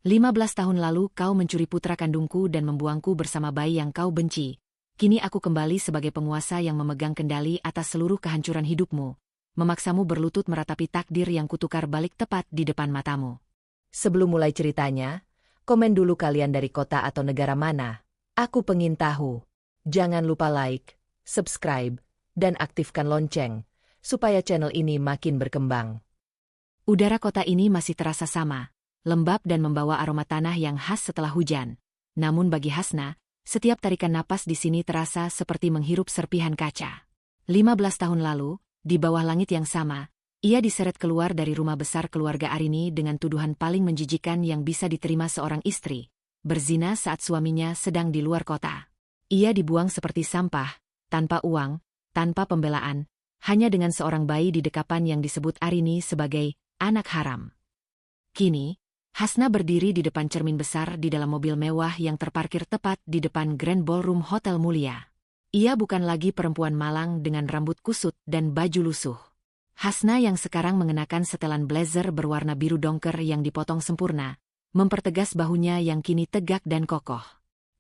15 tahun lalu kau mencuri putra kandungku dan membuangku bersama bayi yang kau benci. Kini aku kembali sebagai penguasa yang memegang kendali atas seluruh kehancuran hidupmu. Memaksamu berlutut meratapi takdir yang kutukar balik tepat di depan matamu. Sebelum mulai ceritanya, komen dulu kalian dari kota atau negara mana. Aku pengen tahu. Jangan lupa like, subscribe, dan aktifkan lonceng, supaya channel ini makin berkembang. Udara kota ini masih terasa sama, lembab dan membawa aroma tanah yang khas setelah hujan. Namun bagi Hasna, setiap tarikan napas di sini terasa seperti menghirup serpihan kaca. 15 tahun lalu, di bawah langit yang sama, ia diseret keluar dari rumah besar keluarga Arini dengan tuduhan paling menjijikan yang bisa diterima seorang istri. Berzina saat suaminya sedang di luar kota. Ia dibuang seperti sampah, tanpa uang, tanpa pembelaan, hanya dengan seorang bayi di dekapan yang disebut Arini sebagai anak haram. Kini, Hasna berdiri di depan cermin besar di dalam mobil mewah yang terparkir tepat di depan Grand Ballroom Hotel Mulia. Ia bukan lagi perempuan malang dengan rambut kusut dan baju lusuh. Hasna yang sekarang mengenakan setelan blazer berwarna biru dongker yang dipotong sempurna, mempertegas bahunya yang kini tegak dan kokoh.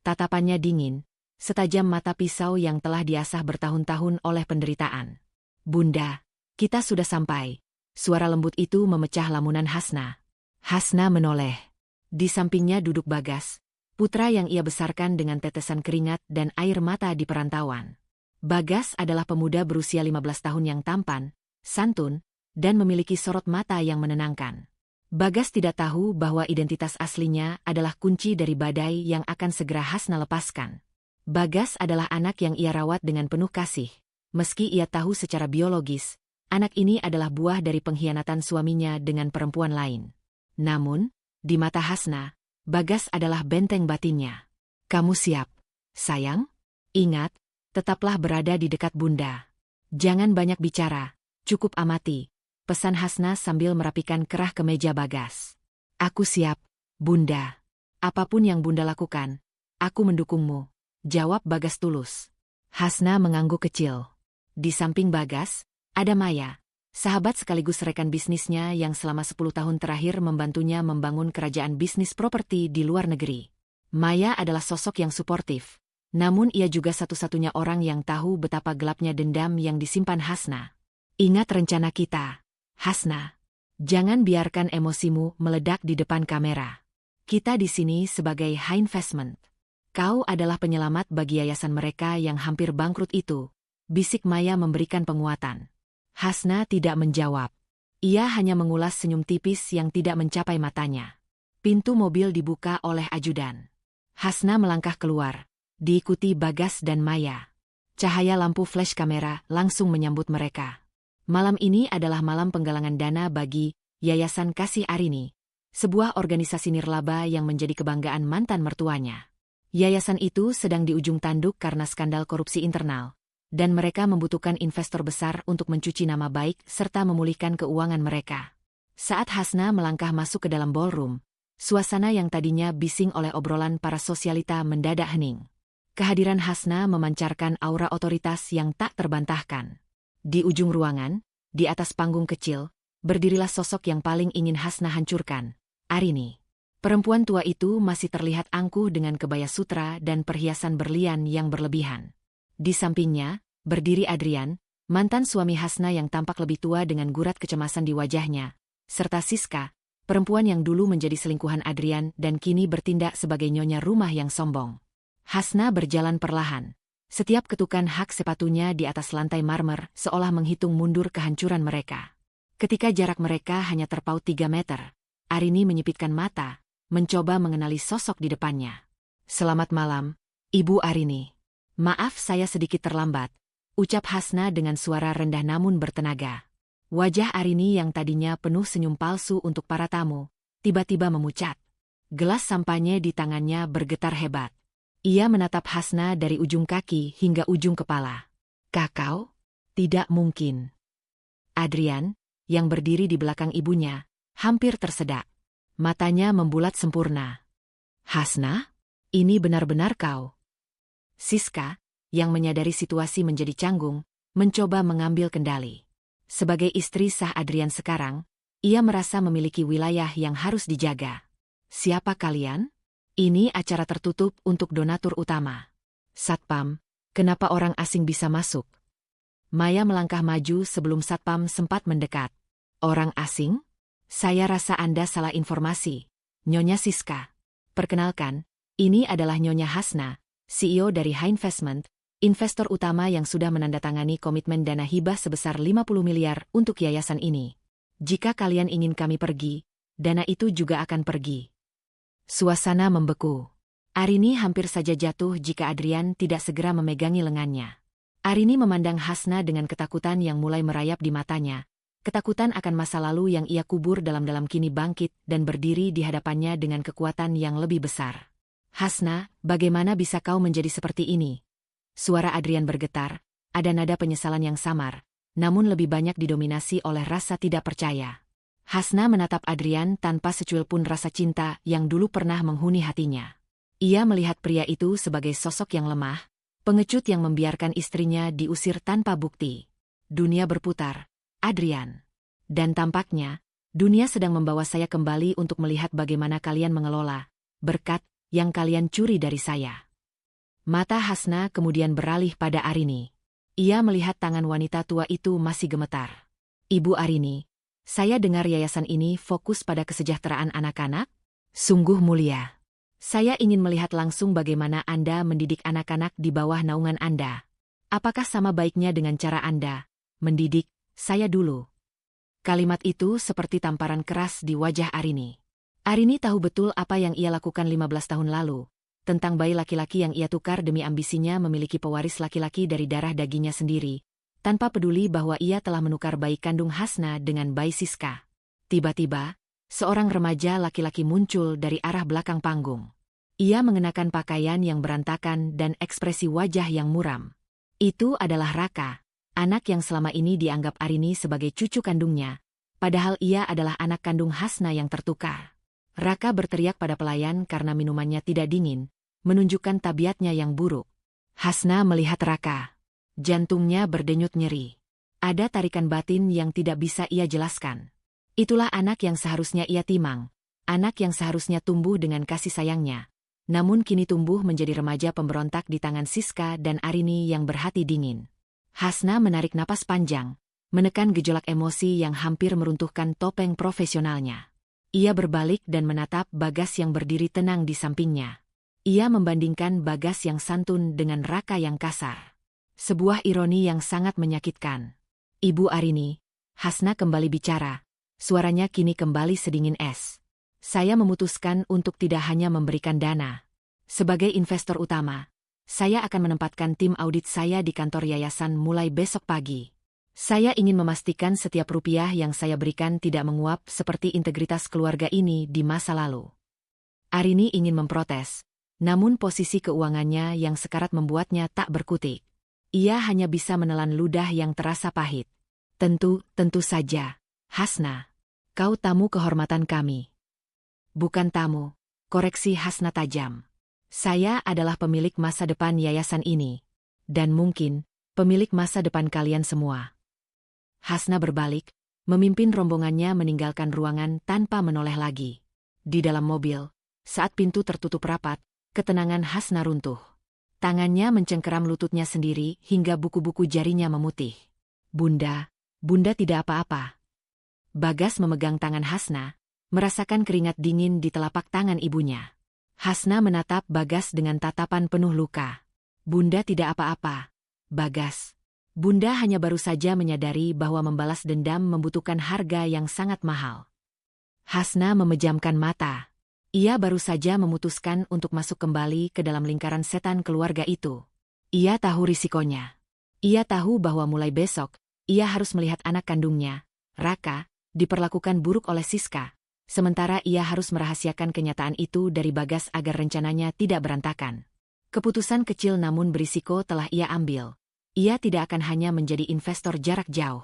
Tatapannya dingin, setajam mata pisau yang telah diasah bertahun-tahun oleh penderitaan. "Bunda, kita sudah sampai." Suara lembut itu memecah lamunan Hasna. Hasna menoleh. Di sampingnya duduk Bagas, putra yang ia besarkan dengan tetesan keringat dan air mata di perantauan. Bagas adalah pemuda berusia 15 tahun yang tampan, santun, dan memiliki sorot mata yang menenangkan. Bagas tidak tahu bahwa identitas aslinya adalah kunci dari badai yang akan segera Hasna lepaskan. Bagas adalah anak yang ia rawat dengan penuh kasih. Meski ia tahu secara biologis, anak ini adalah buah dari pengkhianatan suaminya dengan perempuan lain. Namun, di mata Hasna, Bagas adalah benteng batinnya. "Kamu siap, sayang? Ingat, tetaplah berada di dekat Bunda. Jangan banyak bicara, cukup amati," pesan Hasna sambil merapikan kerah kemeja Bagas. "Aku siap, Bunda. Apapun yang Bunda lakukan, aku mendukungmu," jawab Bagas tulus. Hasna mengangguk kecil. Di samping Bagas, ada Maya, sahabat sekaligus rekan bisnisnya yang selama 10 tahun terakhir membantunya membangun kerajaan bisnis properti di luar negeri. Maya adalah sosok yang suportif, namun ia juga satu-satunya orang yang tahu betapa gelapnya dendam yang disimpan Hasna. "Ingat rencana kita, Hasna. Jangan biarkan emosimu meledak di depan kamera. Kita di sini sebagai high investment. Kau adalah penyelamat bagi yayasan mereka yang hampir bangkrut itu," bisik Maya memberikan penguatan. Hasna tidak menjawab. Ia hanya mengulas senyum tipis yang tidak mencapai matanya. Pintu mobil dibuka oleh ajudan. Hasna melangkah keluar, diikuti Bagas dan Maya. Cahaya lampu flash kamera langsung menyambut mereka. Malam ini adalah malam penggalangan dana bagi Yayasan Kasih Arini, sebuah organisasi nirlaba yang menjadi kebanggaan mantan mertuanya. Yayasan itu sedang di ujung tanduk karena skandal korupsi internal, dan mereka membutuhkan investor besar untuk mencuci nama baik serta memulihkan keuangan mereka. Saat Hasna melangkah masuk ke dalam ballroom, suasana yang tadinya bising oleh obrolan para sosialita mendadak hening. Kehadiran Hasna memancarkan aura otoritas yang tak terbantahkan. Di ujung ruangan, di atas panggung kecil, berdirilah sosok yang paling ingin Hasna hancurkan, Arini. Perempuan tua itu masih terlihat angkuh dengan kebaya sutra dan perhiasan berlian yang berlebihan. Di sampingnya, berdiri Adrian, mantan suami Hasna yang tampak lebih tua dengan gurat kecemasan di wajahnya, serta Siska, perempuan yang dulu menjadi selingkuhan Adrian dan kini bertindak sebagai nyonya rumah yang sombong. Hasna berjalan perlahan. Setiap ketukan hak sepatunya di atas lantai marmer seolah menghitung mundur kehancuran mereka. Ketika jarak mereka hanya terpaut 3 meter, Arini menyipitkan mata, mencoba mengenali sosok di depannya. "Selamat malam, Ibu Arini. Maaf saya sedikit terlambat," ucap Hasna dengan suara rendah namun bertenaga. Wajah Arini yang tadinya penuh senyum palsu untuk para tamu, tiba-tiba memucat. Gelas sampahnya di tangannya bergetar hebat. Ia menatap Hasna dari ujung kaki hingga ujung kepala. "Kakao? Tidak mungkin." Adrian, yang berdiri di belakang ibunya, hampir tersedak. Matanya membulat sempurna. "Hasna? Ini benar-benar kau?" Siska, yang menyadari situasi menjadi canggung, mencoba mengambil kendali. Sebagai istri sah Adrian sekarang, ia merasa memiliki wilayah yang harus dijaga. Siapa kalian? Ini acara tertutup untuk donatur utama. Satpam, kenapa orang asing bisa masuk? Maya melangkah maju sebelum Satpam sempat mendekat. Orang asing? Saya rasa Anda salah informasi. Nyonya Siska. Perkenalkan, ini adalah Nyonya Hasna, CEO dari High Investment, investor utama yang sudah menandatangani komitmen dana hibah sebesar 50 miliar untuk yayasan ini. Jika kalian ingin kami pergi, dana itu juga akan pergi. Suasana membeku. Arini hampir saja jatuh jika Adrian tidak segera memegangi lengannya. Arini memandang Hasna dengan ketakutan yang mulai merayap di matanya. Ketakutan akan masa lalu yang ia kubur dalam-dalam kini bangkit dan berdiri di hadapannya dengan kekuatan yang lebih besar. Hasna, bagaimana bisa kau menjadi seperti ini? Suara Adrian bergetar, ada nada penyesalan yang samar, namun lebih banyak didominasi oleh rasa tidak percaya. Hasna menatap Adrian tanpa secuil pun rasa cinta yang dulu pernah menghuni hatinya. Ia melihat pria itu sebagai sosok yang lemah, pengecut yang membiarkan istrinya diusir tanpa bukti. Dunia berputar, Adrian. Dan tampaknya, dunia sedang membawa saya kembali untuk melihat bagaimana kalian mengelola berkat yang kalian curi dari saya. Mata Hasna kemudian beralih pada Arini. Ia melihat tangan wanita tua itu masih gemetar. Ibu Arini, saya dengar yayasan ini fokus pada kesejahteraan anak-anak? Sungguh mulia. Saya ingin melihat langsung bagaimana Anda mendidik anak-anak di bawah naungan Anda. Apakah sama baiknya dengan cara Anda mendidik saya dulu? Kalimat itu seperti tamparan keras di wajah Arini. Arini tahu betul apa yang ia lakukan 15 tahun lalu, tentang bayi laki-laki yang ia tukar demi ambisinya memiliki pewaris laki-laki dari darah dagingnya sendiri, tanpa peduli bahwa ia telah menukar bayi kandung Hasna dengan bayi Siska. Tiba-tiba, seorang remaja laki-laki muncul dari arah belakang panggung. Ia mengenakan pakaian yang berantakan dan ekspresi wajah yang muram. Itu adalah Raka, anak yang selama ini dianggap Arini sebagai cucu kandungnya, padahal ia adalah anak kandung Hasna yang tertukar. Raka berteriak pada pelayan karena minumannya tidak dingin, menunjukkan tabiatnya yang buruk. Hasna melihat Raka. Jantungnya berdenyut nyeri. Ada tarikan batin yang tidak bisa ia jelaskan. Itulah anak yang seharusnya ia timang, anak yang seharusnya tumbuh dengan kasih sayangnya. Namun kini tumbuh menjadi remaja pemberontak di tangan Siska dan Arini yang berhati dingin. Hasna menarik napas panjang, menekan gejolak emosi yang hampir meruntuhkan topeng profesionalnya. Ia berbalik dan menatap Bagas yang berdiri tenang di sampingnya. Ia membandingkan Bagas yang santun dengan Raka yang kasar. Sebuah ironi yang sangat menyakitkan. Ibu Arini, Hasna kembali bicara. Suaranya kini kembali sedingin es. Saya memutuskan untuk tidak hanya memberikan dana. Sebagai investor utama, saya akan menempatkan tim audit saya di kantor yayasan mulai besok pagi. Saya ingin memastikan setiap rupiah yang saya berikan tidak menguap seperti integritas keluarga ini di masa lalu. Arini ingin memprotes, namun posisi keuangannya yang sekarat membuatnya tak berkutik. Ia hanya bisa menelan ludah yang terasa pahit. Tentu saja, Hasna. Kau tamu kehormatan kami. Bukan tamu, koreksi Hasna tajam. Saya adalah pemilik masa depan yayasan ini. Dan mungkin, pemilik masa depan kalian semua. Hasna berbalik, memimpin rombongannya meninggalkan ruangan tanpa menoleh lagi. Di dalam mobil, saat pintu tertutup rapat, ketenangan Hasna runtuh. Tangannya mencengkeram lututnya sendiri hingga buku-buku jarinya memutih. Bunda tidak apa-apa. Bagas memegang tangan Hasna, merasakan keringat dingin di telapak tangan ibunya. Hasna menatap Bagas dengan tatapan penuh luka. Bunda tidak apa-apa, Bagas. Bunda hanya baru saja menyadari bahwa membalas dendam membutuhkan harga yang sangat mahal. Hasna memejamkan mata. Ia baru saja memutuskan untuk masuk kembali ke dalam lingkaran setan keluarga itu. Ia tahu risikonya. Ia tahu bahwa mulai besok, ia harus melihat anak kandungnya, Raka, diperlakukan buruk oleh Siska. Sementara ia harus merahasiakan kenyataan itu dari Bagas agar rencananya tidak berantakan. Keputusan kecil namun berisiko telah ia ambil. Ia tidak akan hanya menjadi investor jarak jauh.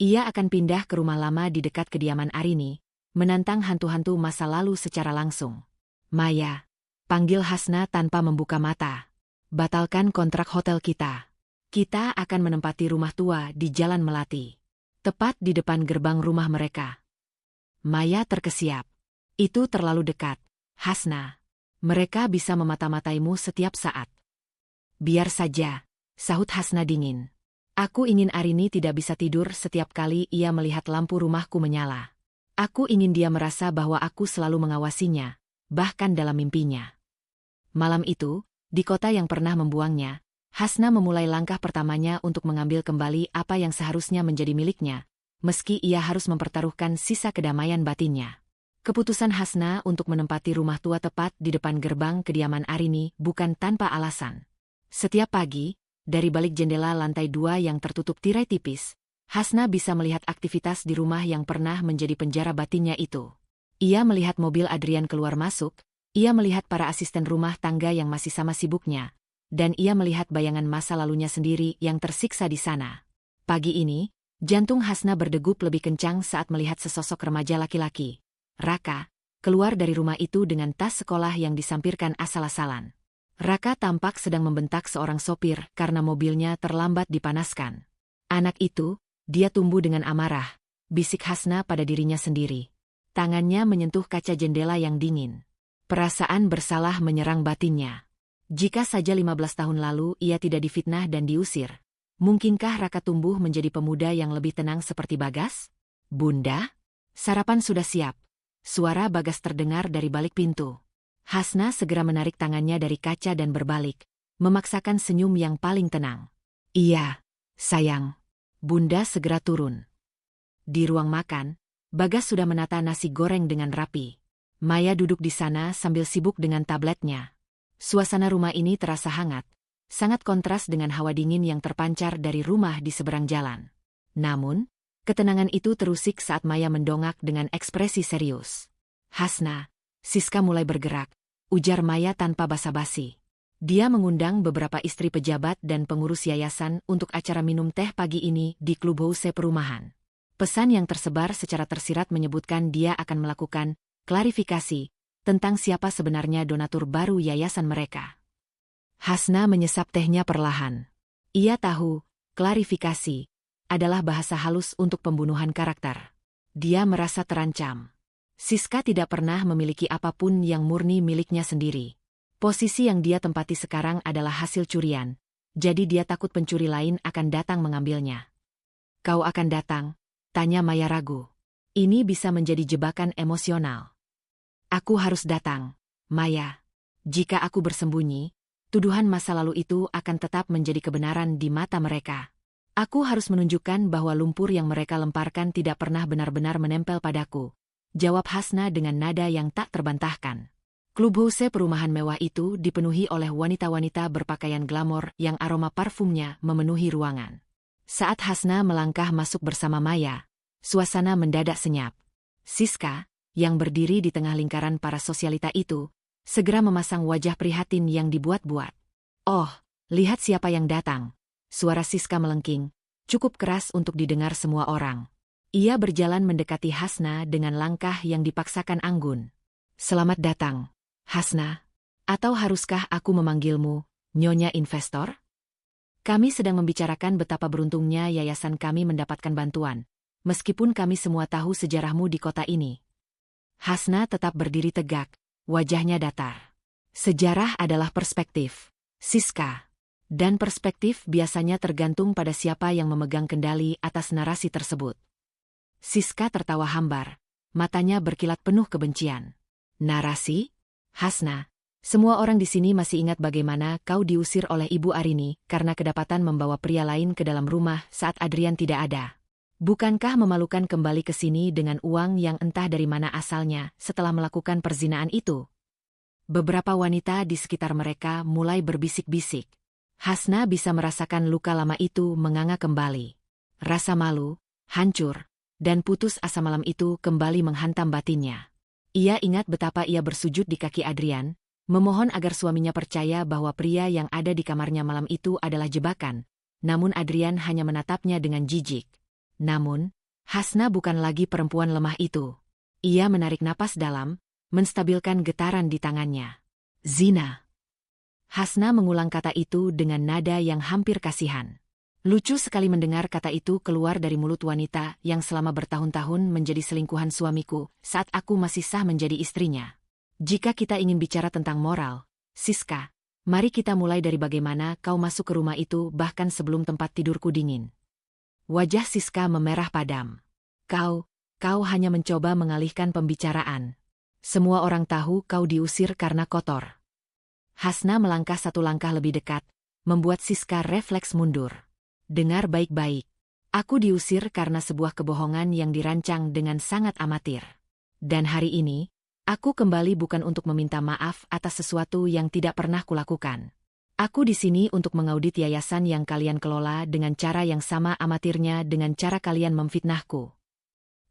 Ia akan pindah ke rumah lama di dekat kediaman Arini, menantang hantu-hantu masa lalu secara langsung. Maya, panggil Hasna tanpa membuka mata. Batalkan kontrak hotel kita. Kita akan menempati rumah tua di Jalan Melati. Tepat di depan gerbang rumah mereka. Maya terkesiap. Itu terlalu dekat. Hasna, mereka bisa memata-mataimu setiap saat. Biar saja, sahut Hasna dingin. Aku ingin Arini tidak bisa tidur setiap kali ia melihat lampu rumahku menyala. Aku ingin dia merasa bahwa aku selalu mengawasinya, bahkan dalam mimpinya. Malam itu, di kota yang pernah membuangnya, Hasna memulai langkah pertamanya untuk mengambil kembali apa yang seharusnya menjadi miliknya, meski ia harus mempertaruhkan sisa kedamaian batinnya. Keputusan Hasna untuk menempati rumah tua tepat di depan gerbang kediaman Arini bukan tanpa alasan. Setiap pagi, dari balik jendela lantai 2 yang tertutup tirai tipis, Hasna bisa melihat aktivitas di rumah yang pernah menjadi penjara batinnya itu. Ia melihat mobil Adrian keluar masuk, ia melihat para asisten rumah tangga yang masih sama sibuknya, dan ia melihat bayangan masa lalunya sendiri yang tersiksa di sana. Pagi ini, jantung Hasna berdegup lebih kencang saat melihat sesosok remaja laki-laki, Raka, keluar dari rumah itu dengan tas sekolah yang disampirkan asal-asalan. Raka tampak sedang membentak seorang sopir karena mobilnya terlambat dipanaskan. Anak itu, dia tumbuh dengan amarah, bisik Hasna pada dirinya sendiri. Tangannya menyentuh kaca jendela yang dingin. Perasaan bersalah menyerang batinnya. Jika saja 15 tahun lalu ia tidak difitnah dan diusir, mungkinkah Raka tumbuh menjadi pemuda yang lebih tenang seperti Bagas? Bunda? Sarapan sudah siap. Suara Bagas terdengar dari balik pintu. Hasna segera menarik tangannya dari kaca dan berbalik, memaksakan senyum yang paling tenang. Iya, sayang. Bunda segera turun. Di ruang makan, Bagas sudah menata nasi goreng dengan rapi. Maya duduk di sana sambil sibuk dengan tabletnya. Suasana rumah ini terasa hangat, sangat kontras dengan hawa dingin yang terpancar dari rumah di seberang jalan. Namun, ketenangan itu terusik saat Maya mendongak dengan ekspresi serius. Hasna, Siska mulai bergerak, ujar Maya tanpa basa-basi. Dia mengundang beberapa istri pejabat dan pengurus yayasan untuk acara minum teh pagi ini di klubhouse perumahan. Pesan yang tersebar secara tersirat menyebutkan dia akan melakukan klarifikasi tentang siapa sebenarnya donatur baru yayasan mereka. Hasna menyesap tehnya perlahan. Ia tahu, klarifikasi adalah bahasa halus untuk pembunuhan karakter. Dia merasa terancam. Siska tidak pernah memiliki apapun yang murni miliknya sendiri. Posisi yang dia tempati sekarang adalah hasil curian, jadi dia takut pencuri lain akan datang mengambilnya. Kau akan datang? Tanya Maya ragu. Ini bisa menjadi jebakan emosional. Aku harus datang, Maya. Jika aku bersembunyi, tuduhan masa lalu itu akan tetap menjadi kebenaran di mata mereka. Aku harus menunjukkan bahwa lumpur yang mereka lemparkan tidak pernah benar-benar menempel padaku, jawab Hasna dengan nada yang tak terbantahkan. Klubhouse perumahan mewah itu dipenuhi oleh wanita-wanita berpakaian glamor yang aroma parfumnya memenuhi ruangan. Saat Hasna melangkah masuk bersama Maya, suasana mendadak senyap. Siska, yang berdiri di tengah lingkaran para sosialita itu, segera memasang wajah prihatin yang dibuat-buat. Oh, lihat siapa yang datang. Suara Siska melengking, cukup keras untuk didengar semua orang. Ia berjalan mendekati Hasna dengan langkah yang dipaksakan anggun. Selamat datang, Hasna. Atau haruskah aku memanggilmu, Nyonya Investor? Kami sedang membicarakan betapa beruntungnya yayasan kami mendapatkan bantuan, meskipun kami semua tahu sejarahmu di kota ini. Hasna tetap berdiri tegak, wajahnya datar. Sejarah adalah perspektif, Siska. Dan perspektif biasanya tergantung pada siapa yang memegang kendali atas narasi tersebut. Siska tertawa hambar, matanya berkilat penuh kebencian. Narasi? Hasna, semua orang di sini masih ingat bagaimana kau diusir oleh Ibu Arini karena kedapatan membawa pria lain ke dalam rumah saat Adrian tidak ada. Bukankah memalukan kembali ke sini dengan uang yang entah dari mana asalnya setelah melakukan perzinaan itu? Beberapa wanita di sekitar mereka mulai berbisik-bisik. Hasna bisa merasakan luka lama itu menganga kembali. Rasa malu, hancur, dan putus asa malam itu kembali menghantam batinnya. Ia ingat betapa ia bersujud di kaki Adrian, memohon agar suaminya percaya bahwa pria yang ada di kamarnya malam itu adalah jebakan, namun Adrian hanya menatapnya dengan jijik. Namun, Hasna bukan lagi perempuan lemah itu. Ia menarik napas dalam, menstabilkan getaran di tangannya. Zina. Hasna mengulang kata itu dengan nada yang hampir kasihan. Lucu sekali mendengar kata itu keluar dari mulut wanita yang selama bertahun-tahun menjadi selingkuhan suamiku saat aku masih sah menjadi istrinya. Jika kita ingin bicara tentang moral, Siska, mari kita mulai dari bagaimana kau masuk ke rumah itu bahkan sebelum tempat tidurku dingin. Wajah Siska memerah padam. Kau hanya mencoba mengalihkan pembicaraan. Semua orang tahu kau diusir karena kotor. Hasna melangkah satu langkah lebih dekat, membuat Siska refleks mundur. Dengar baik-baik. Aku diusir karena sebuah kebohongan yang dirancang dengan sangat amatir. Dan hari ini, aku kembali bukan untuk meminta maaf atas sesuatu yang tidak pernah kulakukan. Aku di sini untuk mengaudit yayasan yang kalian kelola dengan cara yang sama amatirnya dengan cara kalian memfitnahku.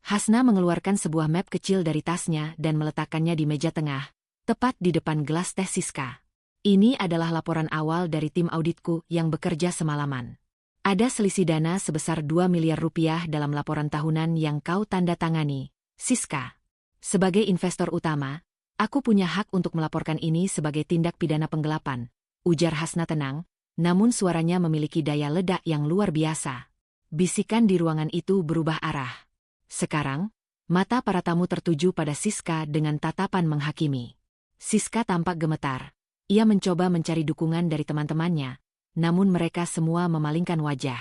Hasna mengeluarkan sebuah map kecil dari tasnya dan meletakkannya di meja tengah, tepat di depan gelas teh Siska. Ini adalah laporan awal dari tim auditku yang bekerja semalaman. Ada selisih dana sebesar 2 miliar rupiah dalam laporan tahunan yang kau tanda tangani, Siska. Sebagai investor utama, aku punya hak untuk melaporkan ini sebagai tindak pidana penggelapan, ujar Hasna tenang, namun suaranya memiliki daya ledak yang luar biasa. Bisikan di ruangan itu berubah arah. Sekarang, mata para tamu tertuju pada Siska dengan tatapan menghakimi. Siska tampak gemetar. Ia mencoba mencari dukungan dari teman-temannya, namun mereka semua memalingkan wajah.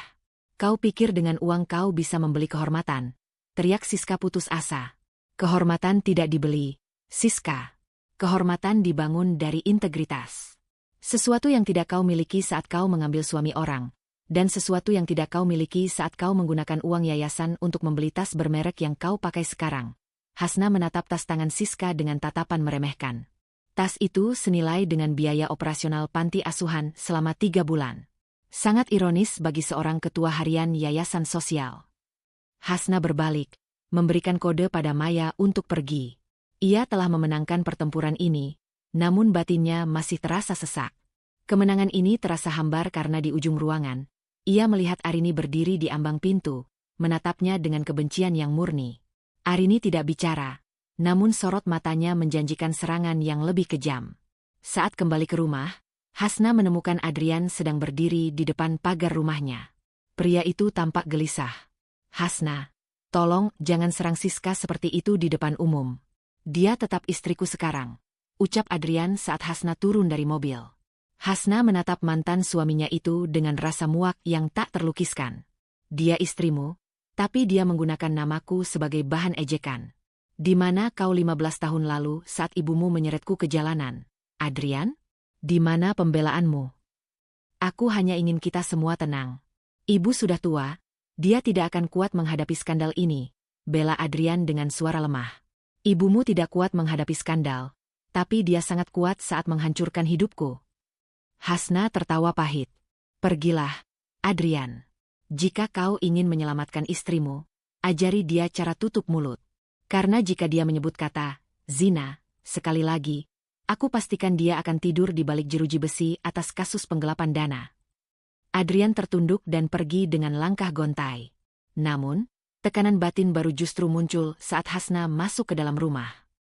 Kau pikir dengan uang kau bisa membeli kehormatan? Teriak Siska putus asa. Kehormatan tidak dibeli, Siska. Kehormatan dibangun dari integritas. Sesuatu yang tidak kau miliki saat kau mengambil suami orang, dan sesuatu yang tidak kau miliki saat kau menggunakan uang yayasan untuk membeli tas bermerek yang kau pakai sekarang. Hasna menatap tas tangan Siska dengan tatapan meremehkan. Tas itu senilai dengan biaya operasional panti asuhan selama 3 bulan. Sangat ironis bagi seorang ketua harian yayasan sosial. Hasna berbalik, memberikan kode pada Maya untuk pergi. Ia telah memenangkan pertempuran ini, namun batinnya masih terasa sesak. Kemenangan ini terasa hambar karena di ujung ruangan, ia melihat Arini berdiri di ambang pintu, menatapnya dengan kebencian yang murni. Arini tidak bicara, namun sorot matanya menjanjikan serangan yang lebih kejam. Saat kembali ke rumah, Hasna menemukan Adrian sedang berdiri di depan pagar rumahnya. Pria itu tampak gelisah. Hasna, tolong jangan serang Siska seperti itu di depan umum. Dia tetap istriku sekarang, ucap Adrian saat Hasna turun dari mobil. Hasna menatap mantan suaminya itu dengan rasa muak yang tak terlukiskan. Dia istrimu, tapi dia menggunakan namaku sebagai bahan ejekan. Di mana kau 15 tahun lalu saat ibumu menyeretku ke jalanan, Adrian? Di mana pembelaanmu? Aku hanya ingin kita semua tenang. Ibu sudah tua, dia tidak akan kuat menghadapi skandal ini, bela Adrian dengan suara lemah. Ibumu tidak kuat menghadapi skandal, tapi dia sangat kuat saat menghancurkan hidupku. Hasna tertawa pahit. Pergilah, Adrian. Jika kau ingin menyelamatkan istrimu, ajari dia cara tutup mulut. Karena jika dia menyebut kata zina sekali lagi, aku pastikan dia akan tidur di balik jeruji besi atas kasus penggelapan dana. Adrian tertunduk dan pergi dengan langkah gontai. Namun, tekanan batin baru justru muncul saat Hasna masuk ke dalam rumah.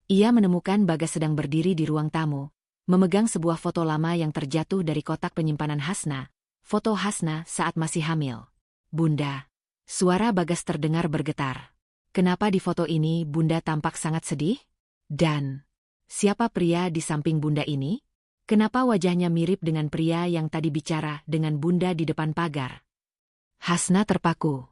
Ia menemukan Bagas sedang berdiri di ruang tamu, memegang sebuah foto lama yang terjatuh dari kotak penyimpanan Hasna, foto Hasna saat masih hamil. Bunda. Suara Bagas terdengar bergetar. Kenapa di foto ini Bunda tampak sangat sedih? Dan siapa pria di samping Bunda ini? Kenapa wajahnya mirip dengan pria yang tadi bicara dengan Bunda di depan pagar? Hasna terpaku.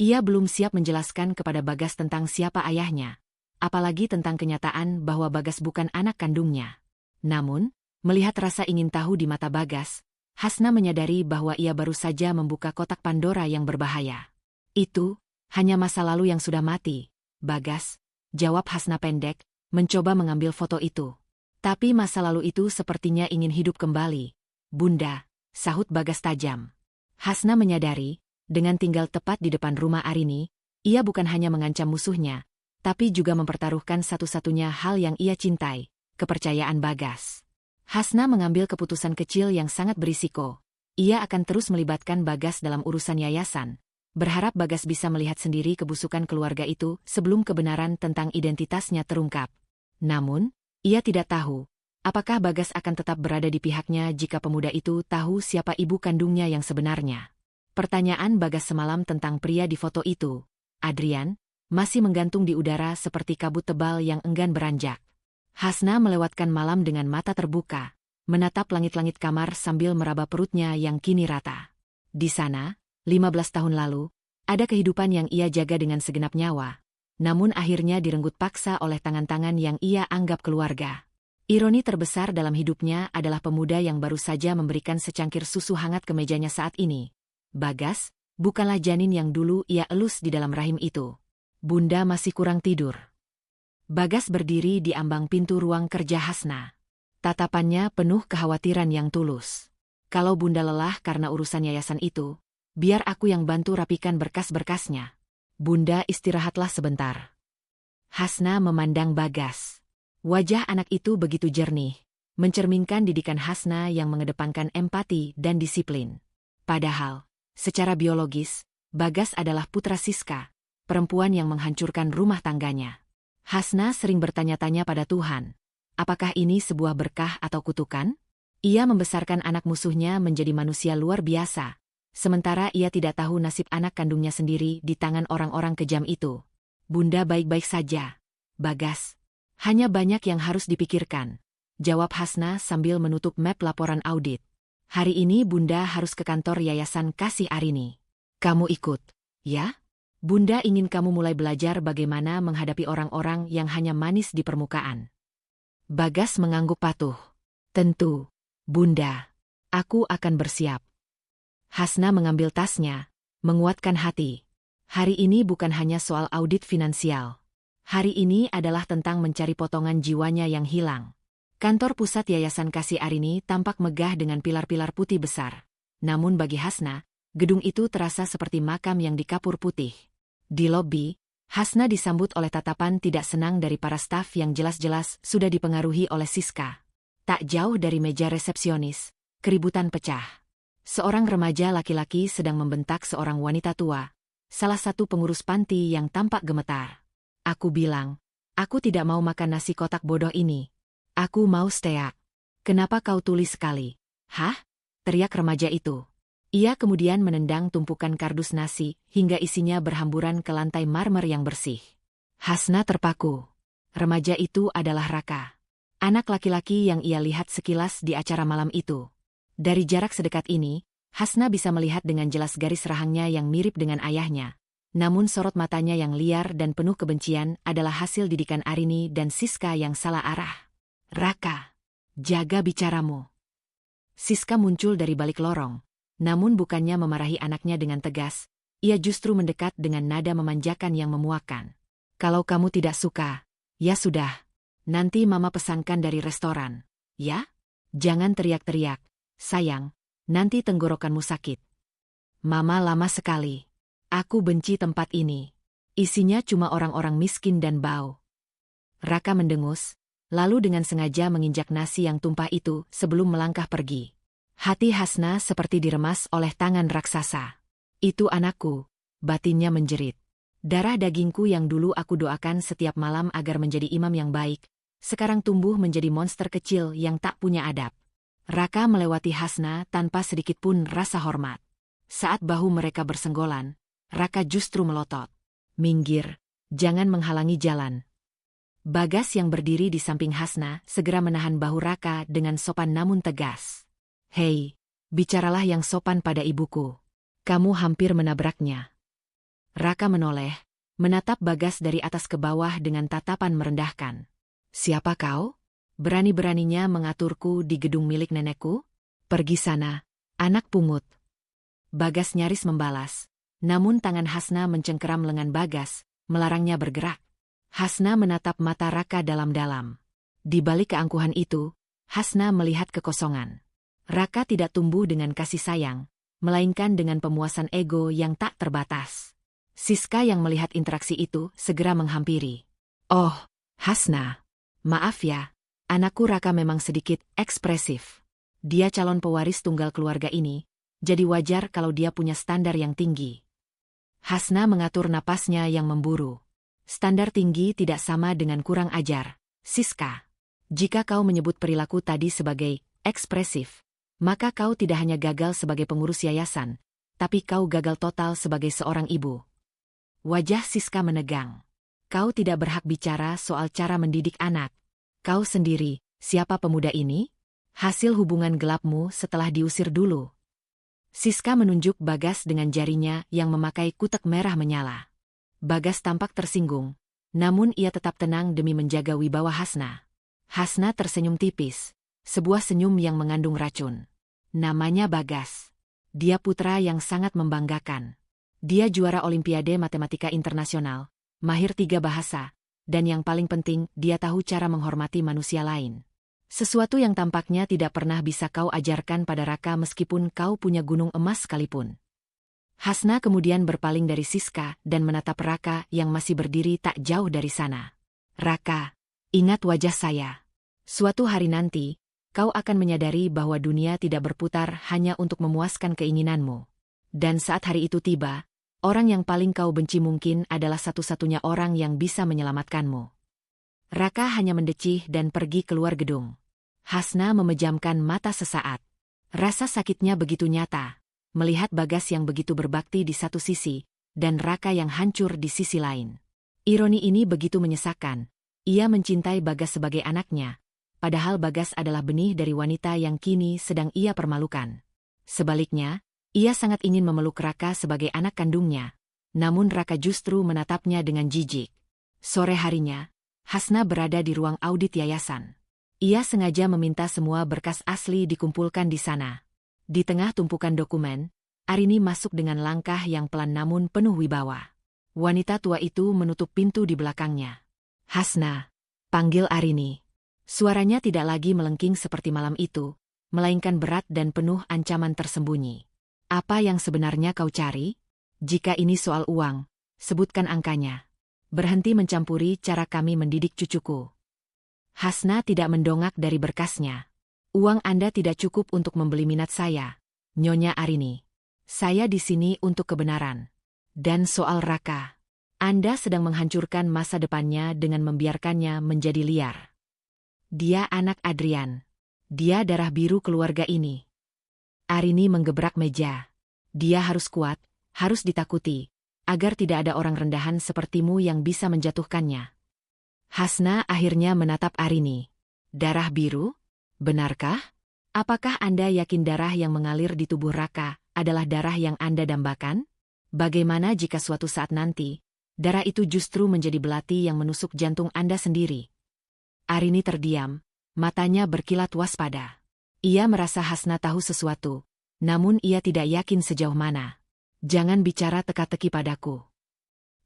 Ia belum siap menjelaskan kepada Bagas tentang siapa ayahnya, apalagi tentang kenyataan bahwa Bagas bukan anak kandungnya. Namun, melihat rasa ingin tahu di mata Bagas, Hasna menyadari bahwa ia baru saja membuka kotak Pandora yang berbahaya. Itu hanya masa lalu yang sudah mati, Bagas, jawab Hasna pendek, mencoba mengambil foto itu. Tapi masa lalu itu sepertinya ingin hidup kembali. Bunda, sahut Bagas tajam. Hasna menyadari, dengan tinggal tepat di depan rumah Arini, ia bukan hanya mengancam musuhnya, tapi juga mempertaruhkan satu-satunya hal yang ia cintai, kepercayaan Bagas. Hasna mengambil keputusan kecil yang sangat berisiko. Ia akan terus melibatkan Bagas dalam urusan yayasan, berharap Bagas bisa melihat sendiri kebusukan keluarga itu sebelum kebenaran tentang identitasnya terungkap. Namun, ia tidak tahu, apakah Bagas akan tetap berada di pihaknya jika pemuda itu tahu siapa ibu kandungnya yang sebenarnya. Pertanyaan Bagas semalam tentang pria di foto itu, Adrian, masih menggantung di udara seperti kabut tebal yang enggan beranjak. Hasna melewatkan malam dengan mata terbuka, menatap langit-langit kamar sambil meraba perutnya yang kini rata. Di sana, 15 tahun lalu, ada kehidupan yang ia jaga dengan segenap nyawa, namun akhirnya direnggut paksa oleh tangan-tangan yang ia anggap keluarga. Ironi terbesar dalam hidupnya adalah pemuda yang baru saja memberikan secangkir susu hangat ke mejanya saat ini. Bagas, bukanlah janin yang dulu ia elus di dalam rahim itu. Bunda masih kurang tidur. Bagas berdiri di ambang pintu ruang kerja Hasna. Tatapannya penuh kekhawatiran yang tulus. Kalau Bunda lelah karena urusan yayasan itu, biar aku yang bantu rapikan berkas-berkasnya. Bunda istirahatlah sebentar. Hasna memandang Bagas. Wajah anak itu begitu jernih, mencerminkan didikan Hasna yang mengedepankan empati dan disiplin. Padahal, secara biologis, Bagas adalah putra Siska, perempuan yang menghancurkan rumah tangganya. Hasna sering bertanya-tanya pada Tuhan, apakah ini sebuah berkah atau kutukan? Ia membesarkan anak musuhnya menjadi manusia luar biasa, sementara ia tidak tahu nasib anak kandungnya sendiri di tangan orang-orang kejam itu. Bunda baik-baik saja, Bagas. Hanya banyak yang harus dipikirkan, jawab Hasna sambil menutup map laporan audit. Hari ini Bunda harus ke kantor Yayasan Kasih Arini. Kamu ikut, ya? Bunda ingin kamu mulai belajar bagaimana menghadapi orang-orang yang hanya manis di permukaan. Bagas mengangguk patuh. Tentu, Bunda. Aku akan bersiap. Hasna mengambil tasnya, menguatkan hati. Hari ini bukan hanya soal audit finansial. Hari ini adalah tentang mencari potongan jiwanya yang hilang. Kantor pusat Yayasan Kasih Arini tampak megah dengan pilar-pilar putih besar. Namun bagi Hasna, gedung itu terasa seperti makam yang dikapur putih. Di lobi, Hasna disambut oleh tatapan tidak senang dari para staf yang jelas-jelas sudah dipengaruhi oleh Siska. Tak jauh dari meja resepsionis, keributan pecah. Seorang remaja laki-laki sedang membentak seorang wanita tua, salah satu pengurus panti yang tampak gemetar. Aku bilang, aku tidak mau makan nasi kotak bodoh ini. Aku mau steak. Kenapa kau tulis sekali? Hah? Teriak remaja itu. Ia kemudian menendang tumpukan kardus nasi hingga isinya berhamburan ke lantai marmer yang bersih. Hasna terpaku. Remaja itu adalah Raka. Anak laki-laki yang ia lihat sekilas di acara malam itu. Dari jarak sedekat ini, Hasna bisa melihat dengan jelas garis rahangnya yang mirip dengan ayahnya. Namun sorot matanya yang liar dan penuh kebencian adalah hasil didikan Arini dan Siska yang salah arah. Raka, jaga bicaramu. Siska muncul dari balik lorong. Namun bukannya memarahi anaknya dengan tegas, ia justru mendekat dengan nada memanjakan yang memuakkan. Kalau kamu tidak suka, ya sudah. Nanti mama pesankan dari restoran. Ya? Jangan teriak-teriak, sayang. Nanti tenggorokanmu sakit. Mama lama sekali. Aku benci tempat ini. Isinya cuma orang-orang miskin dan bau. Raka mendengus, lalu dengan sengaja menginjak nasi yang tumpah itu sebelum melangkah pergi. Hati Hasna seperti diremas oleh tangan raksasa. Itu anakku, batinnya menjerit. Darah dagingku yang dulu aku doakan setiap malam agar menjadi imam yang baik, sekarang tumbuh menjadi monster kecil yang tak punya adab. Raka melewati Hasna tanpa sedikit pun rasa hormat. Saat bahu mereka bersenggolan, Raka justru melotot. Minggir, jangan menghalangi jalan. Bagas yang berdiri di samping Hasna segera menahan bahu Raka dengan sopan namun tegas. Hei, bicaralah yang sopan pada ibuku. Kamu hampir menabraknya. Raka menoleh, menatap Bagas dari atas ke bawah dengan tatapan merendahkan. Siapa kau? Berani-beraninya mengaturku di gedung milik nenekku? Pergi sana, anak pungut. Bagas nyaris membalas. Namun tangan Hasna mencengkeram lengan Bagas, melarangnya bergerak. Hasna menatap mata Raka dalam-dalam. Di balik keangkuhan itu, Hasna melihat kekosongan. Raka tidak tumbuh dengan kasih sayang, melainkan dengan pemuasan ego yang tak terbatas. Siska yang melihat interaksi itu segera menghampiri. Oh, Hasna. Maaf ya, anakku Raka memang sedikit ekspresif. Dia calon pewaris tunggal keluarga ini, jadi wajar kalau dia punya standar yang tinggi. Hasna mengatur napasnya yang memburu. Standar tinggi tidak sama dengan kurang ajar, Siska. Jika kau menyebut perilaku tadi sebagai ekspresif, maka kau tidak hanya gagal sebagai pengurus yayasan, tapi kau gagal total sebagai seorang ibu. Wajah Siska menegang. Kau tidak berhak bicara soal cara mendidik anak. Kau sendiri, siapa pemuda ini? Hasil hubungan gelapmu setelah diusir dulu. Siska menunjuk Bagas dengan jarinya yang memakai kutek merah menyala. Bagas tampak tersinggung, namun ia tetap tenang demi menjaga wibawa Hasna. Hasna tersenyum tipis, sebuah senyum yang mengandung racun. Namanya Bagas. Dia putra yang sangat membanggakan. Dia juara Olimpiade Matematika Internasional, mahir 3 bahasa, dan yang paling penting dia tahu cara menghormati manusia lain. Sesuatu yang tampaknya tidak pernah bisa kau ajarkan pada Raka meskipun kau punya gunung emas sekalipun. Hasna kemudian berpaling dari Siska dan menatap Raka yang masih berdiri tak jauh dari sana. Raka, ingat wajah saya. Suatu hari nanti, kau akan menyadari bahwa dunia tidak berputar hanya untuk memuaskan keinginanmu. Dan saat hari itu tiba, orang yang paling kau benci mungkin adalah satu-satunya orang yang bisa menyelamatkanmu. Raka hanya mendecih dan pergi keluar gedung. Hasna memejamkan mata sesaat. Rasa sakitnya begitu nyata, melihat Bagas yang begitu berbakti di satu sisi, dan Raka yang hancur di sisi lain. Ironi ini begitu menyesakkan. Ia mencintai Bagas sebagai anaknya, padahal Bagas adalah benih dari wanita yang kini sedang ia permalukan. Sebaliknya, ia sangat ingin memeluk Raka sebagai anak kandungnya, namun Raka justru menatapnya dengan jijik. Sore harinya, Hasna berada di ruang audit yayasan. Ia sengaja meminta semua berkas asli dikumpulkan di sana. Di tengah tumpukan dokumen, Arini masuk dengan langkah yang pelan namun penuh wibawa. Wanita tua itu menutup pintu di belakangnya. Hasna, panggil Arini. Suaranya tidak lagi melengking seperti malam itu, melainkan berat dan penuh ancaman tersembunyi. Apa yang sebenarnya kau cari? Jika ini soal uang, sebutkan angkanya. Berhenti mencampuri cara kami mendidik cucuku. Hasna tidak mendongak dari berkasnya. Uang Anda tidak cukup untuk membeli minat saya, Nyonya Arini. Saya di sini untuk kebenaran. Dan soal Raka, Anda sedang menghancurkan masa depannya dengan membiarkannya menjadi liar. Dia anak Adrian. Dia darah biru keluarga ini. Arini menggebrak meja. Dia harus kuat, harus ditakuti, agar tidak ada orang rendahan sepertimu yang bisa menjatuhkannya. Hasna akhirnya menatap Arini. Darah biru? Benarkah? Apakah Anda yakin darah yang mengalir di tubuh Raka adalah darah yang Anda dambakan? Bagaimana jika suatu saat nanti, darah itu justru menjadi belati yang menusuk jantung Anda sendiri? Arini terdiam, matanya berkilat waspada. Ia merasa Hasna tahu sesuatu, namun ia tidak yakin sejauh mana. Jangan bicara teka-teki padaku.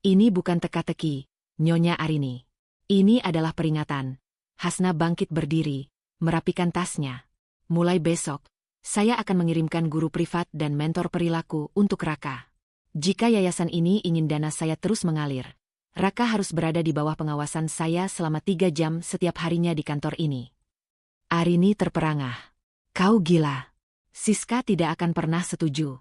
Ini bukan teka-teki, Nyonya Arini. Ini adalah peringatan. Hasna bangkit berdiri, merapikan tasnya. Mulai besok, saya akan mengirimkan guru privat dan mentor perilaku untuk Raka. Jika yayasan ini ingin dana saya terus mengalir, Raka harus berada di bawah pengawasan saya selama 3 jam setiap harinya di kantor ini. Arini terperangah. Kau gila. Siska tidak akan pernah setuju.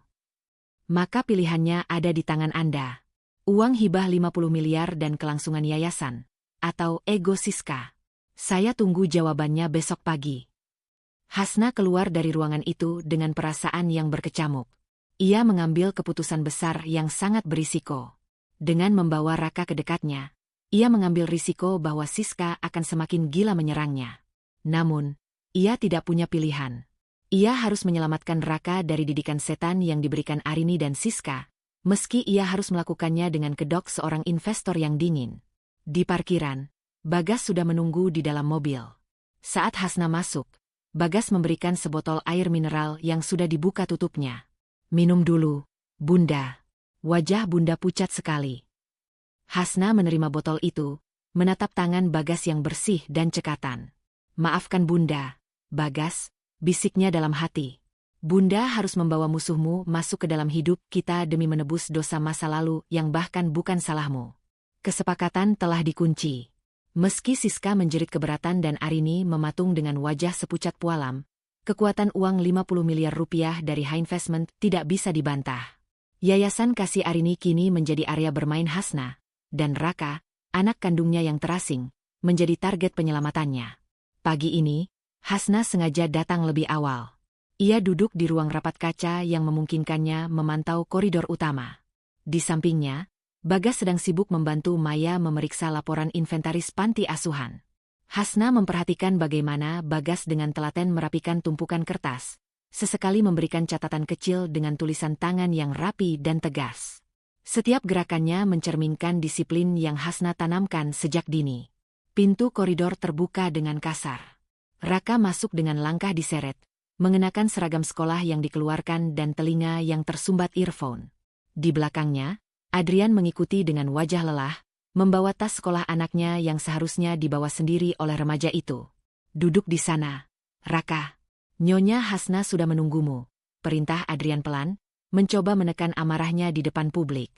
Maka pilihannya ada di tangan Anda. Uang hibah 50 miliar dan kelangsungan yayasan. Atau ego Siska. Saya tunggu jawabannya besok pagi. Hasna keluar dari ruangan itu dengan perasaan yang berkecamuk. Ia mengambil keputusan besar yang sangat berisiko. Dengan membawa Raka ke dekatnya, ia mengambil risiko bahwa Siska akan semakin gila menyerangnya. Namun, ia tidak punya pilihan. Ia harus menyelamatkan Raka dari didikan setan yang diberikan Arini dan Siska, meski ia harus melakukannya dengan kedok seorang investor yang dingin. Di parkiran, Bagas sudah menunggu di dalam mobil. Saat Hasna masuk, Bagas memberikan sebotol air mineral yang sudah dibuka tutupnya. Minum dulu, Bunda. Wajah Bunda pucat sekali. Hasna menerima botol itu, menatap tangan Bagas yang bersih dan cekatan. Maafkan Bunda, Bagas, bisiknya dalam hati. Bunda harus membawa musuhmu masuk ke dalam hidup kita demi menebus dosa masa lalu yang bahkan bukan salahmu. Kesepakatan telah dikunci. Meski Siska menjerit keberatan dan Arini mematung dengan wajah sepucat pualam, kekuatan uang 50 miliar rupiah dari High Investment tidak bisa dibantah. Yayasan Kasih Arini kini menjadi area bermain Hasna, dan Raka, anak kandungnya yang terasing, menjadi target penyelamatannya. Pagi ini, Hasna sengaja datang lebih awal. Ia duduk di ruang rapat kaca yang memungkinkannya memantau koridor utama. Di sampingnya, Bagas sedang sibuk membantu Maya memeriksa laporan inventaris panti asuhan. Hasna memperhatikan bagaimana Bagas dengan telaten merapikan tumpukan kertas, sesekali memberikan catatan kecil dengan tulisan tangan yang rapi dan tegas. Setiap gerakannya mencerminkan disiplin yang Hasna tanamkan sejak dini. Pintu koridor terbuka dengan kasar. Raka masuk dengan langkah diseret, mengenakan seragam sekolah yang dikeluarkan dan telinga yang tersumbat earphone. Di belakangnya, Adrian mengikuti dengan wajah lelah, membawa tas sekolah anaknya yang seharusnya dibawa sendiri oleh remaja itu. Duduk di sana, Raka. Nyonya Hasna sudah menunggumu, perintah Adrian pelan, mencoba menekan amarahnya di depan publik.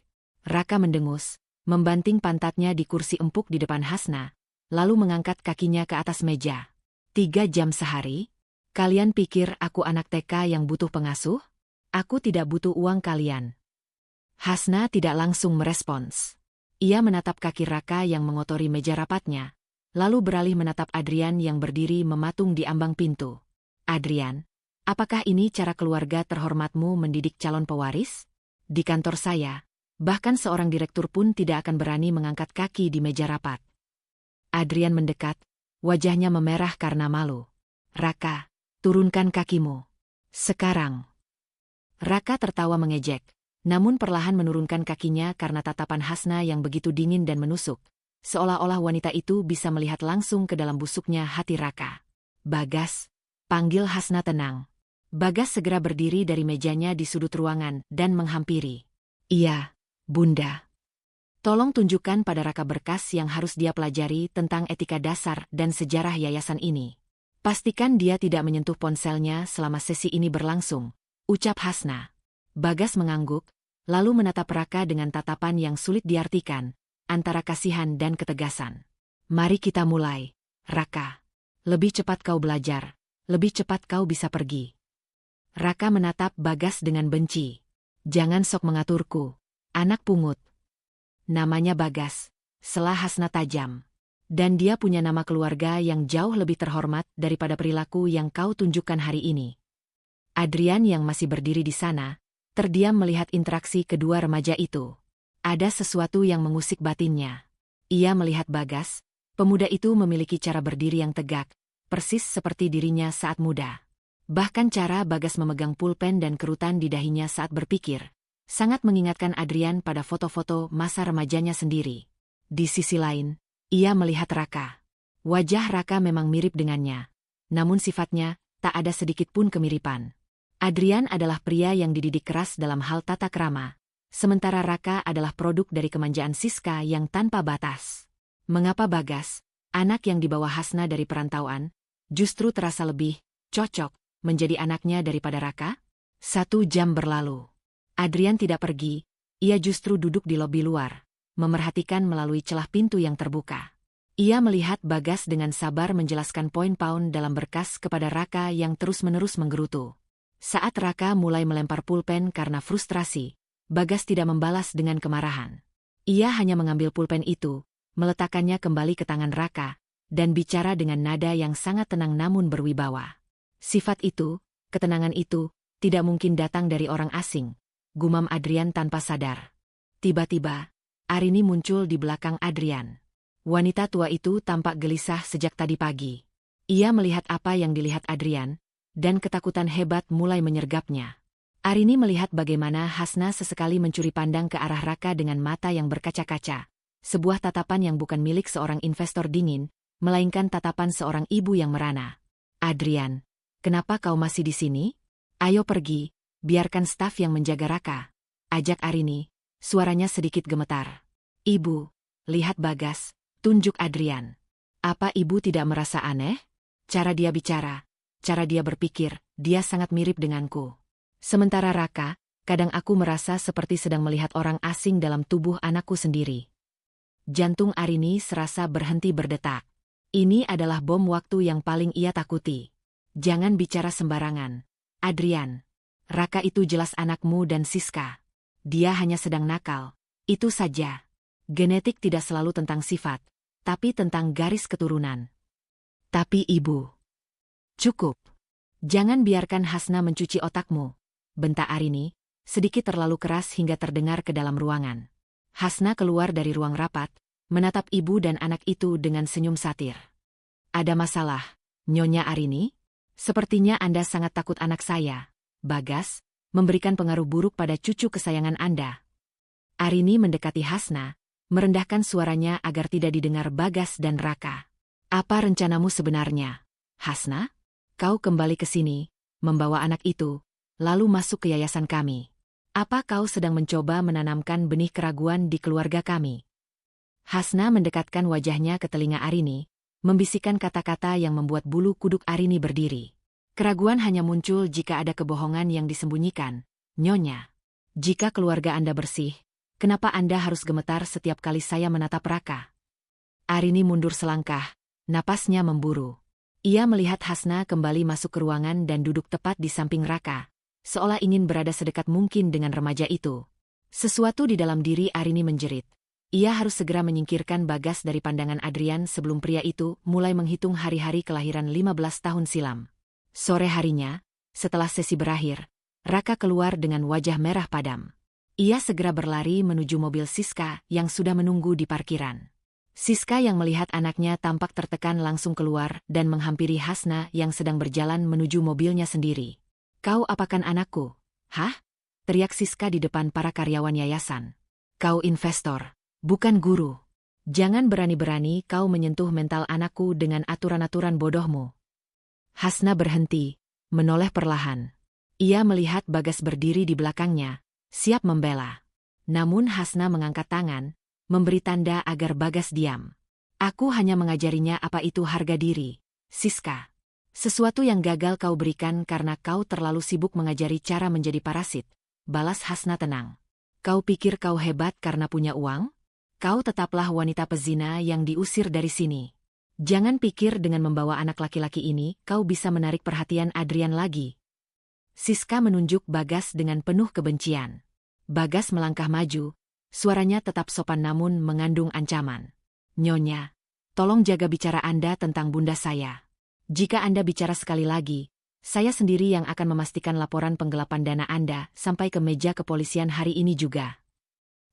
Raka mendengus, membanting pantatnya di kursi empuk di depan Hasna, lalu mengangkat kakinya ke atas meja. 3 jam sehari? Kalian pikir aku anak TK yang butuh pengasuh? Aku tidak butuh uang kalian. Hasna tidak langsung merespons. Ia menatap kaki Raka yang mengotori meja rapatnya, lalu beralih menatap Adrian yang berdiri mematung di ambang pintu. Adrian, apakah ini cara keluarga terhormatmu mendidik calon pewaris? Di kantor saya, bahkan seorang direktur pun tidak akan berani mengangkat kaki di meja rapat. Adrian mendekat, wajahnya memerah karena malu. Raka, turunkan kakimu. Sekarang. Raka tertawa mengejek, namun perlahan menurunkan kakinya karena tatapan Hasna yang begitu dingin dan menusuk, seolah-olah wanita itu bisa melihat langsung ke dalam busuknya hati Raka. Bagas, panggil Hasna tenang. Bagas segera berdiri dari mejanya di sudut ruangan dan menghampiri. Iya, Bunda. Tolong tunjukkan pada Raka berkas yang harus dia pelajari tentang etika dasar dan sejarah yayasan ini. Pastikan dia tidak menyentuh ponselnya selama sesi ini berlangsung, ucap Hasna. Bagas mengangguk, lalu menatap Raka dengan tatapan yang sulit diartikan, antara kasihan dan ketegasan. Mari kita mulai, Raka. Lebih cepat kau belajar, lebih cepat kau bisa pergi. Raka menatap Bagas dengan benci. Jangan sok mengaturku, anak pungut. Namanya Bagas, sela Hasna tajam. Dan dia punya nama keluarga yang jauh lebih terhormat daripada perilaku yang kau tunjukkan hari ini. Adrian yang masih berdiri di sana, terdiam melihat interaksi kedua remaja itu. Ada sesuatu yang mengusik batinnya. Ia melihat Bagas, pemuda itu memiliki cara berdiri yang tegak, persis seperti dirinya saat muda. Bahkan cara Bagas memegang pulpen dan kerutan di dahinya saat berpikir, sangat mengingatkan Adrian pada foto-foto masa remajanya sendiri. Di sisi lain, ia melihat Raka. Wajah Raka memang mirip dengannya, namun sifatnya tak ada sedikit pun kemiripan. Adrian adalah pria yang dididik keras dalam hal tata krama, sementara Raka adalah produk dari kemanjaan Siska yang tanpa batas. Mengapa Bagas, anak yang dibawa Hasna dari perantauan, justru terasa lebih cocok menjadi anaknya daripada Raka? 1 jam berlalu. Adrian tidak pergi, ia justru duduk di lobi luar, memerhatikan melalui celah pintu yang terbuka. Ia melihat Bagas dengan sabar menjelaskan poin-poin dalam berkas kepada Raka yang terus-menerus menggerutu. Saat Raka mulai melempar pulpen karena frustrasi, Bagas tidak membalas dengan kemarahan. Ia hanya mengambil pulpen itu, meletakkannya kembali ke tangan Raka, dan bicara dengan nada yang sangat tenang namun berwibawa. Sifat itu, ketenangan itu, tidak mungkin datang dari orang asing, gumam Adrian tanpa sadar. Tiba-tiba, Arini muncul di belakang Adrian. Wanita tua itu tampak gelisah sejak tadi pagi. Ia melihat apa yang dilihat Adrian, dan ketakutan hebat mulai menyergapnya. Arini melihat bagaimana Hasna sesekali mencuri pandang ke arah Raka dengan mata yang berkaca-kaca. Sebuah tatapan yang bukan milik seorang investor dingin, melainkan tatapan seorang ibu yang merana. Adrian, kenapa kau masih di sini? Ayo pergi, biarkan staf yang menjaga Raka, ajak Arini, suaranya sedikit gemetar. Ibu, lihat Bagas, tunjuk Adrian. Apa ibu tidak merasa aneh? Cara dia bicara, cara dia berpikir, dia sangat mirip denganku. Sementara Raka, kadang aku merasa seperti sedang melihat orang asing dalam tubuh anakku sendiri. Jantung Arini serasa berhenti berdetak. Ini adalah bom waktu yang paling ia takuti. Jangan bicara sembarangan, Adrian. Raka itu jelas anakmu dan Siska. Dia hanya sedang nakal, itu saja. Genetik tidak selalu tentang sifat, tapi tentang garis keturunan. Tapi ibu... Cukup. Jangan biarkan Hasna mencuci otakmu, bentak Arini, sedikit terlalu keras hingga terdengar ke dalam ruangan. Hasna keluar dari ruang rapat, menatap ibu dan anak itu dengan senyum satir. Ada masalah, Nyonya Arini? Sepertinya Anda sangat takut anak saya, Bagas, memberikan pengaruh buruk pada cucu kesayangan Anda. Arini mendekati Hasna, merendahkan suaranya agar tidak didengar Bagas dan Raka. Apa rencanamu sebenarnya, Hasna? Kau kembali ke sini, membawa anak itu, lalu masuk ke yayasan kami. Apa kau sedang mencoba menanamkan benih keraguan di keluarga kami? Hasna mendekatkan wajahnya ke telinga Arini, membisikkan kata-kata yang membuat bulu kuduk Arini berdiri. Keraguan hanya muncul jika ada kebohongan yang disembunyikan, Nyonya. Jika keluarga Anda bersih, kenapa Anda harus gemetar setiap kali saya menatap Raka? Arini mundur selangkah, napasnya memburu. Ia melihat Hasna kembali masuk ke ruangan dan duduk tepat di samping Raka, seolah ingin berada sedekat mungkin dengan remaja itu. Sesuatu di dalam diri Arini menjerit. Ia harus segera menyingkirkan Bagas dari pandangan Adrian sebelum pria itu mulai menghitung hari-hari kelahiran 15 tahun silam. Sore harinya, setelah sesi berakhir, Raka keluar dengan wajah merah padam. Ia segera berlari menuju mobil Siska yang sudah menunggu di parkiran. Siska yang melihat anaknya tampak tertekan langsung keluar dan menghampiri Hasna yang sedang berjalan menuju mobilnya sendiri. Kau apakan anakku? Hah? Teriak Siska di depan para karyawan yayasan. Kau investor, bukan guru. Jangan berani-berani kau menyentuh mental anakku dengan aturan-aturan bodohmu. Hasna berhenti, menoleh perlahan. Ia melihat Bagas berdiri di belakangnya, siap membela. Namun Hasna mengangkat tangan, memberi tanda agar Bagas diam. Aku hanya mengajarinya apa itu harga diri, Siska. Sesuatu yang gagal kau berikan karena kau terlalu sibuk mengajari cara menjadi parasit, balas Hasna tenang. Kau pikir kau hebat karena punya uang? Kau tetaplah wanita pezina yang diusir dari sini. Jangan pikir dengan membawa anak laki-laki ini kau bisa menarik perhatian Adrian lagi. Siska menunjuk Bagas dengan penuh kebencian. Bagas melangkah maju. Suaranya tetap sopan namun mengandung ancaman. Nyonya, tolong jaga bicara Anda tentang bunda saya. Jika Anda bicara sekali lagi, saya sendiri yang akan memastikan laporan penggelapan dana Anda sampai ke meja kepolisian hari ini juga.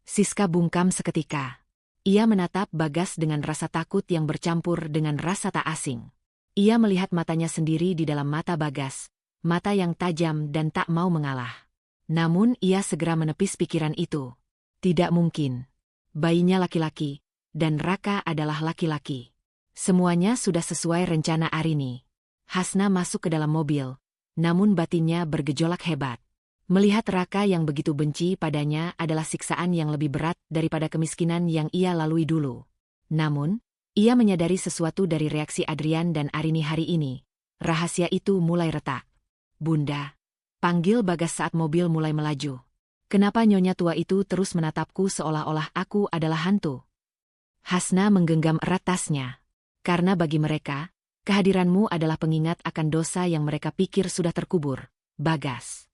Siska bungkam seketika. Ia menatap Bagas dengan rasa takut yang bercampur dengan rasa tak asing. Ia melihat matanya sendiri di dalam mata Bagas, mata yang tajam dan tak mau mengalah. Namun ia segera menepis pikiran itu. Tidak mungkin. Bayinya laki-laki, dan Raka adalah laki-laki. Semuanya sudah sesuai rencana Arini. Hasna masuk ke dalam mobil, namun batinnya bergejolak hebat. Melihat Raka yang begitu benci padanya adalah siksaan yang lebih berat daripada kemiskinan yang ia lalui dulu. Namun, ia menyadari sesuatu dari reaksi Adrian dan Arini hari ini. Rahasia itu mulai retak. Bunda, panggil Bagas saat mobil mulai melaju. Kenapa nyonya tua itu terus menatapku seolah-olah aku adalah hantu? Hasna menggenggam erat tasnya. Karena bagi mereka, kehadiranmu adalah pengingat akan dosa yang mereka pikir sudah terkubur, Bagas.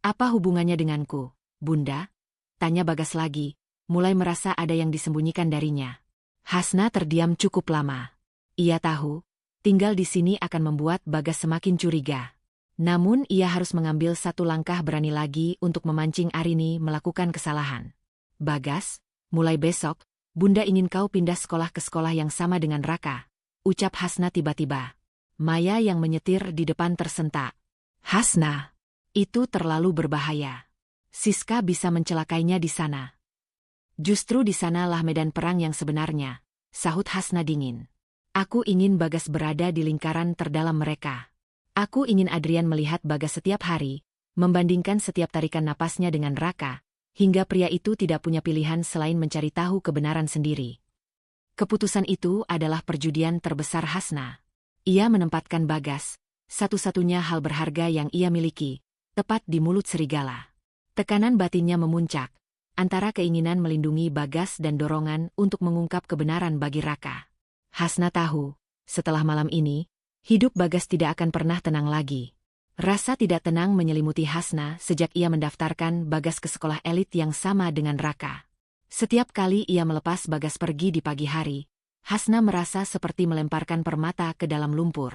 Apa hubungannya denganku, Bunda? Tanya Bagas lagi, mulai merasa ada yang disembunyikan darinya. Hasna terdiam cukup lama. Ia tahu, tinggal di sini akan membuat Bagas semakin curiga. Namun ia harus mengambil satu langkah berani lagi untuk memancing Arini melakukan kesalahan. Bagas, mulai besok, Bunda ingin kau pindah sekolah ke sekolah yang sama dengan Raka, ucap Hasna tiba-tiba. Maya yang menyetir di depan tersentak. Hasna, itu terlalu berbahaya. Siska bisa mencelakainya di sana. Justru di sanalah medan perang yang sebenarnya, sahut Hasna dingin. Aku ingin Bagas berada di lingkaran terdalam mereka. Aku ingin Adrian melihat Bagas setiap hari, membandingkan setiap tarikan napasnya dengan Raka, hingga pria itu tidak punya pilihan selain mencari tahu kebenaran sendiri. Keputusan itu adalah perjudian terbesar Hasna. Ia menempatkan Bagas, satu-satunya hal berharga yang ia miliki, tepat di mulut serigala. Tekanan batinnya memuncak, antara keinginan melindungi Bagas dan dorongan untuk mengungkap kebenaran bagi Raka. Hasna tahu, setelah malam ini, hidup Bagas tidak akan pernah tenang lagi. Rasa tidak tenang menyelimuti Hasna sejak ia mendaftarkan Bagas ke sekolah elit yang sama dengan Raka. Setiap kali ia melepas Bagas pergi di pagi hari, Hasna merasa seperti melemparkan permata ke dalam lumpur.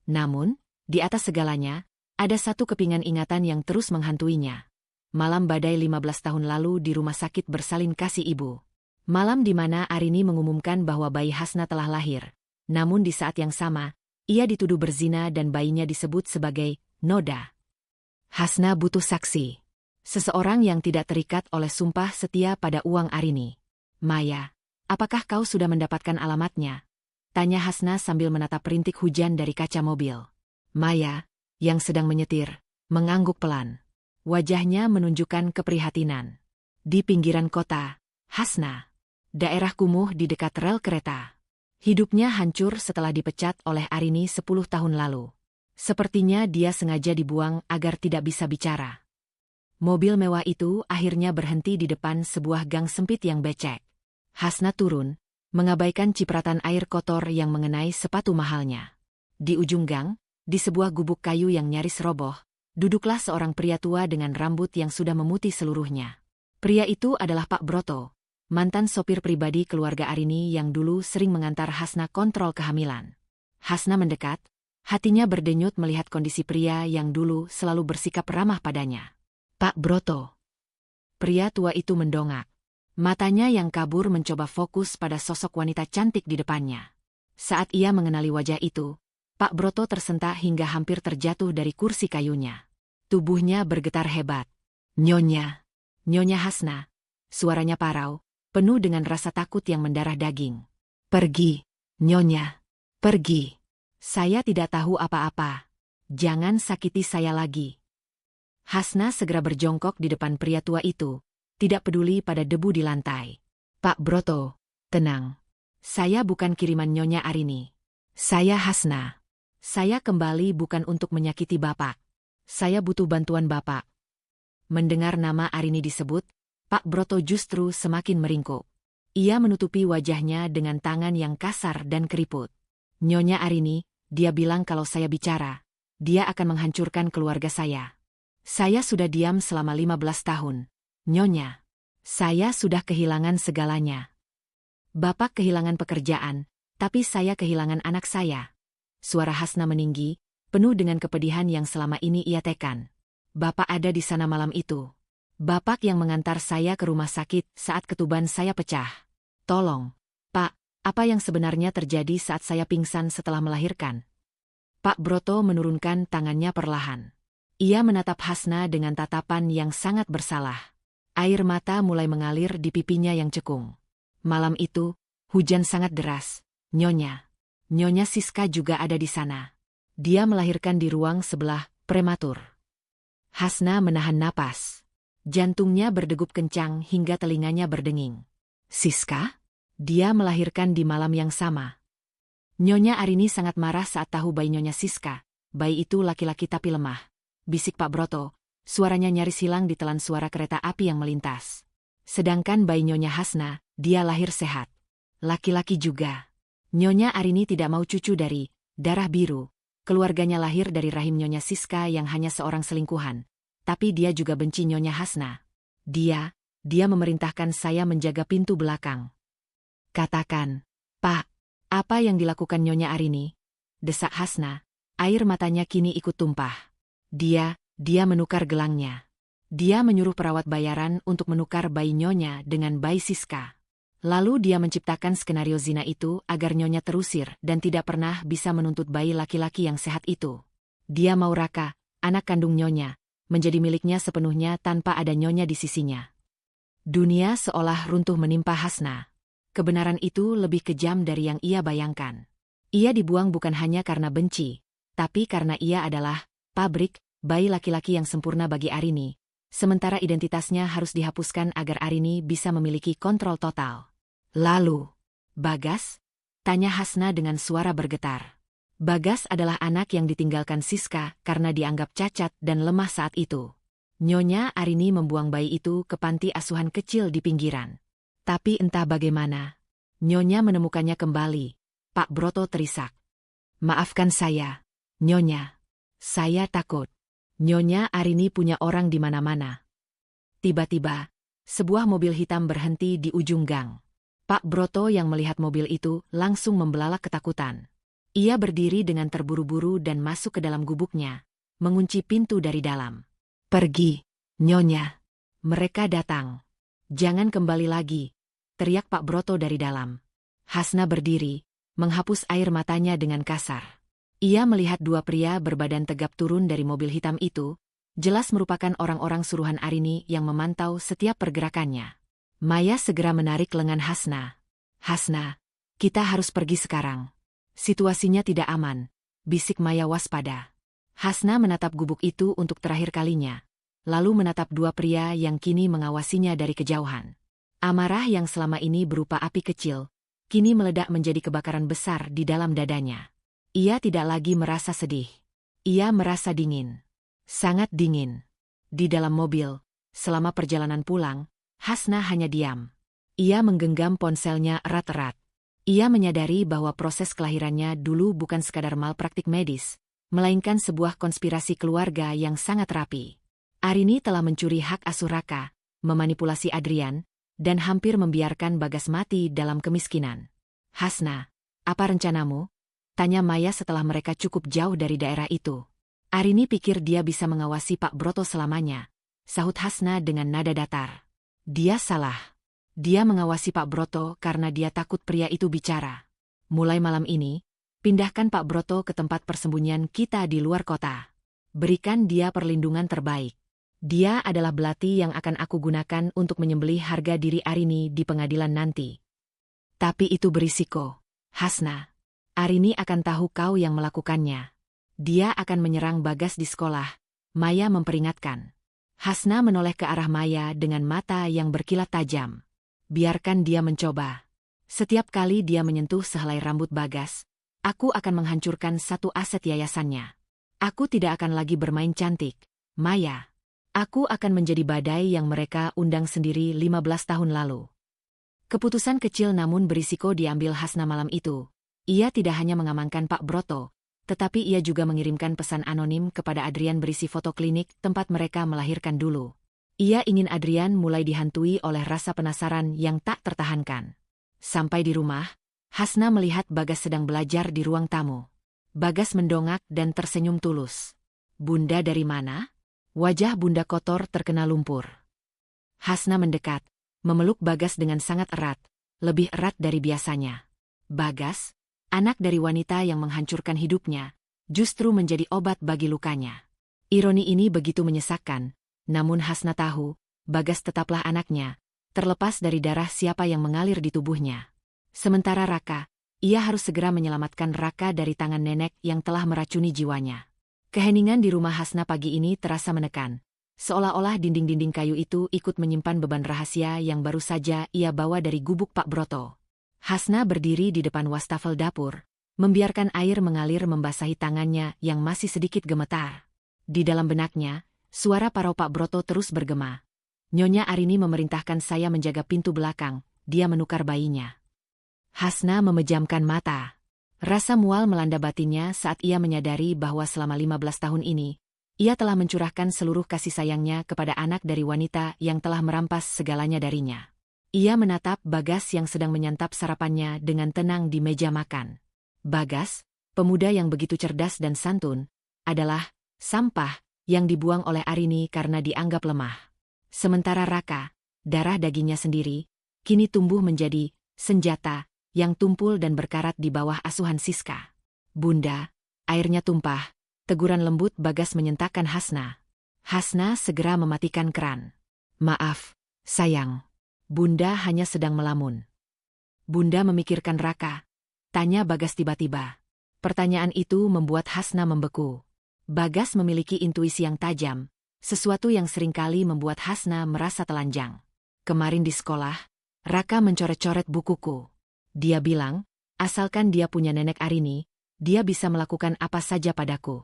Namun, di atas segalanya, ada satu kepingan ingatan yang terus menghantuinya. Malam badai 15 tahun lalu di rumah sakit bersalin kasih ibu. Malam di mana Arini mengumumkan bahwa bayi Hasna telah lahir. Namun di saat yang sama, ia dituduh berzina dan bayinya disebut sebagai noda. Hasna butuh saksi. Seseorang yang tidak terikat oleh sumpah setia pada uang Arini. Maya, apakah kau sudah mendapatkan alamatnya? Tanya Hasna sambil menatap rintik hujan dari kaca mobil. Maya, yang sedang menyetir, mengangguk pelan. Wajahnya menunjukkan keprihatinan. Di pinggiran kota, Hasna. Daerah kumuh di dekat rel kereta. Hidupnya hancur setelah dipecat oleh Arini 10 tahun lalu. Sepertinya dia sengaja dibuang agar tidak bisa bicara. Mobil mewah itu akhirnya berhenti di depan sebuah gang sempit yang becek. Hasna turun, mengabaikan cipratan air kotor yang mengenai sepatu mahalnya. Di ujung gang, di sebuah gubuk kayu yang nyaris roboh, duduklah seorang pria tua dengan rambut yang sudah memutih seluruhnya. Pria itu adalah Pak Broto, mantan sopir pribadi keluarga Arini yang dulu sering mengantar Hasna kontrol kehamilan. Hasna mendekat, hatinya berdenyut melihat kondisi pria yang dulu selalu bersikap ramah padanya. Pak Broto. Pria tua itu mendongak. Matanya yang kabur mencoba fokus pada sosok wanita cantik di depannya. Saat ia mengenali wajah itu, Pak Broto tersentak hingga hampir terjatuh dari kursi kayunya. Tubuhnya bergetar hebat. Nyonya. Nyonya Hasna. Suaranya parau, penuh dengan rasa takut yang mendarah daging. Pergi, Nyonya. Pergi. Saya tidak tahu apa-apa. Jangan sakiti saya lagi. Hasna segera berjongkok di depan pria tua itu, tidak peduli pada debu di lantai. Pak Broto, tenang. Saya bukan kiriman Nyonya Arini. Saya Hasna. Saya kembali bukan untuk menyakiti Bapak. Saya butuh bantuan Bapak. Mendengar nama Arini disebut, Pak Broto justru semakin meringkuk. Ia menutupi wajahnya dengan tangan yang kasar dan keriput. Nyonya Arini, dia bilang kalau saya bicara, dia akan menghancurkan keluarga saya. Saya sudah diam selama 15 tahun. Nyonya, saya sudah kehilangan segalanya. Bapak kehilangan pekerjaan, tapi saya kehilangan anak saya. Suara Hasna meninggi, penuh dengan kepedihan yang selama ini ia tekan. Bapak ada di sana malam itu. Bapak yang mengantar saya ke rumah sakit saat ketuban saya pecah. Tolong, Pak, apa yang sebenarnya terjadi saat saya pingsan setelah melahirkan? Pak Broto menurunkan tangannya perlahan. Ia menatap Hasna dengan tatapan yang sangat bersalah. Air mata mulai mengalir di pipinya yang cekung. Malam itu, hujan sangat deras. Nyonya. Nyonya Siska juga ada di sana. Dia melahirkan di ruang sebelah, prematur. Hasna menahan napas. Jantungnya berdegup kencang hingga telinganya berdenging. Siska? Dia melahirkan di malam yang sama. Nyonya Arini sangat marah saat tahu bayi Nyonya Siska. Bayi itu laki-laki tapi lemah. Bisik Pak Broto, suaranya nyaris hilang ditelan suara kereta api yang melintas. Sedangkan bayi Nyonya Hasna, dia lahir sehat. Laki-laki juga. Nyonya Arini tidak mau cucu dari darah biru. Keluarganya lahir dari rahim Nyonya Siska yang hanya seorang selingkuhan. Tapi dia juga benci Nyonya Hasna. Dia memerintahkan saya menjaga pintu belakang. Katakan, Pak, apa yang dilakukan Nyonya Arini? Desak Hasna, air matanya kini ikut tumpah. Dia menukar gelangnya. Dia menyuruh perawat bayaran untuk menukar bayi Nyonya dengan bayi Siska. Lalu dia menciptakan skenario zina itu agar Nyonya terusir dan tidak pernah bisa menuntut bayi laki-laki yang sehat itu. Dia mau Raka, anak kandung Nyonya, menjadi miliknya sepenuhnya tanpa ada Nyonya di sisinya. Dunia seolah runtuh menimpa Hasna. Kebenaran itu lebih kejam dari yang ia bayangkan. Ia dibuang bukan hanya karena benci, tapi karena ia adalah pabrik bayi laki-laki yang sempurna bagi Arini, sementara identitasnya harus dihapuskan agar Arini bisa memiliki kontrol total. Lalu, Bagas? Tanya Hasna dengan suara bergetar. Bagas adalah anak yang ditinggalkan Siska karena dianggap cacat dan lemah saat itu. Nyonya Arini membuang bayi itu ke panti asuhan kecil di pinggiran. Tapi entah bagaimana, Nyonya menemukannya kembali. Pak Broto terisak. Maafkan saya, Nyonya. Saya takut. Nyonya Arini punya orang di mana-mana. Tiba-tiba, sebuah mobil hitam berhenti di ujung gang. Pak Broto yang melihat mobil itu langsung membelalak ketakutan. Ia berdiri dengan terburu-buru dan masuk ke dalam gubuknya, mengunci pintu dari dalam. Pergi, Nyonya. Mereka datang. Jangan kembali lagi, teriak Pak Broto dari dalam. Hasna berdiri, menghapus air matanya dengan kasar. Ia melihat dua pria berbadan tegap turun dari mobil hitam itu, jelas merupakan orang-orang suruhan Arini yang memantau setiap pergerakannya. Maya segera menarik lengan Hasna. "Hasna, kita harus pergi sekarang. Situasinya tidak aman," bisik Maya waspada. Hasna menatap gubuk itu untuk terakhir kalinya, lalu menatap dua pria yang kini mengawasinya dari kejauhan. Amarah yang selama ini berupa api kecil, kini meledak menjadi kebakaran besar di dalam dadanya. Ia tidak lagi merasa sedih. Ia merasa dingin. Sangat dingin. Di dalam mobil, selama perjalanan pulang, Hasna hanya diam. Ia menggenggam ponselnya erat-erat. Ia menyadari bahwa proses kelahirannya dulu bukan sekadar malpraktik medis, melainkan sebuah konspirasi keluarga yang sangat rapi. Arini telah mencuri hak asuh Raka, memanipulasi Adrian, dan hampir membiarkan Bagas mati dalam kemiskinan. "Hasna, apa rencanamu?" tanya Maya setelah mereka cukup jauh dari daerah itu. "Arini pikir dia bisa mengawasi Pak Broto selamanya," sahut Hasna dengan nada datar. "Dia salah. Dia mengawasi Pak Broto karena dia takut pria itu bicara. Mulai malam ini, pindahkan Pak Broto ke tempat persembunyian kita di luar kota. Berikan dia perlindungan terbaik. Dia adalah belati yang akan aku gunakan untuk menyembelih harga diri Arini di pengadilan nanti. Tapi itu berisiko, Hasna. Arini akan tahu kau yang melakukannya. Dia akan menyerang Bagas di sekolah," Maya memperingatkan. Hasna menoleh ke arah Maya dengan mata yang berkilat tajam. "Biarkan dia mencoba. Setiap kali dia menyentuh sehelai rambut Bagas, aku akan menghancurkan satu aset yayasannya. Aku tidak akan lagi bermain cantik, Maya. Aku akan menjadi badai yang mereka undang sendiri 15 tahun lalu." Keputusan kecil namun berisiko diambil Hasna malam itu. Ia tidak hanya mengamankan Pak Broto, tetapi ia juga mengirimkan pesan anonim kepada Adrian berisi foto klinik tempat mereka melahirkan dulu. Ia ingin Adrian mulai dihantui oleh rasa penasaran yang tak tertahankan. Sampai di rumah, Hasna melihat Bagas sedang belajar di ruang tamu. Bagas mendongak dan tersenyum tulus. "Bunda dari mana?" Wajah Bunda kotor terkena lumpur. Hasna mendekat, memeluk Bagas dengan sangat erat, lebih erat dari biasanya. Bagas, anak dari wanita yang menghancurkan hidupnya, justru menjadi obat bagi lukanya. Ironi ini begitu menyesakkan, namun Hasna tahu, Bagas tetaplah anaknya, terlepas dari darah siapa yang mengalir di tubuhnya. Sementara Raka, ia harus segera menyelamatkan Raka dari tangan nenek yang telah meracuni jiwanya. Keheningan di rumah Hasna pagi ini terasa menekan, seolah-olah dinding-dinding kayu itu ikut menyimpan beban rahasia yang baru saja ia bawa dari gubuk Pak Broto. Hasna berdiri di depan wastafel dapur, membiarkan air mengalir membasahi tangannya yang masih sedikit gemetar. Di dalam benaknya, suara parau Pak Broto terus bergema. "Nyonya Arini memerintahkan saya menjaga pintu belakang, dia menukar bayinya." Hasna memejamkan mata. Rasa mual melanda batinnya saat ia menyadari bahwa selama 15 tahun ini, ia telah mencurahkan seluruh kasih sayangnya kepada anak dari wanita yang telah merampas segalanya darinya. Ia menatap Bagas yang sedang menyantap sarapannya dengan tenang di meja makan. Bagas, pemuda yang begitu cerdas dan santun, adalah sampah yang dibuang oleh Arini karena dianggap lemah. Sementara Raka, darah dagingnya sendiri, kini tumbuh menjadi senjata yang tumpul dan berkarat di bawah asuhan Siska. "Bunda, airnya tumpah," teguran lembut Bagas menyentakkan Hasna. Hasna segera mematikan keran. "Maaf, sayang. Bunda hanya sedang melamun." "Bunda memikirkan Raka?" tanya Bagas tiba-tiba. Pertanyaan itu membuat Hasna membeku. Bagas memiliki intuisi yang tajam, sesuatu yang seringkali membuat Hasna merasa telanjang. "Kemarin di sekolah, Raka mencoret-coret bukuku. Dia bilang, asalkan dia punya nenek Arini, dia bisa melakukan apa saja padaku."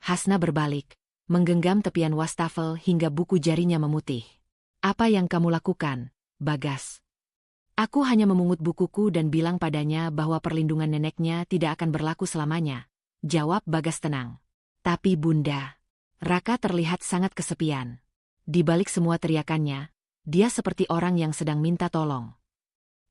Hasna berbalik, menggenggam tepian wastafel hingga buku jarinya memutih. "Apa yang kamu lakukan, Bagas?" "Aku hanya memungut bukuku dan bilang padanya bahwa perlindungan neneknya tidak akan berlaku selamanya," jawab Bagas tenang. "Tapi Bunda..." Raka terlihat sangat kesepian. Di balik semua teriakannya, dia seperti orang yang sedang minta tolong.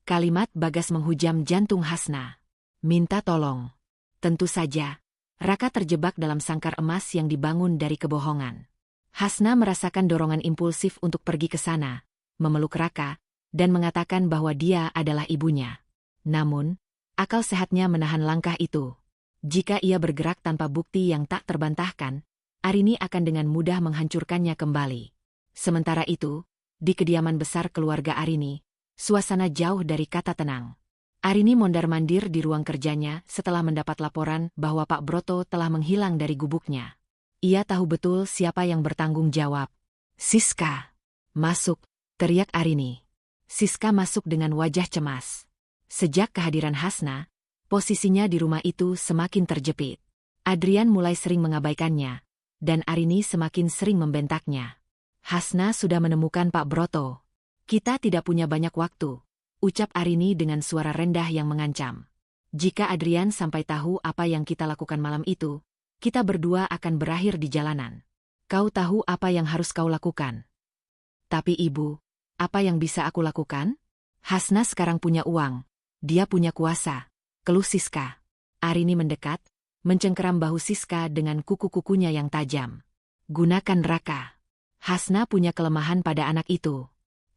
Kalimat Bagas menghujam jantung Hasna. Minta tolong. Tentu saja, Raka terjebak dalam sangkar emas yang dibangun dari kebohongan. Hasna merasakan dorongan impulsif untuk pergi ke sana, memeluk Raka, dan mengatakan bahwa dia adalah ibunya. Namun, Akal sehatnya menahan langkah itu. Jika ia bergerak tanpa bukti yang tak terbantahkan, Arini akan dengan mudah menghancurkannya kembali. Sementara itu, di kediaman besar keluarga Arini, suasana jauh dari kata tenang. Arini mondar-mandir di ruang kerjanya setelah mendapat laporan bahwa Pak Broto telah menghilang dari gubuknya. Ia tahu betul siapa yang bertanggung jawab. "Siska, masuk," teriak Arini. Siska masuk dengan wajah cemas. Sejak kehadiran Hasna, posisinya di rumah itu semakin terjepit. Adrian mulai sering mengabaikannya, dan Arini semakin sering membentaknya. "Hasna sudah menemukan Pak Broto. Kita tidak punya banyak waktu," ucap Arini dengan suara rendah yang mengancam. "Jika Adrian sampai tahu apa yang kita lakukan malam itu, kita berdua akan berakhir di jalanan. Kau tahu apa yang harus kau lakukan." "Tapi ibu, apa yang bisa aku lakukan? Hasna sekarang punya uang. Dia punya kuasa," keluh Siska. Arini mendekat, mencengkeram bahu Siska dengan kuku-kukunya yang tajam. "Gunakan Raka. Hasna punya kelemahan pada anak itu.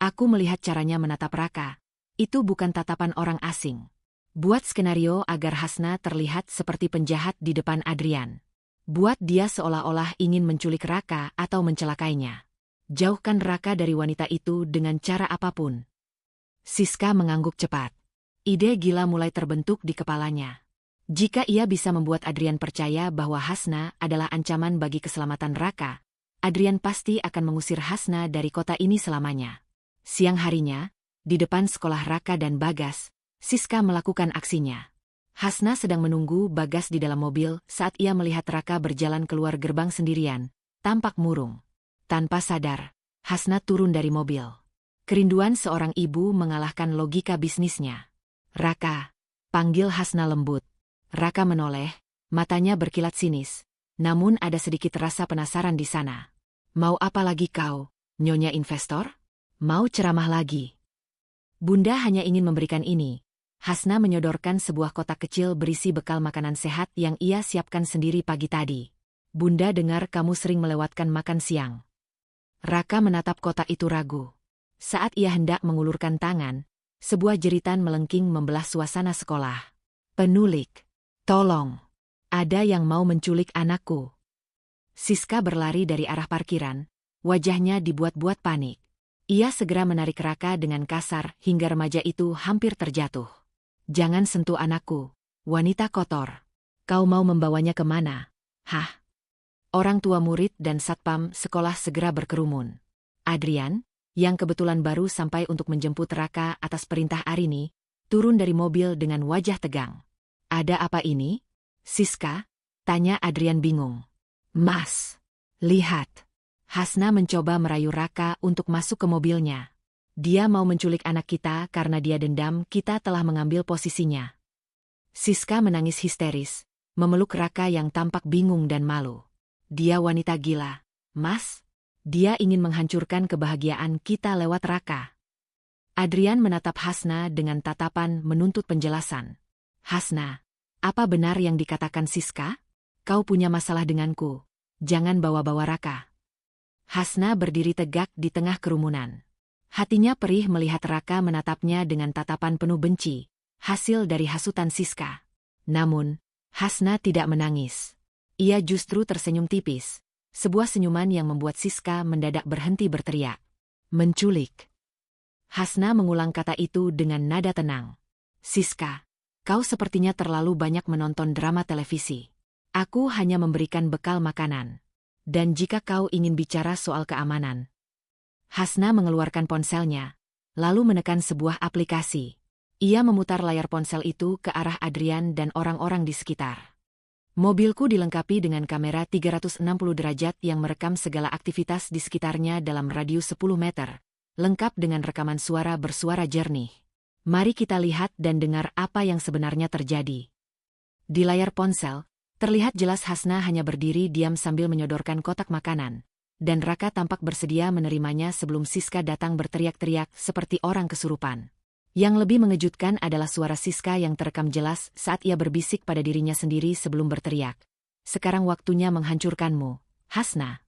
Aku melihat caranya menatap Raka. Itu bukan tatapan orang asing. Buat skenario agar Hasna terlihat seperti penjahat di depan Adrian. Buat dia seolah-olah ingin menculik Raka atau mencelakainya. Jauhkan Raka dari wanita itu dengan cara apapun." Siska mengangguk cepat. Ide gila mulai terbentuk di kepalanya. Jika ia bisa membuat Adrian percaya bahwa Hasna adalah ancaman bagi keselamatan Raka, Adrian pasti akan mengusir Hasna dari kota ini selamanya. Siang harinya, di depan sekolah Raka dan Bagas, Siska melakukan aksinya. Hasna sedang menunggu Bagas di dalam mobil saat ia melihat Raka berjalan keluar gerbang sendirian, tampak murung. Tanpa sadar, Hasna turun dari mobil. Kerinduan seorang ibu mengalahkan logika bisnisnya. "Raka," panggil Hasna lembut. Raka menoleh, matanya berkilat sinis. Namun ada sedikit rasa penasaran di sana. "Mau apa lagi kau, Nyonya Investor? Mau ceramah lagi?" "Bunda hanya ingin memberikan ini." Hasna menyodorkan sebuah kotak kecil berisi bekal makanan sehat yang ia siapkan sendiri pagi tadi. "Bunda dengar kamu sering melewatkan makan siang." Raka menatap kotak itu ragu. Saat ia hendak mengulurkan tangan, sebuah jeritan melengking membelah suasana sekolah. "Penulik! Tolong! Ada yang mau menculik anakku." Siska berlari dari arah parkiran, wajahnya dibuat-buat panik. Ia segera menarik Raka dengan kasar hingga remaja itu hampir terjatuh. "Jangan sentuh anakku, wanita kotor. Kau mau membawanya kemana? Hah?" Orang tua murid dan satpam sekolah segera berkerumun. Adrian, yang kebetulan baru sampai untuk menjemput Raka atas perintah Arini, turun dari mobil dengan wajah tegang. "Ada apa ini, Siska?" tanya Adrian bingung. "Mas, lihat." Hasna mencoba merayu Raka untuk masuk ke mobilnya. "Dia mau menculik anak kita karena dia dendam kita telah mengambil posisinya." Siska menangis histeris, memeluk Raka yang tampak bingung dan malu. "Dia wanita gila, Mas. Dia ingin menghancurkan kebahagiaan kita lewat Raka." Adrian menatap Hasna dengan tatapan menuntut penjelasan. "Hasna, apa benar yang dikatakan Siska? Kau punya masalah denganku. Jangan bawa-bawa Raka." Hasna berdiri tegak di tengah kerumunan. Hatinya perih melihat Raka menatapnya dengan tatapan penuh benci, hasil dari hasutan Siska. Namun, Hasna tidak menangis. Ia justru tersenyum tipis, sebuah senyuman yang membuat Siska mendadak berhenti berteriak. "Menculik." Hasna mengulang kata itu dengan nada tenang. "Siska, kau sepertinya terlalu banyak menonton drama televisi. Aku hanya memberikan bekal makanan. Dan jika kau ingin bicara soal keamanan..." Hasna mengeluarkan ponselnya, lalu menekan sebuah aplikasi. Ia memutar layar ponsel itu ke arah Adrian dan orang-orang di sekitar. "Mobilku dilengkapi dengan kamera 360 derajat yang merekam segala aktivitas di sekitarnya dalam radius 10 meter, lengkap dengan rekaman suara bersuara jernih. Mari kita lihat dan dengar apa yang sebenarnya terjadi." Di layar ponsel, terlihat jelas Hasna hanya berdiri diam sambil menyodorkan kotak makanan, dan Raka tampak bersedia menerimanya sebelum Siska datang berteriak-teriak seperti orang kesurupan. Yang lebih mengejutkan adalah suara Siska yang terekam jelas saat ia berbisik pada dirinya sendiri sebelum berteriak. "Sekarang waktunya menghancurkanmu, Hasna."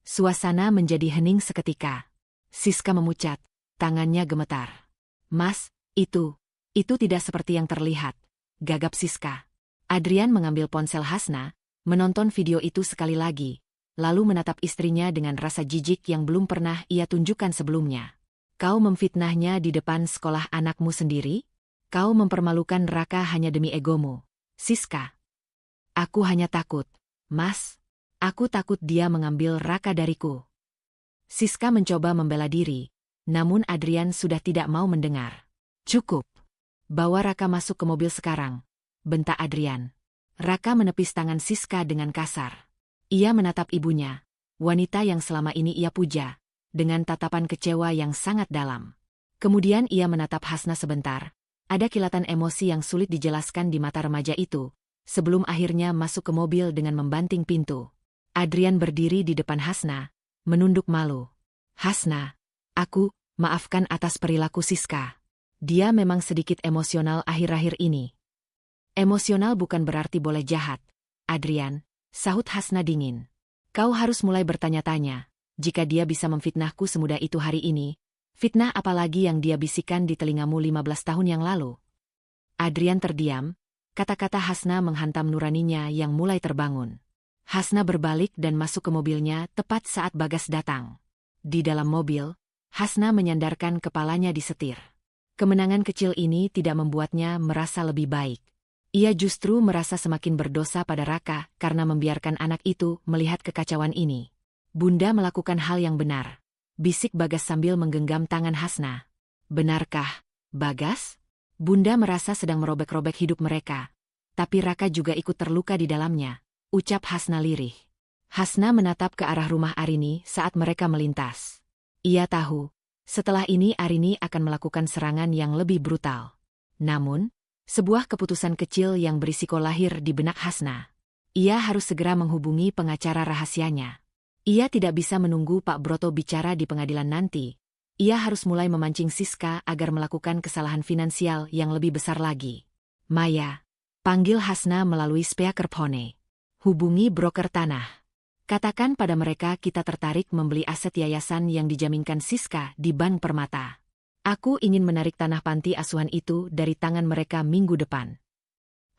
Suasana menjadi hening seketika. Siska memucat, tangannya gemetar. "Mas, itu tidak seperti yang terlihat," gagap Siska. Adrian mengambil ponsel Hasna, menonton video itu sekali lagi, lalu menatap istrinya dengan rasa jijik yang belum pernah ia tunjukkan sebelumnya. Kau memfitnahnya di depan sekolah anakmu sendiri? Kau mempermalukan Raka hanya demi egomu. Siska. Aku hanya takut, Mas. Aku takut dia mengambil Raka dariku. Siska mencoba membela diri, namun Adrian sudah tidak mau mendengar. Cukup. Bawa Raka masuk ke mobil sekarang, bentak Adrian. Raka menepis tangan Siska dengan kasar. Ia menatap ibunya, wanita yang selama ini ia puja, dengan tatapan kecewa yang sangat dalam. Kemudian ia menatap Hasna sebentar. Ada kilatan emosi yang sulit dijelaskan di mata remaja itu, sebelum akhirnya masuk ke mobil dengan membanting pintu. Adrian berdiri di depan Hasna, menunduk malu. Hasna, maafkan atas perilaku Siska. Dia memang sedikit emosional akhir-akhir ini. Emosional bukan berarti boleh jahat, Adrian, sahut Hasna dingin. Kau harus mulai bertanya-tanya, jika dia bisa memfitnahku semudah itu hari ini, fitnah apalagi yang dia bisikan di telingamu 15 tahun yang lalu. Adrian terdiam, kata-kata Hasna menghantam nuraninya yang mulai terbangun. Hasna berbalik dan masuk ke mobilnya tepat saat Bagas datang. Di dalam mobil, Hasna menyandarkan kepalanya di setir. Kemenangan kecil ini tidak membuatnya merasa lebih baik. Ia justru merasa semakin berdosa pada Raka karena membiarkan anak itu melihat kekacauan ini. Bunda melakukan hal yang benar, bisik Bagas sambil menggenggam tangan Hasna. Benarkah, Bagas? Bunda merasa sedang merobek-robek hidup mereka, tapi Raka juga ikut terluka di dalamnya, ucap Hasna lirih. Hasna menatap ke arah rumah Arini saat mereka melintas. Ia tahu, setelah ini Arini akan melakukan serangan yang lebih brutal. Namun, sebuah keputusan kecil yang berisiko lahir di benak Hasna. Ia harus segera menghubungi pengacara rahasianya. Ia tidak bisa menunggu Pak Broto bicara di pengadilan nanti. Ia harus mulai memancing Siska agar melakukan kesalahan finansial yang lebih besar lagi. Maya, panggil Hasna melalui speakerphone. Hubungi broker tanah. Katakan pada mereka kita tertarik membeli aset yayasan yang dijaminkan Siska di Bank Permata. Aku ingin menarik tanah panti asuhan itu dari tangan mereka minggu depan.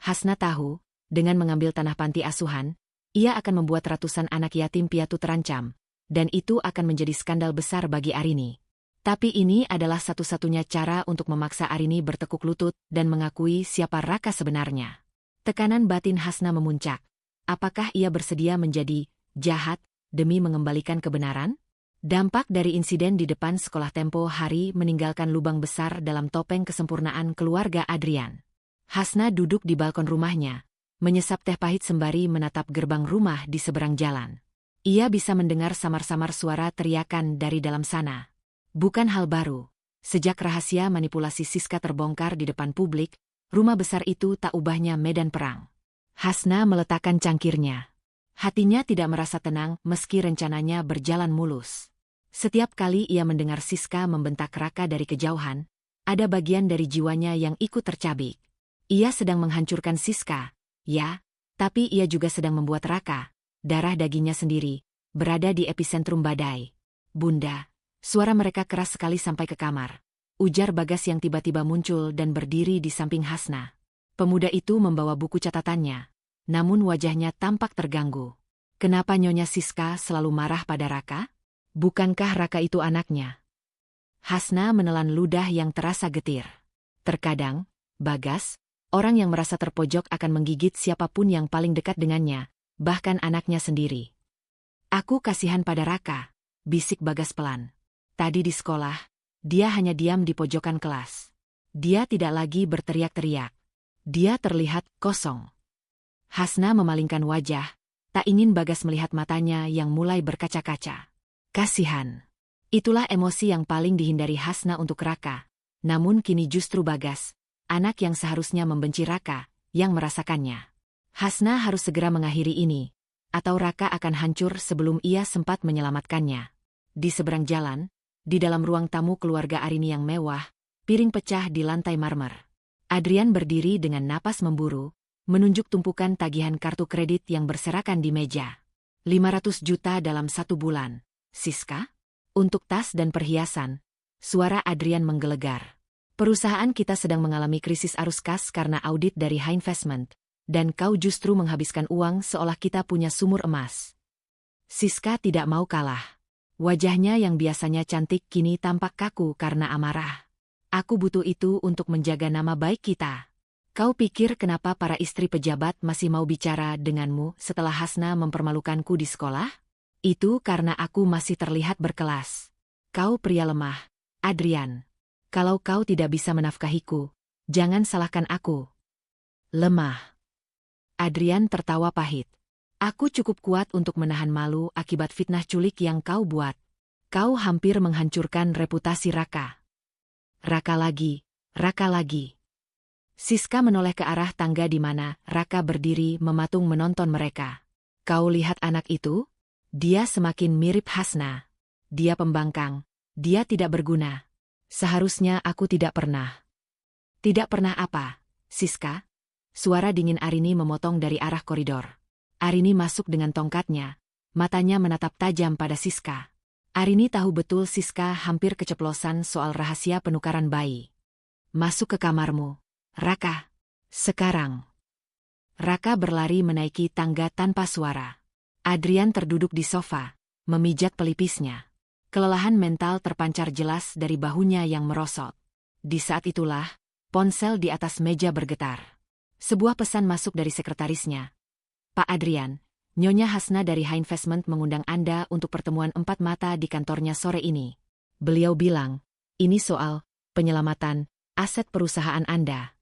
Hasna tahu, dengan mengambil tanah panti asuhan, ia akan membuat ratusan anak yatim piatu terancam, dan itu akan menjadi skandal besar bagi Arini. Tapi ini adalah satu-satunya cara untuk memaksa Arini bertekuk lutut dan mengakui siapa Raka sebenarnya. Tekanan batin Hasna memuncak. Apakah ia bersedia menjadi jahat demi mengembalikan kebenaran? Dampak dari insiden di depan sekolah tempo hari meninggalkan lubang besar dalam topeng kesempurnaan keluarga Adrian. Hasna duduk di balkon rumahnya, menyesap teh pahit sembari menatap gerbang rumah di seberang jalan. Ia bisa mendengar samar-samar suara teriakan dari dalam sana. Bukan hal baru. Sejak rahasia manipulasi Siska terbongkar di depan publik, rumah besar itu tak ubahnya medan perang. Hasna meletakkan cangkirnya. Hatinya tidak merasa tenang meski rencananya berjalan mulus. Setiap kali ia mendengar Siska membentak Raka dari kejauhan, ada bagian dari jiwanya yang ikut tercabik. Ia sedang menghancurkan Siska, ya, tapi ia juga sedang membuat Raka, darah dagingnya sendiri, berada di epicentrum badai. Bunda, suara mereka keras sekali sampai ke kamar. Ujar Bagas yang tiba-tiba muncul dan berdiri di samping Hasna. Pemuda itu membawa buku catatannya, namun wajahnya tampak terganggu. Kenapa Nyonya Siska selalu marah pada Raka? Bukankah Raka itu anaknya? Hasna menelan ludah yang terasa getir. Terkadang, Bagas, orang yang merasa terpojok akan menggigit siapapun yang paling dekat dengannya, bahkan anaknya sendiri. Aku kasihan pada Raka, bisik Bagas pelan. Tadi di sekolah, dia hanya diam di pojokan kelas. Dia tidak lagi berteriak-teriak. Dia terlihat kosong. Hasna memalingkan wajah, tak ingin Bagas melihat matanya yang mulai berkaca-kaca. Kasihan. Itulah emosi yang paling dihindari Hasna untuk Raka. Namun kini justru Bagas, anak yang seharusnya membenci Raka, yang merasakannya. Hasna harus segera mengakhiri ini, atau Raka akan hancur sebelum ia sempat menyelamatkannya. Di seberang jalan, di dalam ruang tamu keluarga Arini yang mewah, piring pecah di lantai marmer. Adrian berdiri dengan napas memburu, menunjuk tumpukan tagihan kartu kredit yang berserakan di meja. 500 juta dalam 1 bulan. Siska? Untuk tas dan perhiasan. Suara Adrian menggelegar. Perusahaan kita sedang mengalami krisis arus kas karena audit dari High Investment, dan kau justru menghabiskan uang seolah kita punya sumur emas. Siska tidak mau kalah. Wajahnya yang biasanya cantik kini tampak kaku karena amarah. Aku butuh itu untuk menjaga nama baik kita. Kau pikir kenapa para istri pejabat masih mau bicara denganmu setelah Hasna mempermalukanku di sekolah? Itu karena aku masih terlihat berkelas. Kau pria lemah, Adrian. Kalau kau tidak bisa menafkahiku, jangan salahkan aku. Lemah. Adrian tertawa pahit. Aku cukup kuat untuk menahan malu akibat fitnah culik yang kau buat. Kau hampir menghancurkan reputasi Raka. Raka lagi, Raka lagi. Siska menoleh ke arah tangga di mana Raka berdiri mematung menonton mereka. Kau lihat anak itu? Dia semakin mirip Hasna. Dia pembangkang. Dia tidak berguna. Seharusnya aku tidak pernah. Tidak pernah apa, Siska? Suara dingin Arini memotong dari arah koridor. Arini masuk dengan tongkatnya. Matanya menatap tajam pada Siska. Arini tahu betul Siska hampir keceplosan soal rahasia penukaran bayi. Masuk ke kamarmu, Raka. Sekarang. Raka berlari menaiki tangga tanpa suara. Adrian terduduk di sofa, memijat pelipisnya. Kelelahan mental terpancar jelas dari bahunya yang merosot. Di saat itulah, ponsel di atas meja bergetar. Sebuah pesan masuk dari sekretarisnya. Pak Adrian, Nyonya Hasna dari High Investment mengundang Anda untuk pertemuan 4 mata di kantornya sore ini. Beliau bilang, ini soal penyelamatan aset perusahaan Anda.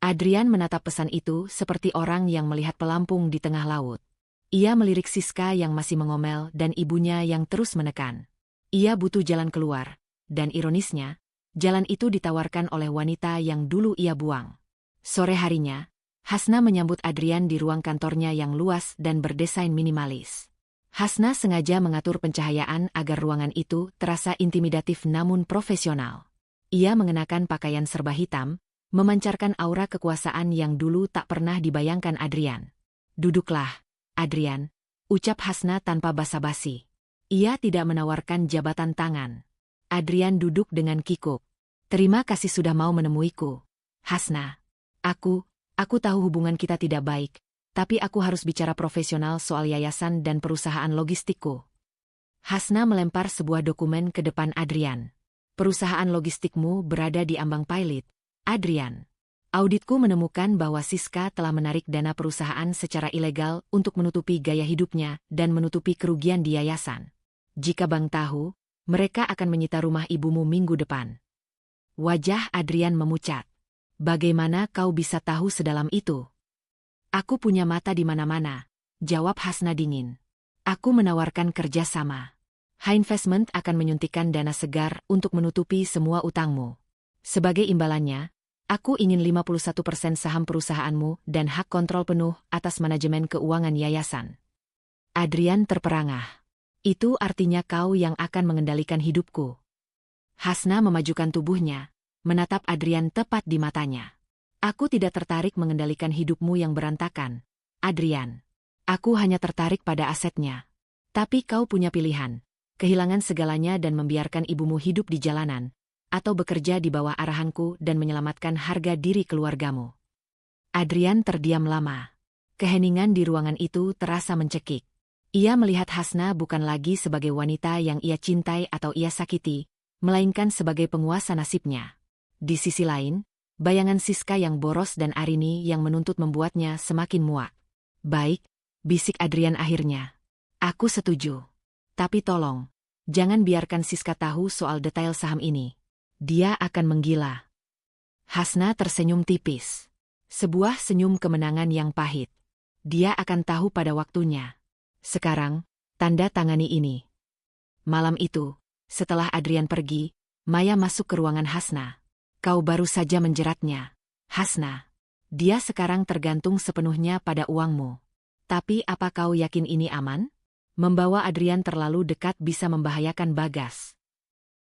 Adrian menatap pesan itu seperti orang yang melihat pelampung di tengah laut. Ia melirik Siska yang masih mengomel dan ibunya yang terus menekan. Ia butuh jalan keluar, dan ironisnya, jalan itu ditawarkan oleh wanita yang dulu ia buang. Sore harinya, Hasna menyambut Adrian di ruang kantornya yang luas dan berdesain minimalis. Hasna sengaja mengatur pencahayaan agar ruangan itu terasa intimidatif namun profesional. Ia mengenakan pakaian serba hitam, memancarkan aura kekuasaan yang dulu tak pernah dibayangkan Adrian. Duduklah, Adrian, ucap Hasna tanpa basa-basi. Ia tidak menawarkan jabatan tangan. Adrian duduk dengan kikuk. Terima kasih sudah mau menemuiku, Hasna. Aku tahu hubungan kita tidak baik, tapi aku harus bicara profesional soal yayasan dan perusahaan logistikku. Hasna melempar sebuah dokumen ke depan Adrian. Perusahaan logistikmu berada di ambang pailit, Adrian. Auditku menemukan bahwa Siska telah menarik dana perusahaan secara ilegal untuk menutupi gaya hidupnya dan menutupi kerugian di yayasan. Jika bank tahu, mereka akan menyita rumah ibumu minggu depan. Wajah Adrian memucat. Bagaimana kau bisa tahu sedalam itu? Aku punya mata di mana-mana, jawab Hasna dingin. Aku menawarkan kerja sama. High Investment akan menyuntikkan dana segar untuk menutupi semua utangmu. Sebagai imbalannya, aku ingin 51% saham perusahaanmu dan hak kontrol penuh atas manajemen keuangan yayasan. Adrian terperangah. Itu artinya kau yang akan mengendalikan hidupku. Hasna memajukan tubuhnya, menatap Adrian tepat di matanya. Aku tidak tertarik mengendalikan hidupmu yang berantakan, Adrian. Aku hanya tertarik pada asetnya. Tapi kau punya pilihan, kehilangan segalanya dan membiarkan ibumu hidup di jalanan, atau bekerja di bawah arahanku dan menyelamatkan harga diri keluargamu. Adrian terdiam lama. Keheningan di ruangan itu terasa mencekik. Ia melihat Hasna bukan lagi sebagai wanita yang ia cintai atau ia sakiti, melainkan sebagai penguasa nasibnya. Di sisi lain, bayangan Siska yang boros dan Arini yang menuntut membuatnya semakin muak. Baik, bisik Adrian akhirnya. Aku setuju. Tapi tolong, jangan biarkan Siska tahu soal detail saham ini. Dia akan menggila. Hasna tersenyum tipis. Sebuah senyum kemenangan yang pahit. Dia akan tahu pada waktunya. Sekarang, tanda tangani ini. Malam itu, setelah Adrian pergi, Maya masuk ke ruangan Hasna. Kau baru saja menjeratnya, Hasna. Dia sekarang tergantung sepenuhnya pada uangmu. Tapi apa kau yakin ini aman? Membawa Adrian terlalu dekat bisa membahayakan Bagas.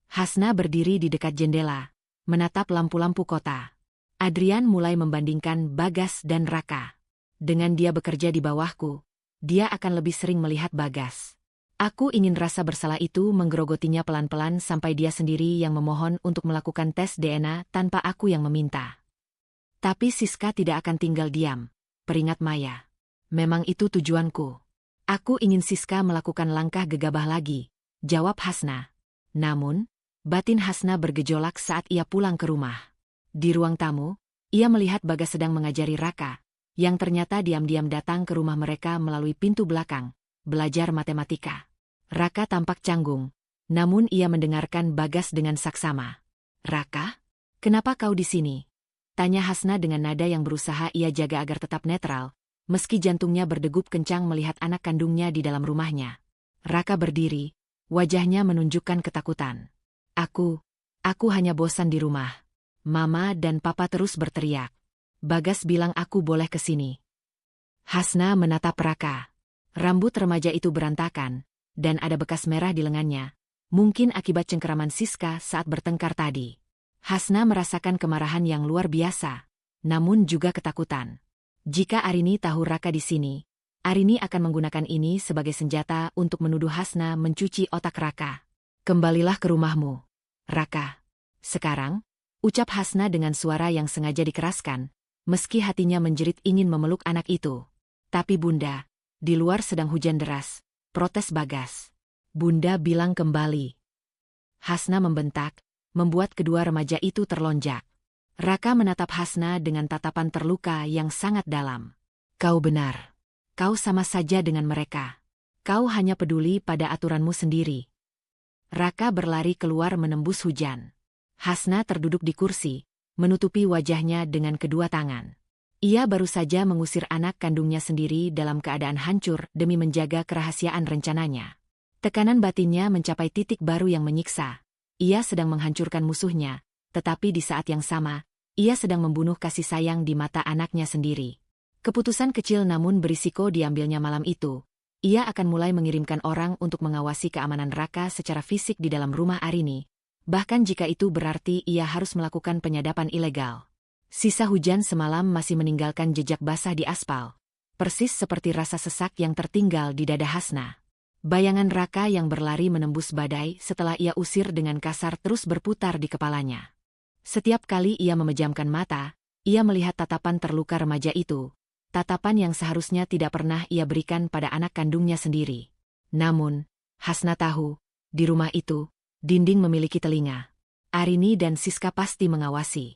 Hasna berdiri di dekat jendela, menatap lampu-lampu kota. Adrian mulai membandingkan Bagas dan Raka. Dengan dia bekerja di bawahku, dia akan lebih sering melihat Bagas. Aku ingin rasa bersalah itu menggerogotinya pelan-pelan sampai dia sendiri yang memohon untuk melakukan tes DNA tanpa aku yang meminta. Tapi Siska tidak akan tinggal diam, peringat Maya. Memang itu tujuanku. Aku ingin Siska melakukan langkah gegabah lagi, jawab Hasna. Namun, batin Hasna bergejolak saat ia pulang ke rumah. Di ruang tamu, ia melihat Bagas sedang mengajari Raka, yang ternyata diam-diam datang ke rumah mereka melalui pintu belakang, belajar matematika. Raka tampak canggung, namun ia mendengarkan Bagas dengan saksama. Raka, kenapa kau di sini? Tanya Hasna dengan nada yang berusaha ia jaga agar tetap netral, meski jantungnya berdegup kencang melihat anak kandungnya di dalam rumahnya. Raka berdiri, wajahnya menunjukkan ketakutan. Aku hanya bosan di rumah. Mama dan Papa terus berteriak. Bagas bilang aku boleh ke sini. Hasna menatap Raka. Rambut remaja itu berantakan, dan ada bekas merah di lengannya, mungkin akibat cengkeraman Siska saat bertengkar tadi. Hasna merasakan kemarahan yang luar biasa, namun juga ketakutan. Jika Arini tahu Raka di sini, Arini akan menggunakan ini sebagai senjata untuk menuduh Hasna mencuci otak Raka. Kembalilah ke rumahmu, Raka. Sekarang, ucap Hasna dengan suara yang sengaja dikeraskan, meski hatinya menjerit ingin memeluk anak itu. Tapi Bunda, di luar sedang hujan deras, protes Bagas. Bunda bilang kembali. Hasna membentak, membuat kedua remaja itu terlonjak. Raka menatap Hasna dengan tatapan terluka yang sangat dalam. Kau benar. Kau sama saja dengan mereka. Kau hanya peduli pada aturanmu sendiri. Raka berlari keluar menembus hujan. Hasna terduduk di kursi, menutupi wajahnya dengan kedua tangan. Ia baru saja mengusir anak kandungnya sendiri dalam keadaan hancur demi menjaga kerahasiaan rencananya. Tekanan batinnya mencapai titik baru yang menyiksa. Ia sedang menghancurkan musuhnya, tetapi di saat yang sama, ia sedang membunuh kasih sayang di mata anaknya sendiri. Keputusan kecil namun berisiko diambilnya malam itu. Ia akan mulai mengirimkan orang untuk mengawasi keamanan Raka secara fisik di dalam rumah Arini, bahkan jika itu berarti ia harus melakukan penyadapan ilegal. Sisa hujan semalam masih meninggalkan jejak basah di aspal, persis seperti rasa sesak yang tertinggal di dada Hasna. Bayangan Raka yang berlari menembus badai setelah ia usir dengan kasar terus berputar di kepalanya. Setiap kali ia memejamkan mata, ia melihat tatapan terluka remaja itu, tatapan yang seharusnya tidak pernah ia berikan pada anak kandungnya sendiri. Namun, Hasna tahu, di rumah itu, dinding memiliki telinga. Arini dan Siska pasti mengawasi.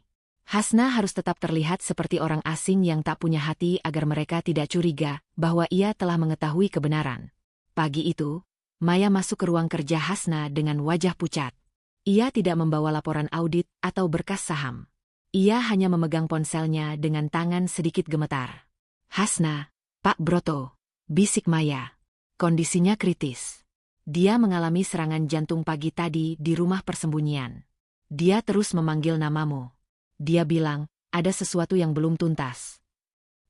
Hasna harus tetap terlihat seperti orang asing yang tak punya hati agar mereka tidak curiga bahwa ia telah mengetahui kebenaran. Pagi itu, Maya masuk ke ruang kerja Hasna dengan wajah pucat. Ia tidak membawa laporan audit atau berkas saham. Ia hanya memegang ponselnya dengan tangan sedikit gemetar. Hasna, Pak Broto, bisik Maya. Kondisinya kritis. Dia mengalami serangan jantung pagi tadi di rumah persembunyian. Dia terus memanggil namamu. Dia bilang, ada sesuatu yang belum tuntas.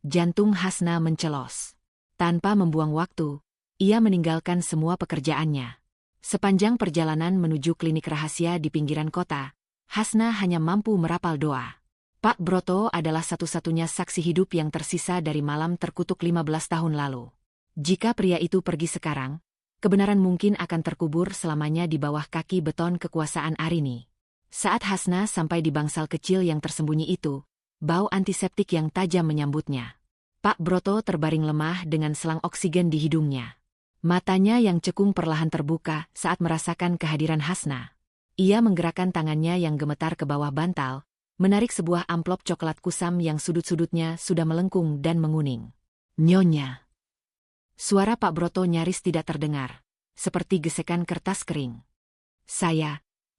Jantung Hasna mencelos. Tanpa membuang waktu, ia meninggalkan semua pekerjaannya. Sepanjang perjalanan menuju klinik rahasia di pinggiran kota, Hasna hanya mampu merapal doa. Pak Broto adalah satu-satunya saksi hidup yang tersisa dari malam terkutuk 15 tahun lalu. Jika pria itu pergi sekarang, kebenaran mungkin akan terkubur selamanya di bawah kaki beton kekuasaan Arini. Saat Hasna sampai di bangsal kecil yang tersembunyi itu, bau antiseptik yang tajam menyambutnya. Pak Broto terbaring lemah dengan selang oksigen di hidungnya. Matanya yang cekung perlahan terbuka saat merasakan kehadiran Hasna. Ia menggerakkan tangannya yang gemetar ke bawah bantal, menarik sebuah amplop coklat kusam yang sudut-sudutnya sudah melengkung dan menguning. Nyonya. Suara Pak Broto nyaris tidak terdengar, seperti gesekan kertas kering.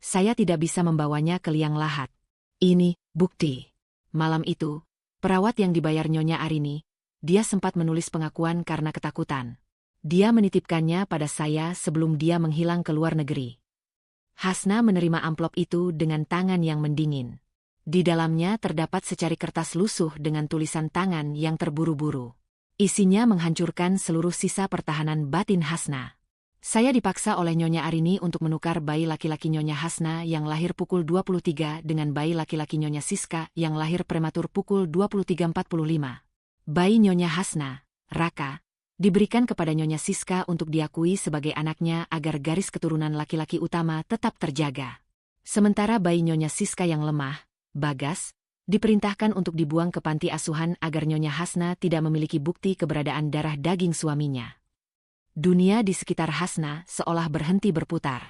Saya tidak bisa membawanya ke liang lahat. Ini, bukti. Malam itu, perawat yang dibayar Nyonya Arini, dia sempat menulis pengakuan karena ketakutan. Dia menitipkannya pada saya sebelum dia menghilang ke luar negeri. Hasna menerima amplop itu dengan tangan yang mendingin. Di dalamnya terdapat secari kertas lusuh dengan tulisan tangan yang terburu-buru. Isinya menghancurkan seluruh sisa pertahanan batin Hasna. Saya dipaksa oleh Nyonya Arini untuk menukar bayi laki-laki Nyonya Hasna yang lahir pukul 23 dengan bayi laki-laki Nyonya Siska yang lahir prematur pukul 23.45. Bayi Nyonya Hasna, Raka, Diberikan kepada Nyonya Siska untuk diakui sebagai anaknya agar garis keturunan laki-laki utama tetap terjaga. Sementara bayi Nyonya Siska yang lemah, Bagas, diperintahkan untuk dibuang ke panti asuhan agar Nyonya Hasna tidak memiliki bukti keberadaan darah daging suaminya. Dunia di sekitar Hasna seolah berhenti berputar.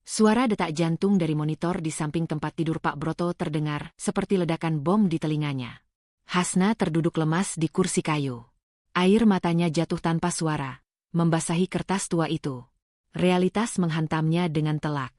Suara detak jantung dari monitor di samping tempat tidur Pak Broto terdengar seperti ledakan bom di telinganya. Hasna terduduk lemas di kursi kayu. Air matanya jatuh tanpa suara, membasahi kertas tua itu. Realitas menghantamnya dengan telak.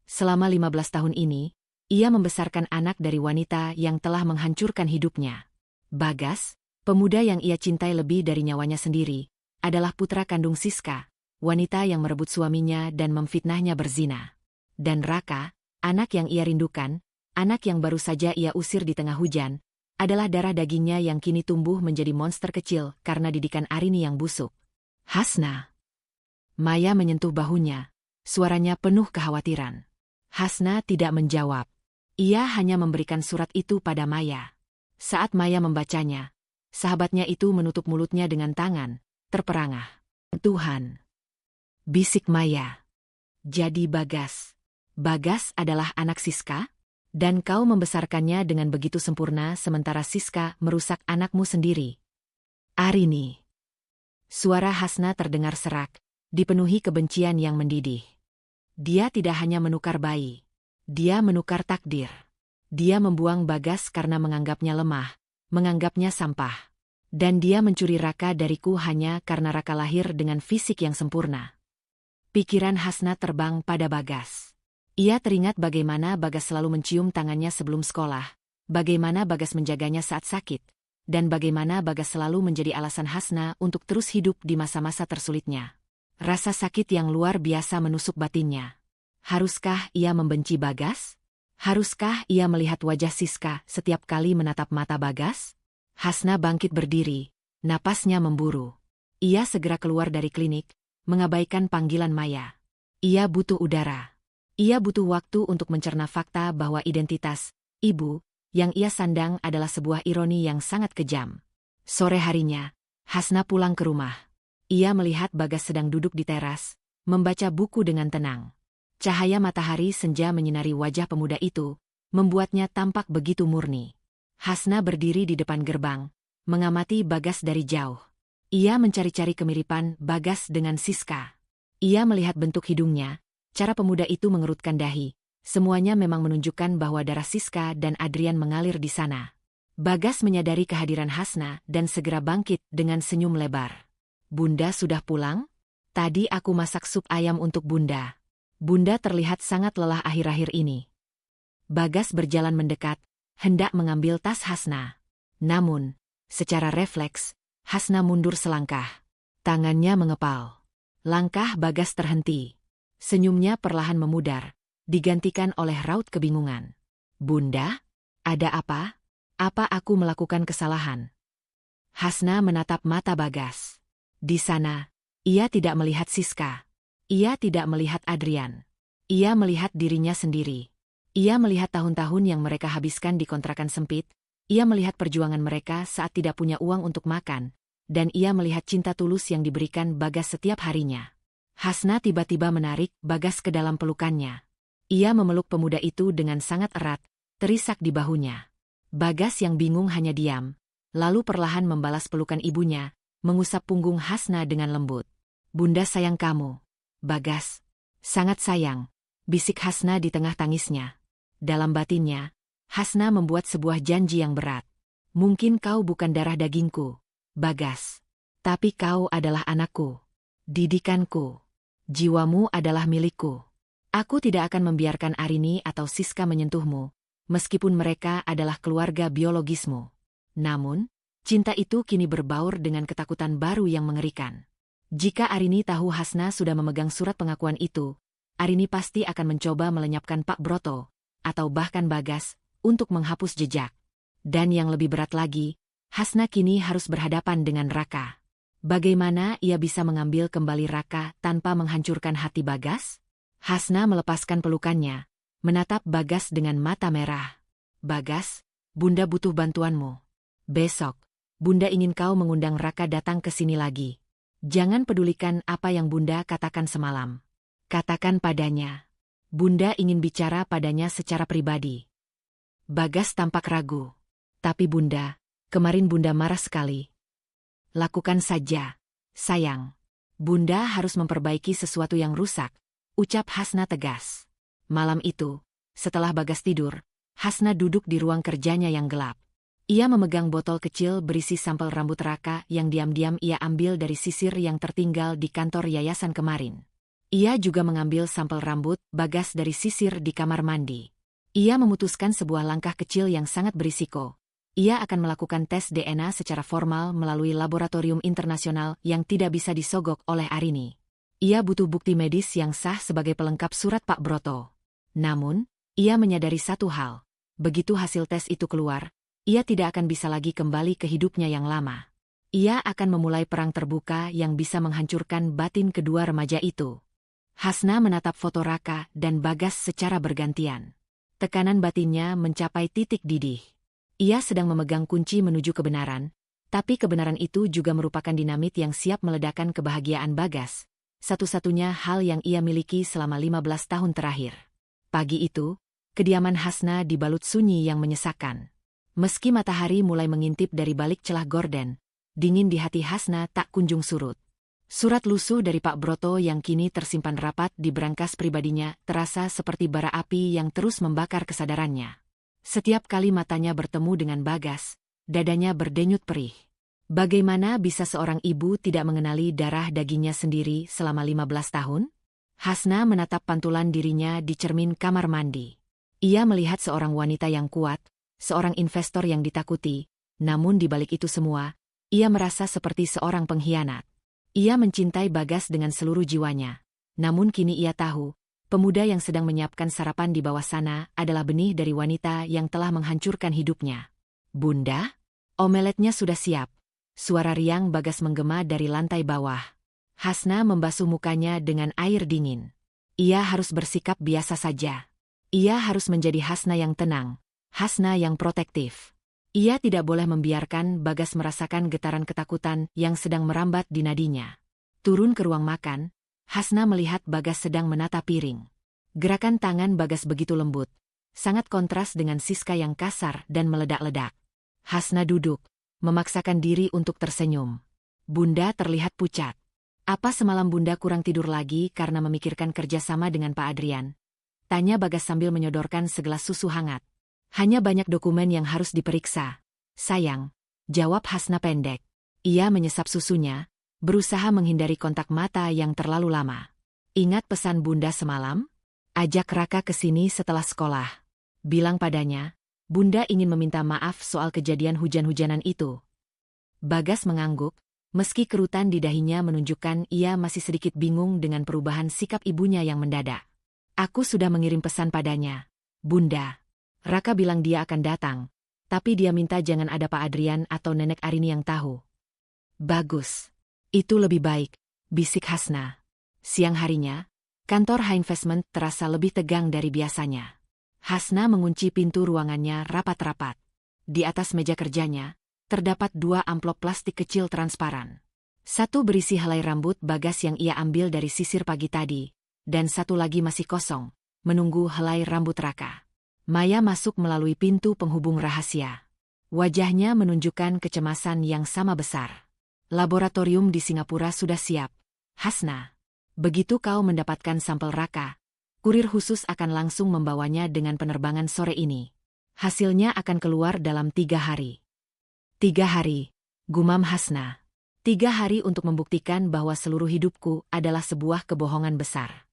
Selama 15 tahun ini, ia membesarkan anak dari wanita yang telah menghancurkan hidupnya. Bagas, pemuda yang ia cintai lebih dari nyawanya sendiri, adalah putra kandung Siska, wanita yang merebut suaminya dan memfitnahnya berzina. Dan Raka, anak yang ia rindukan, anak yang baru saja ia usir di tengah hujan, adalah darah dagingnya yang kini tumbuh menjadi monster kecil karena didikan Arini yang busuk. Hasna. Maya menyentuh bahunya, suaranya penuh kekhawatiran. Hasna tidak menjawab. Ia hanya memberikan surat itu pada Maya. Saat Maya membacanya, sahabatnya itu menutup mulutnya dengan tangan, terperangah. Tuhan. Bisik Maya. Jadi Bagas. Bagas adalah anak Siska? Dan kau membesarkannya dengan begitu sempurna sementara Siska merusak anakmu sendiri. Arini. Suara Hasna terdengar serak, dipenuhi kebencian yang mendidih. Dia tidak hanya menukar bayi. Dia menukar takdir. Dia membuang Bagas karena menganggapnya lemah, menganggapnya sampah. Dan dia mencuri Raka dariku hanya karena Raka lahir dengan fisik yang sempurna. Pikiran Hasna terbang pada Bagas. Ia teringat bagaimana Bagas selalu mencium tangannya sebelum sekolah, bagaimana Bagas menjaganya saat sakit, dan bagaimana Bagas selalu menjadi alasan Hasna untuk terus hidup di masa-masa tersulitnya. Rasa sakit yang luar biasa menusuk batinnya. Haruskah ia membenci Bagas? Haruskah ia melihat wajah Siska setiap kali menatap mata Bagas? Hasna bangkit berdiri, napasnya memburu. Ia segera keluar dari klinik, mengabaikan panggilan Maya. Ia butuh udara. Ia butuh waktu untuk mencerna fakta bahwa identitas ibu yang ia sandang adalah sebuah ironi yang sangat kejam. Sore harinya, Hasna pulang ke rumah. Ia melihat Bagas sedang duduk di teras, membaca buku dengan tenang. Cahaya matahari senja menyinari wajah pemuda itu, membuatnya tampak begitu murni. Hasna berdiri di depan gerbang, mengamati Bagas dari jauh. Ia mencari-cari kemiripan Bagas dengan Siska. Ia melihat bentuk hidungnya, cara pemuda itu mengerutkan dahi. Semuanya memang menunjukkan bahwa darah Siska dan Adrian mengalir di sana. Bagas menyadari kehadiran Hasna dan segera bangkit dengan senyum lebar. Bunda sudah pulang? Tadi aku masak sup ayam untuk Bunda. Bunda terlihat sangat lelah akhir-akhir ini. Bagas berjalan mendekat, hendak mengambil tas Hasna. Namun, secara refleks, Hasna mundur selangkah. Tangannya mengepal. Langkah Bagas terhenti. Senyumnya perlahan memudar, digantikan oleh raut kebingungan. Bunda? Ada apa? Apa aku melakukan kesalahan? Hasna menatap mata Bagas. Di sana, ia tidak melihat Siska. Ia tidak melihat Adrian. Ia melihat dirinya sendiri. Ia melihat tahun-tahun yang mereka habiskan di kontrakan sempit. Ia melihat perjuangan mereka saat tidak punya uang untuk makan. Dan ia melihat cinta tulus yang diberikan Bagas setiap harinya. Hasna tiba-tiba menarik Bagas ke dalam pelukannya. Ia memeluk pemuda itu dengan sangat erat, terisak di bahunya. Bagas yang bingung hanya diam, lalu perlahan membalas pelukan ibunya, mengusap punggung Hasna dengan lembut. Bunda sayang kamu. Bagas. Sangat sayang, bisik Hasna di tengah tangisnya. Dalam batinnya, Hasna membuat sebuah janji yang berat. Mungkin kau bukan darah dagingku, Bagas. Tapi kau adalah anakku. Didikanku. Jiwamu adalah milikku. Aku tidak akan membiarkan Arini atau Siska menyentuhmu, meskipun mereka adalah keluarga biologismu. Namun, cinta itu kini berbaur dengan ketakutan baru yang mengerikan. Jika Arini tahu Hasna sudah memegang surat pengakuan itu, Arini pasti akan mencoba melenyapkan Pak Broto, atau bahkan Bagas, untuk menghapus jejak. Dan yang lebih berat lagi, Hasna kini harus berhadapan dengan Raka. Bagaimana ia bisa mengambil kembali Raka tanpa menghancurkan hati Bagas? Hasna melepaskan pelukannya, menatap Bagas dengan mata merah. Bagas, Bunda butuh bantuanmu. Besok, Bunda ingin kau mengundang Raka datang ke sini lagi. Jangan pedulikan apa yang Bunda katakan semalam. Katakan padanya. Bunda ingin bicara padanya secara pribadi. Bagas tampak ragu. Tapi Bunda, kemarin Bunda marah sekali. Lakukan saja, sayang. Bunda harus memperbaiki sesuatu yang rusak, ucap Hasna tegas. Malam itu, setelah Bagas tidur, Hasna duduk di ruang kerjanya yang gelap. Ia memegang botol kecil berisi sampel rambut Raka yang diam-diam ia ambil dari sisir yang tertinggal di kantor yayasan kemarin. Ia juga mengambil sampel rambut Bagas dari sisir di kamar mandi. Ia memutuskan sebuah langkah kecil yang sangat berisiko. Ia akan melakukan tes DNA secara formal melalui laboratorium internasional yang tidak bisa disogok oleh Arini. Ia butuh bukti medis yang sah sebagai pelengkap surat Pak Broto. Namun, ia menyadari satu hal. Begitu hasil tes itu keluar, ia tidak akan bisa lagi kembali ke hidupnya yang lama. Ia akan memulai perang terbuka yang bisa menghancurkan batin kedua remaja itu. Hasna menatap foto Raka dan Bagas secara bergantian. Tekanan batinnya mencapai titik didih. Ia sedang memegang kunci menuju kebenaran, tapi kebenaran itu juga merupakan dinamit yang siap meledakkan kebahagiaan Bagas, satu-satunya hal yang ia miliki selama 15 tahun terakhir. Pagi itu, kediaman Hasna dibalut sunyi yang menyesakan. Meski matahari mulai mengintip dari balik celah gorden, dingin di hati Hasna tak kunjung surut. Surat lusuh dari Pak Broto yang kini tersimpan rapat di berangkas pribadinya terasa seperti bara api yang terus membakar kesadarannya. Setiap kali matanya bertemu dengan Bagas, dadanya berdenyut perih. Bagaimana bisa seorang ibu tidak mengenali darah dagingnya sendiri selama 15 tahun? Hasna menatap pantulan dirinya di cermin kamar mandi. Ia melihat seorang wanita yang kuat, seorang investor yang ditakuti, namun di balik itu semua, ia merasa seperti seorang pengkhianat. Ia mencintai Bagas dengan seluruh jiwanya. Namun kini ia tahu, pemuda yang sedang menyiapkan sarapan di bawah sana adalah benih dari wanita yang telah menghancurkan hidupnya. Bunda? Omeletnya sudah siap. Suara riang Bagas menggema dari lantai bawah. Hasna membasuh mukanya dengan air dingin. Ia harus bersikap biasa saja. Ia harus menjadi Hasna yang tenang. Hasna yang protektif. Ia tidak boleh membiarkan Bagas merasakan getaran ketakutan yang sedang merambat di nadinya. Turun ke ruang makan, Hasna melihat Bagas sedang menata piring. Gerakan tangan Bagas begitu lembut, sangat kontras dengan Siska yang kasar dan meledak-ledak. Hasna duduk, memaksakan diri untuk tersenyum. Bunda terlihat pucat. Apa semalam Bunda kurang tidur lagi karena memikirkan kerjasama dengan Pak Adrian? Tanya Bagas sambil menyodorkan segelas susu hangat. Hanya banyak dokumen yang harus diperiksa. Sayang, jawab Hasna pendek. Ia menyesap susunya, berusaha menghindari kontak mata yang terlalu lama. Ingat pesan Bunda semalam? Ajak Raka ke sini setelah sekolah. Bilang padanya, Bunda ingin meminta maaf soal kejadian hujan-hujanan itu. Bagas mengangguk, meski kerutan di dahinya menunjukkan ia masih sedikit bingung dengan perubahan sikap ibunya yang mendadak. Aku sudah mengirim pesan padanya. Bunda. Raka bilang dia akan datang, tapi dia minta jangan ada Pak Adrian atau Nenek Arini yang tahu. Bagus. Itu lebih baik, bisik Hasna. Siang harinya, kantor High Investment terasa lebih tegang dari biasanya. Hasna mengunci pintu ruangannya rapat-rapat. Di atas meja kerjanya, terdapat 2 amplop plastik kecil transparan. Satu berisi helai rambut Bagas yang ia ambil dari sisir pagi tadi, dan satu lagi masih kosong, menunggu helai rambut Raka. Maya masuk melalui pintu penghubung rahasia. Wajahnya menunjukkan kecemasan yang sama besar. Laboratorium di Singapura sudah siap. Hasna, begitu kau mendapatkan sampel Raka, kurir khusus akan langsung membawanya dengan penerbangan sore ini. Hasilnya akan keluar dalam 3 hari. 3 hari, gumam Hasna. 3 hari untuk membuktikan bahwa seluruh hidupku adalah sebuah kebohongan besar.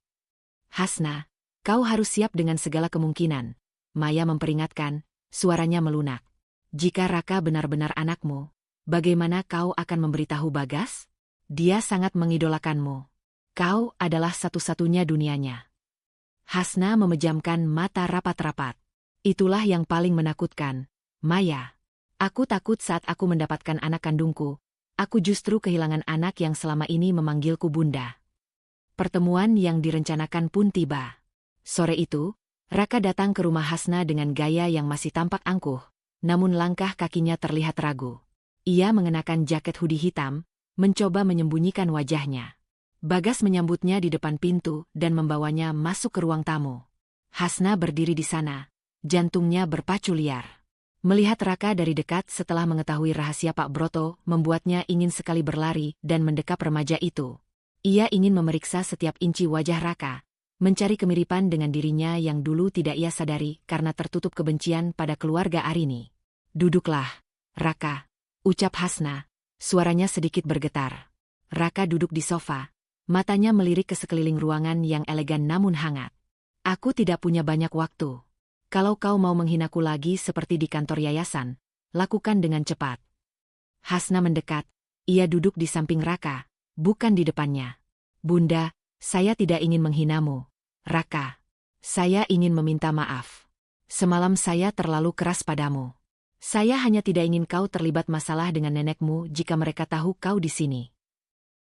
Hasna, kau harus siap dengan segala kemungkinan. Maya memperingatkan, suaranya melunak. Jika Raka benar-benar anakmu, bagaimana kau akan memberitahu Bagas? Dia sangat mengidolakanmu. Kau adalah satu-satunya dunianya. Hasna memejamkan mata rapat-rapat. Itulah yang paling menakutkan, Maya. Aku takut saat aku mendapatkan anak kandungku, aku justru kehilangan anak yang selama ini memanggilku Bunda. Pertemuan yang direncanakan pun tiba. Sore itu, Raka datang ke rumah Hasna dengan gaya yang masih tampak angkuh, namun langkah kakinya terlihat ragu. Ia mengenakan jaket hoodie hitam, mencoba menyembunyikan wajahnya. Bagas menyambutnya di depan pintu dan membawanya masuk ke ruang tamu. Hasna berdiri di sana, jantungnya berpacu liar. Melihat Raka dari dekat setelah mengetahui rahasia Pak Broto membuatnya ingin sekali berlari dan mendekap remaja itu. Ia ingin memeriksa setiap inci wajah Raka, mencari kemiripan dengan dirinya yang dulu tidak ia sadari karena tertutup kebencian pada keluarga Arini. "Duduklah, Raka," ucap Hasna, suaranya sedikit bergetar. Raka duduk di sofa, matanya melirik ke sekeliling ruangan yang elegan namun hangat. "Aku tidak punya banyak waktu. Kalau kau mau menghinaku lagi seperti di kantor yayasan, lakukan dengan cepat." Hasna mendekat, ia duduk di samping Raka, bukan di depannya. "Bunda, saya tidak ingin menghinamu, Raka. Saya ingin meminta maaf. Semalam saya terlalu keras padamu. Saya hanya tidak ingin kau terlibat masalah dengan nenekmu jika mereka tahu kau di sini."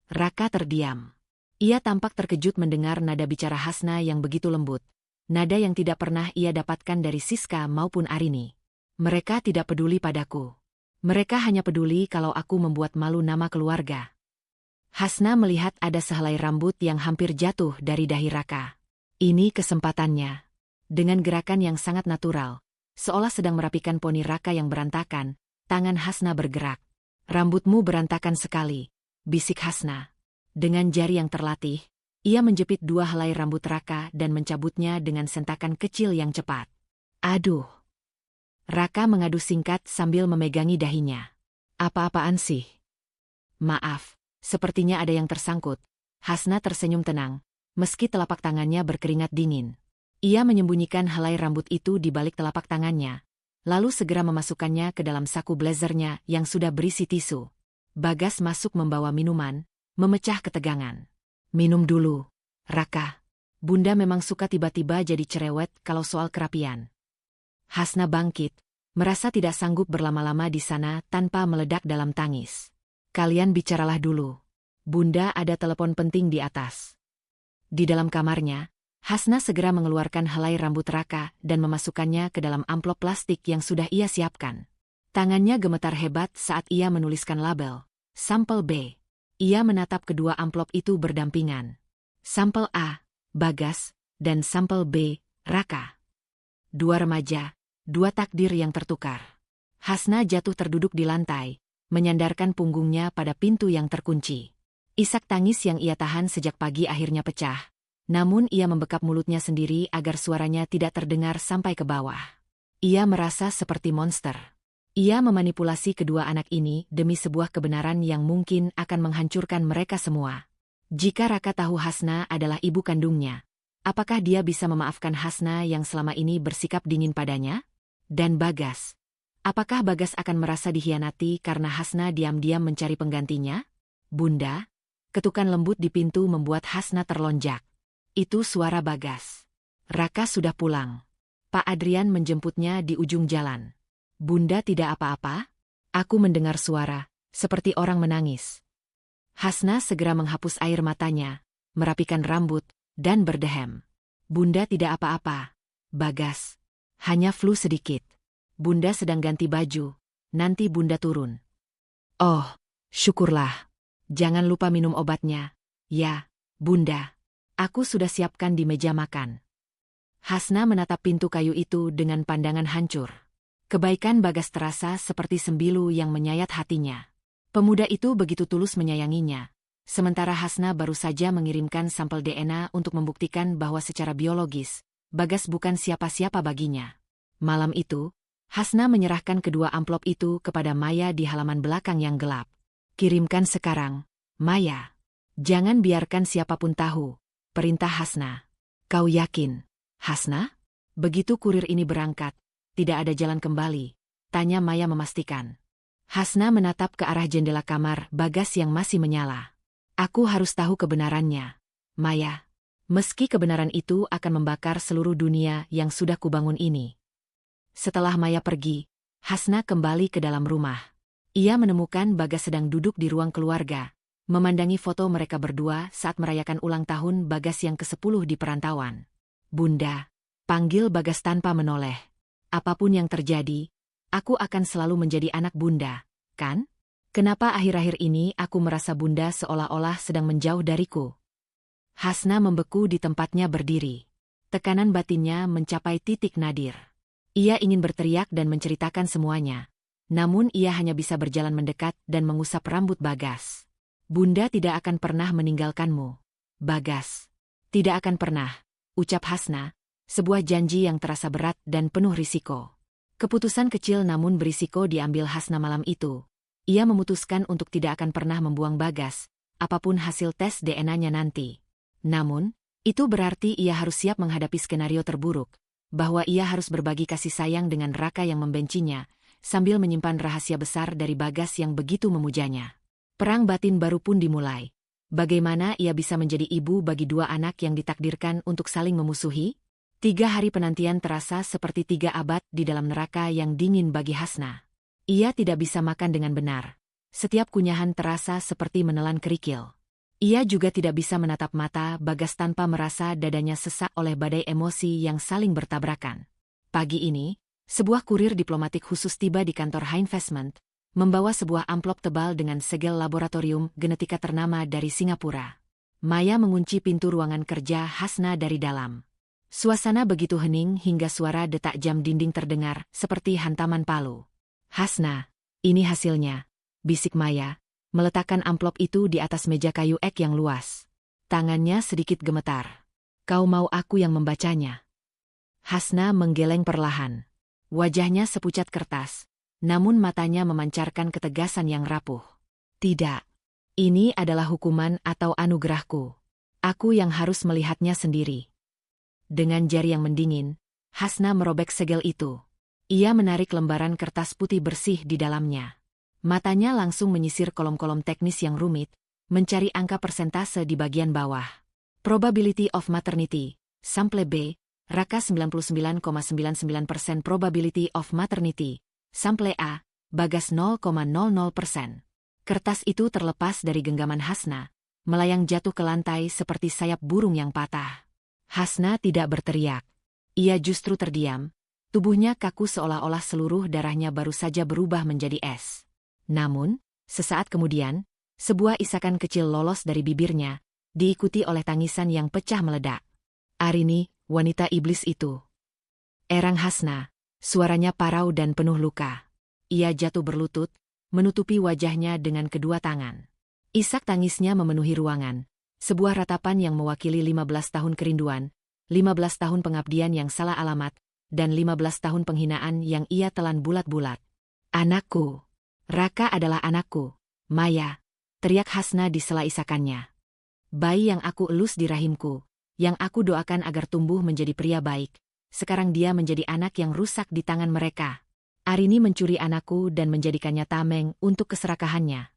Raka terdiam. Ia tampak terkejut mendengar nada bicara Hasna yang begitu lembut. Nada yang tidak pernah ia dapatkan dari Siska maupun Arini. "Mereka tidak peduli padaku. Mereka hanya peduli kalau aku membuat malu nama keluarga." Hasna melihat ada sehelai rambut yang hampir jatuh dari dahi Raka. Ini kesempatannya. Dengan gerakan yang sangat natural, seolah sedang merapikan poni Raka yang berantakan, tangan Hasna bergerak. "Rambutmu berantakan sekali," bisik Hasna. Dengan jari yang terlatih, ia menjepit dua helai rambut Raka dan mencabutnya dengan sentakan kecil yang cepat. "Aduh!" Raka mengadu singkat sambil memegangi dahinya. "Apa-apaan sih?" "Maaf, sepertinya ada yang tersangkut." Hasna tersenyum tenang, meski telapak tangannya berkeringat dingin. Ia menyembunyikan helai rambut itu di balik telapak tangannya, lalu segera memasukkannya ke dalam saku blazernya yang sudah berisi tisu. Bagas masuk membawa minuman, memecah ketegangan. "Minum dulu, Raka. Bunda memang suka tiba-tiba jadi cerewet kalau soal kerapian." Hasna bangkit, merasa tidak sanggup berlama-lama di sana tanpa meledak dalam tangis. "Kalian bicaralah dulu. Bunda ada telepon penting di atas." Di dalam kamarnya, Hasna segera mengeluarkan helai rambut Raka dan memasukkannya ke dalam amplop plastik yang sudah ia siapkan. Tangannya gemetar hebat saat ia menuliskan label, "Sampel B." Ia menatap kedua amplop itu berdampingan. Sampel A, Bagas, dan sampel B, Raka. Dua remaja, dua takdir yang tertukar. Hasna jatuh terduduk di lantai, menyandarkan punggungnya pada pintu yang terkunci. Isak tangis yang ia tahan sejak pagi akhirnya pecah. Namun ia membekap mulutnya sendiri agar suaranya tidak terdengar sampai ke bawah. Ia merasa seperti monster. Ia memanipulasi kedua anak ini demi sebuah kebenaran yang mungkin akan menghancurkan mereka semua. Jika Raka tahu Hasna adalah ibu kandungnya, apakah dia bisa memaafkan Hasna yang selama ini bersikap dingin padanya? Dan Bagas, apakah Bagas akan merasa dikhianati karena Hasna diam-diam mencari penggantinya? "Bunda," ketukan lembut di pintu membuat Hasna terlonjak. Itu suara Bagas. Raka sudah pulang. Pak Adrian menjemputnya di ujung jalan. "Bunda tidak apa-apa?" "Aku mendengar suara, seperti orang menangis." Hasna segera menghapus air matanya, merapikan rambut, dan berdehem. "Bunda tidak apa-apa, Bagas. Hanya flu sedikit. Bunda sedang ganti baju, nanti Bunda turun." "Oh, syukurlah. Jangan lupa minum obatnya." "Ya, Bunda. Aku sudah siapkan di meja makan." Hasna menatap pintu kayu itu dengan pandangan hancur. Kebaikan Bagas terasa seperti sembilu yang menyayat hatinya. Pemuda itu begitu tulus menyayanginya. Sementara Hasna baru saja mengirimkan sampel DNA untuk membuktikan bahwa secara biologis, Bagas bukan siapa-siapa baginya. Malam itu, Hasna menyerahkan kedua amplop itu kepada Maya di halaman belakang yang gelap. "Kirimkan sekarang, Maya. Jangan biarkan siapapun tahu," perintah Hasna. "Kau yakin, Hasna?" "Begitu kurir ini berangkat, tidak ada jalan kembali," tanya Maya memastikan. Hasna menatap ke arah jendela kamar Bagas yang masih menyala. "Aku harus tahu kebenarannya, Maya. Meski kebenaran itu akan membakar seluruh dunia yang sudah kubangun ini." Setelah Maya pergi, Hasna kembali ke dalam rumah. Ia menemukan Bagas sedang duduk di ruang keluarga, memandangi foto mereka berdua saat merayakan ulang tahun Bagas yang ke-10 di perantauan. "Bunda," panggil Bagas tanpa menoleh. "Apapun yang terjadi, aku akan selalu menjadi anak Bunda, kan?" Kenapa akhir-akhir ini aku merasa Bunda seolah-olah sedang menjauh dariku? Hasna membeku di tempatnya berdiri. Tekanan batinnya mencapai titik nadir. Ia ingin berteriak dan menceritakan semuanya. Namun ia hanya bisa berjalan mendekat dan mengusap rambut Bagas. Bunda tidak akan pernah meninggalkanmu, Bagas. Tidak akan pernah, ucap Hasna, sebuah janji yang terasa berat dan penuh risiko. Keputusan kecil namun berisiko diambil Hasna malam itu. Ia memutuskan untuk tidak akan pernah membuang Bagas, apapun hasil tes DNA-nya nanti. Namun, itu berarti ia harus siap menghadapi skenario terburuk, bahwa ia harus berbagi kasih sayang dengan Raka yang membencinya, sambil menyimpan rahasia besar dari Bagas yang begitu memujanya. Perang batin baru pun dimulai. Bagaimana ia bisa menjadi ibu bagi dua anak yang ditakdirkan untuk saling memusuhi? 3 hari penantian terasa seperti 3 abad di dalam neraka yang dingin bagi Hasna. Ia tidak bisa makan dengan benar. Setiap kunyahan terasa seperti menelan kerikil. Ia juga tidak bisa menatap mata Bagas tanpa merasa dadanya sesak oleh badai emosi yang saling bertabrakan. Pagi ini, sebuah kurir diplomatik khusus tiba di kantor High Investment, membawa sebuah amplop tebal dengan segel laboratorium genetika ternama dari Singapura. Maya mengunci pintu ruangan kerja Hasna dari dalam. Suasana begitu hening hingga suara detak jam dinding terdengar seperti hantaman palu. Hasna, ini hasilnya, bisik Maya, meletakkan amplop itu di atas meja kayu ek yang luas. Tangannya sedikit gemetar. Kau mau aku yang membacanya? Hasna menggeleng perlahan. Wajahnya sepucat kertas, namun matanya memancarkan ketegasan yang rapuh. Tidak. Ini adalah hukuman atau anugerahku. Aku yang harus melihatnya sendiri. Dengan jari yang mendingin, Hasna merobek segel itu. Ia menarik lembaran kertas putih bersih di dalamnya. Matanya langsung menyisir kolom-kolom teknis yang rumit, mencari angka persentase di bagian bawah. Probability of maternity, sample B, Raka 99,99%. Probability of maternity, sample A, Bagas 0,00%. Kertas itu terlepas dari genggaman Hasna, melayang jatuh ke lantai seperti sayap burung yang patah. Hasna tidak berteriak. Ia justru terdiam. Tubuhnya kaku seolah-olah seluruh darahnya baru saja berubah menjadi es. Namun, sesaat kemudian, sebuah isakan kecil lolos dari bibirnya, diikuti oleh tangisan yang pecah meledak. Arini, wanita iblis itu. Erang Hasna, suaranya parau dan penuh luka. Ia jatuh berlutut, menutupi wajahnya dengan kedua tangan. Isak tangisnya memenuhi ruangan, sebuah ratapan yang mewakili 15 tahun kerinduan, 15 tahun pengabdian yang salah alamat, dan 15 tahun penghinaan yang ia telan bulat-bulat. Anakku. Raka adalah anakku, Maya, teriak Hasna di sela isakannya. Bayi yang aku elus di rahimku, yang aku doakan agar tumbuh menjadi pria baik, sekarang dia menjadi anak yang rusak di tangan mereka. Arini mencuri anakku dan menjadikannya tameng untuk keserakahannya.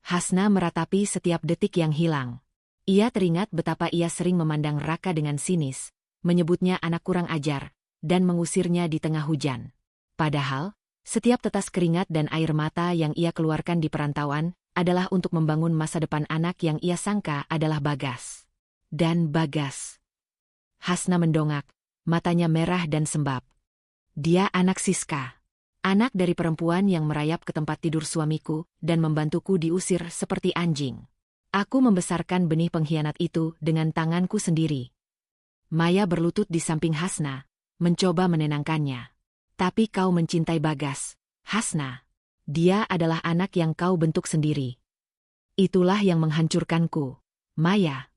Hasna meratapi setiap detik yang hilang. Ia teringat betapa ia sering memandang Raka dengan sinis, menyebutnya anak kurang ajar, dan mengusirnya di tengah hujan. Padahal, setiap tetes keringat dan air mata yang ia keluarkan di perantauan adalah untuk membangun masa depan anak yang ia sangka adalah Bagas. Dan Bagas. Hasna mendongak, matanya merah dan sembab. Dia anak Siska. Anak dari perempuan yang merayap ke tempat tidur suamiku dan membantuku diusir seperti anjing. Aku membesarkan benih pengkhianat itu dengan tanganku sendiri. Maya berlutut di samping Hasna, mencoba menenangkannya. Tapi kau mencintai Bagas, Hasna. Dia adalah anak yang kau bentuk sendiri. Itulah yang menghancurkanku, Maya.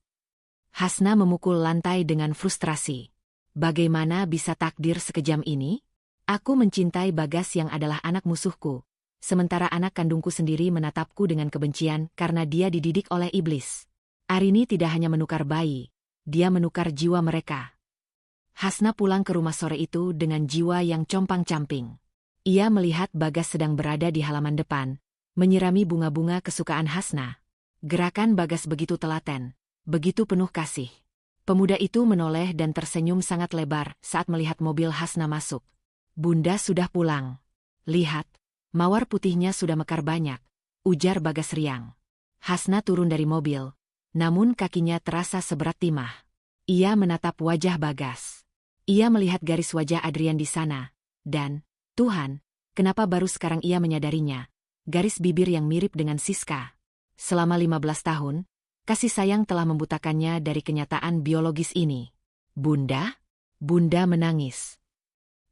Hasna memukul lantai dengan frustrasi. Bagaimana bisa takdir sekejam ini? Aku mencintai Bagas yang adalah anak musuhku, sementara anak kandungku sendiri menatapku dengan kebencian karena dia dididik oleh iblis. Arini tidak hanya menukar bayi, dia menukar jiwa mereka. Hasna pulang ke rumah sore itu dengan jiwa yang compang-camping. Ia melihat Bagas sedang berada di halaman depan, menyirami bunga-bunga kesukaan Hasna. Gerakan Bagas begitu telaten, begitu penuh kasih. Pemuda itu menoleh dan tersenyum sangat lebar saat melihat mobil Hasna masuk. Bunda sudah pulang. Lihat, mawar putihnya sudah mekar banyak, ujar Bagas riang. Hasna turun dari mobil, namun kakinya terasa seberat timah. Ia menatap wajah Bagas. Ia melihat garis wajah Adrian di sana, dan, Tuhan, kenapa baru sekarang ia menyadarinya? garis bibir yang mirip dengan Siska. Selama 15 tahun, kasih sayang telah membutakannya dari kenyataan biologis ini. Bunda? Bunda menangis.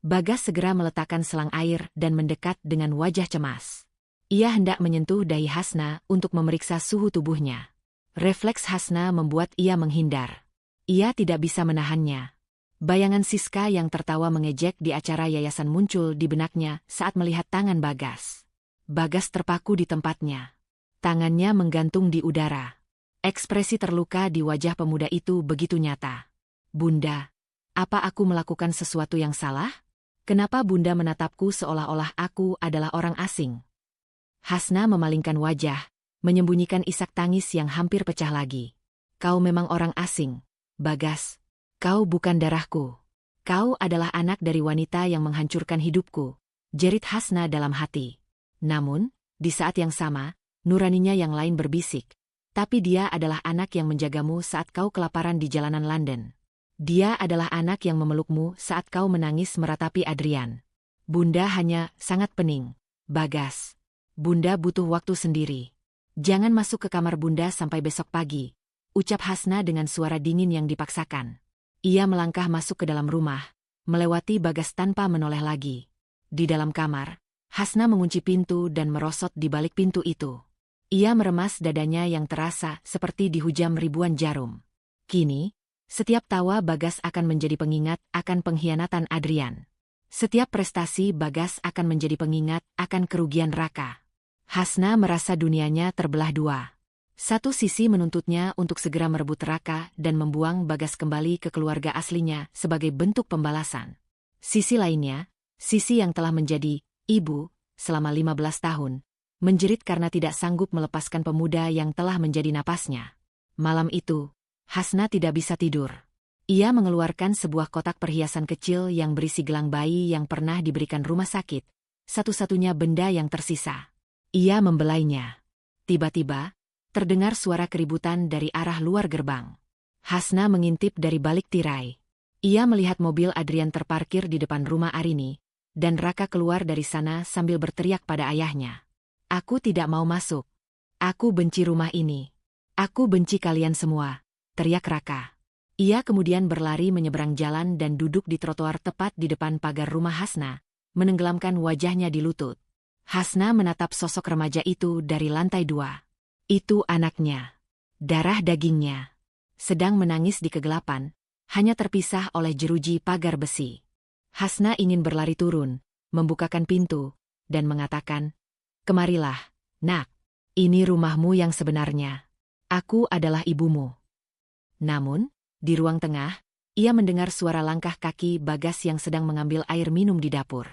Bagas segera meletakkan selang air dan mendekat dengan wajah cemas. Ia hendak menyentuh dahi Hasna untuk memeriksa suhu tubuhnya. Refleks Hasna membuat ia menghindar. Ia tidak bisa menahannya. Bayangan Siska yang tertawa mengejek di acara yayasan muncul di benaknya saat melihat tangan Bagas. Bagas terpaku di tempatnya. Tangannya menggantung di udara. Ekspresi terluka di wajah pemuda itu begitu nyata. Bunda, apa aku melakukan sesuatu yang salah? Kenapa Bunda menatapku seolah-olah aku adalah orang asing? Hasna memalingkan wajah, menyembunyikan isak tangis yang hampir pecah lagi. Kau memang orang asing, Bagas. Kau bukan darahku. Kau adalah anak dari wanita yang menghancurkan hidupku, jerit Hasna dalam hati. Namun, di saat yang sama, nuraninya yang lain berbisik. Tapi dia adalah anak yang menjagamu saat kau kelaparan di jalanan London. Dia adalah anak yang memelukmu saat kau menangis meratapi Adrian. Bunda hanya sangat pening. Bagas. Bunda butuh waktu sendiri. Jangan masuk ke kamar Bunda sampai besok pagi, ucap Hasna dengan suara dingin yang dipaksakan. Ia melangkah masuk ke dalam rumah, melewati Bagas tanpa menoleh lagi. Di dalam kamar, Hasna mengunci pintu dan merosot di balik pintu itu. Ia meremas dadanya yang terasa seperti dihujam ribuan jarum. Kini, setiap tawa Bagas akan menjadi pengingat akan pengkhianatan Adrian. Setiap prestasi Bagas akan menjadi pengingat akan kerugian Raka. Hasna merasa dunianya terbelah dua. Satu sisi menuntutnya untuk segera merebut Raka dan membuang Bagas kembali ke keluarga aslinya sebagai bentuk pembalasan. Sisi lainnya, sisi yang telah menjadi ibu selama 15 tahun, menjerit karena tidak sanggup melepaskan pemuda yang telah menjadi napasnya. Malam itu, Hasna tidak bisa tidur. Ia mengeluarkan sebuah kotak perhiasan kecil yang berisi gelang bayi yang pernah diberikan rumah sakit, satu-satunya benda yang tersisa. Ia membelainya. Tiba-tiba, terdengar suara keributan dari arah luar gerbang. Hasna mengintip dari balik tirai. Ia melihat mobil Adrian terparkir di depan rumah Arini, dan Raka keluar dari sana sambil berteriak pada ayahnya. Aku tidak mau masuk. Aku benci rumah ini. Aku benci kalian semua, teriak Raka. Ia kemudian berlari menyeberang jalan dan duduk di trotoar tepat di depan pagar rumah Hasna, menenggelamkan wajahnya di lutut. Hasna menatap sosok remaja itu dari lantai 2. Itu anaknya. Darah dagingnya. Sedang menangis di kegelapan, hanya terpisah oleh jeruji pagar besi. Hasna ingin berlari turun, membukakan pintu, dan mengatakan, "Kemarilah, nak. Ini rumahmu yang sebenarnya. Aku adalah ibumu." Namun, di ruang tengah, ia mendengar suara langkah kaki Bagas yang sedang mengambil air minum di dapur.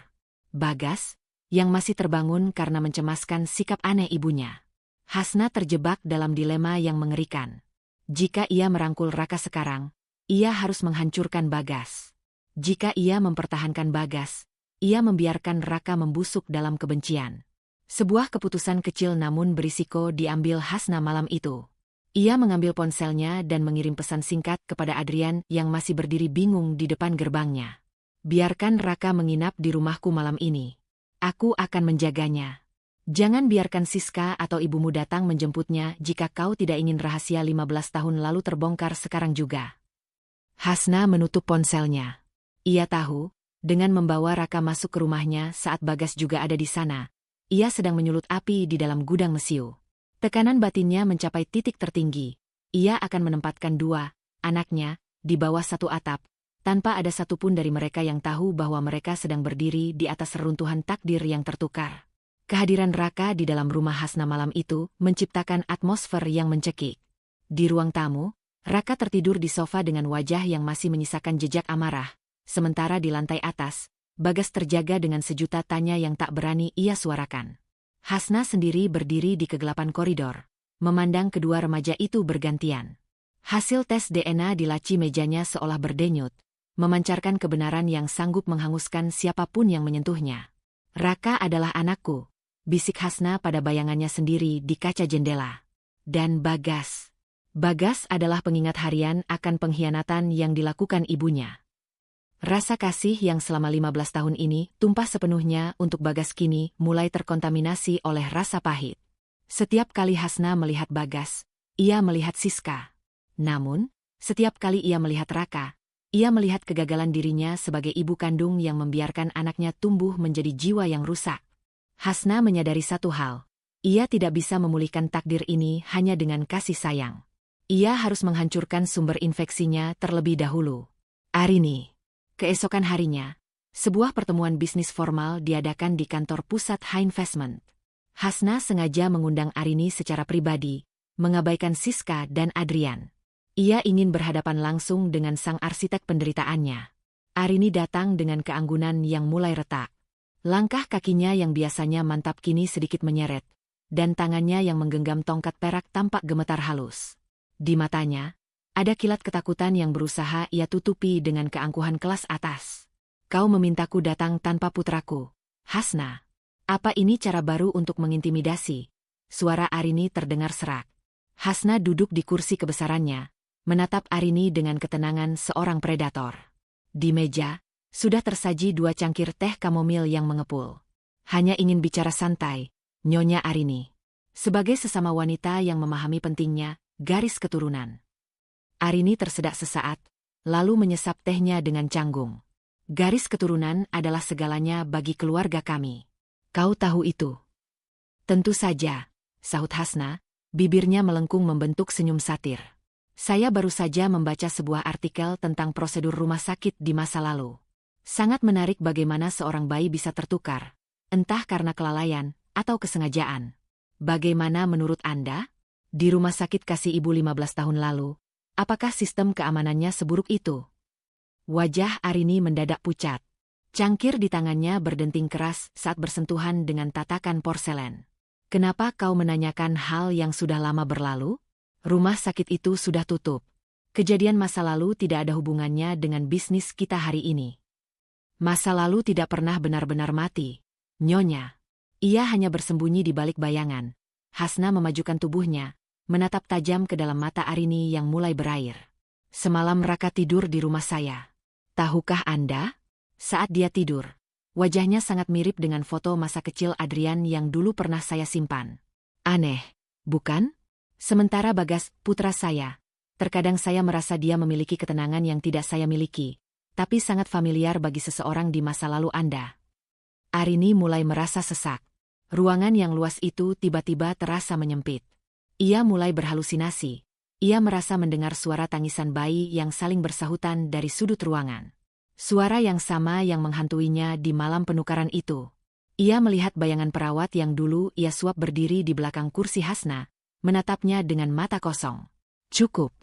Bagas, yang masih terbangun karena mencemaskan sikap aneh ibunya. Hasna terjebak dalam dilema yang mengerikan. Jika ia merangkul Raka sekarang, ia harus menghancurkan Bagas. Jika ia mempertahankan Bagas, ia membiarkan Raka membusuk dalam kebencian. Sebuah keputusan kecil namun berisiko diambil Hasna malam itu. Ia mengambil ponselnya dan mengirim pesan singkat kepada Adrian yang masih berdiri bingung di depan gerbangnya. "Biarkan Raka menginap di rumahku malam ini. Aku akan menjaganya. Jangan biarkan Siska atau ibumu datang menjemputnya jika kau tidak ingin rahasia 15 tahun lalu terbongkar sekarang juga." Hasna menutup ponselnya. Ia tahu, dengan membawa Raka masuk ke rumahnya saat Bagas juga ada di sana, ia sedang menyulut api di dalam gudang mesiu. Tekanan batinnya mencapai titik tertinggi. Ia akan menempatkan 2 anaknya di bawah satu atap, tanpa ada satupun dari mereka yang tahu bahwa mereka sedang berdiri di atas reruntuhan takdir yang tertukar. Kehadiran Raka di dalam rumah Hasna malam itu menciptakan atmosfer yang mencekik. Di ruang tamu, Raka tertidur di sofa dengan wajah yang masih menyisakan jejak amarah, sementara di lantai atas, Bagas terjaga dengan sejuta tanya yang tak berani ia suarakan. Hasna sendiri berdiri di kegelapan koridor, memandang kedua remaja itu bergantian. Hasil tes DNA di laci mejanya seolah berdenyut, memancarkan kebenaran yang sanggup menghanguskan siapapun yang menyentuhnya. "Raka adalah anakku," bisik Hasna pada bayangannya sendiri di kaca jendela. "Dan Bagas. Bagas adalah pengingat harian akan pengkhianatan yang dilakukan ibunya." Rasa kasih yang selama 15 tahun ini tumpah sepenuhnya untuk Bagas kini mulai terkontaminasi oleh rasa pahit. Setiap kali Hasna melihat Bagas, ia melihat Siska. Namun, setiap kali ia melihat Raka, ia melihat kegagalan dirinya sebagai ibu kandung yang membiarkan anaknya tumbuh menjadi jiwa yang rusak. Hasna menyadari satu hal, ia tidak bisa memulihkan takdir ini hanya dengan kasih sayang. Ia harus menghancurkan sumber infeksinya terlebih dahulu. Arini. Keesokan harinya, sebuah pertemuan bisnis formal diadakan di kantor pusat High Investment. Hasna sengaja mengundang Arini secara pribadi, mengabaikan Siska dan Adrian. Ia ingin berhadapan langsung dengan sang arsitek penderitaannya. Arini datang dengan keanggunan yang mulai retak. Langkah kakinya yang biasanya mantap kini sedikit menyeret, dan tangannya yang menggenggam tongkat perak tampak gemetar halus. Di matanya, ada kilat ketakutan yang berusaha ia tutupi dengan keangkuhan kelas atas. Kau memintaku datang tanpa putraku, Hasna. Apa ini cara baru untuk mengintimidasi? Suara Arini terdengar serak. Hasna duduk di kursi kebesarannya, menatap Arini dengan ketenangan seorang predator. Di meja, sudah tersaji 2 cangkir teh kamomil yang mengepul. Hanya ingin bicara santai, Nyonya Arini. Sebagai sesama wanita yang memahami pentingnya garis keturunan. Arini tersedak sesaat, lalu menyesap tehnya dengan canggung. Garis keturunan adalah segalanya bagi keluarga kami. Kau tahu itu? Tentu saja, sahut Hasna, bibirnya melengkung membentuk senyum satir. Saya baru saja membaca sebuah artikel tentang prosedur rumah sakit di masa lalu. Sangat menarik bagaimana seorang bayi bisa tertukar, entah karena kelalaian atau kesengajaan. Bagaimana menurut Anda? Di rumah sakit kasih ibu 15 tahun lalu, apakah sistem keamanannya seburuk itu? Wajah Arini mendadak pucat. Cangkir di tangannya berdenting keras saat bersentuhan dengan tatakan porselen. Kenapa kau menanyakan hal yang sudah lama berlalu? Rumah sakit itu sudah tutup. Kejadian masa lalu tidak ada hubungannya dengan bisnis kita hari ini. Masa lalu tidak pernah benar-benar mati, Nyonya. Ia hanya bersembunyi di balik bayangan. Hasna memajukan tubuhnya, menatap tajam ke dalam mata Arini yang mulai berair. Semalam Raka tidur di rumah saya. Tahukah Anda? Saat dia tidur, wajahnya sangat mirip dengan foto masa kecil Adrian yang dulu pernah saya simpan. Aneh, bukan? Sementara Bagas, putra saya, terkadang saya merasa dia memiliki ketenangan yang tidak saya miliki, tapi sangat familiar bagi seseorang di masa lalu Anda. Arini mulai merasa sesak. Ruangan yang luas itu tiba-tiba terasa menyempit. Ia mulai berhalusinasi. Ia merasa mendengar suara tangisan bayi yang saling bersahutan dari sudut ruangan. Suara yang sama yang menghantuinya di malam penukaran itu. Ia melihat bayangan perawat yang dulu ia suap berdiri di belakang kursi Hasna, menatapnya dengan mata kosong. Cukup.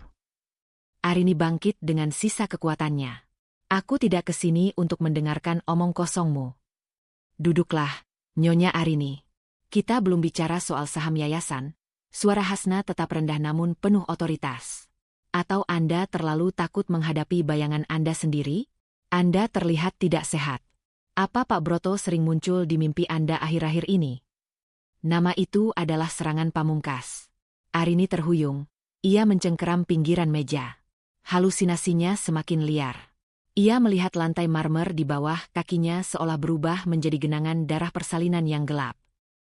Arini bangkit dengan sisa kekuatannya. Aku tidak kesini untuk mendengarkan omong kosongmu. Duduklah, Nyonya Arini. Kita belum bicara soal saham yayasan. Suara Hasna tetap rendah namun penuh otoritas. Atau Anda terlalu takut menghadapi bayangan Anda sendiri? Anda terlihat tidak sehat. Apa Pak Broto sering muncul di mimpi Anda akhir-akhir ini? Nama itu adalah serangan pamungkas. Arini terhuyung. Ia mencengkeram pinggiran meja. Halusinasinya semakin liar. Ia melihat lantai marmer di bawah kakinya seolah berubah menjadi genangan darah persalinan yang gelap.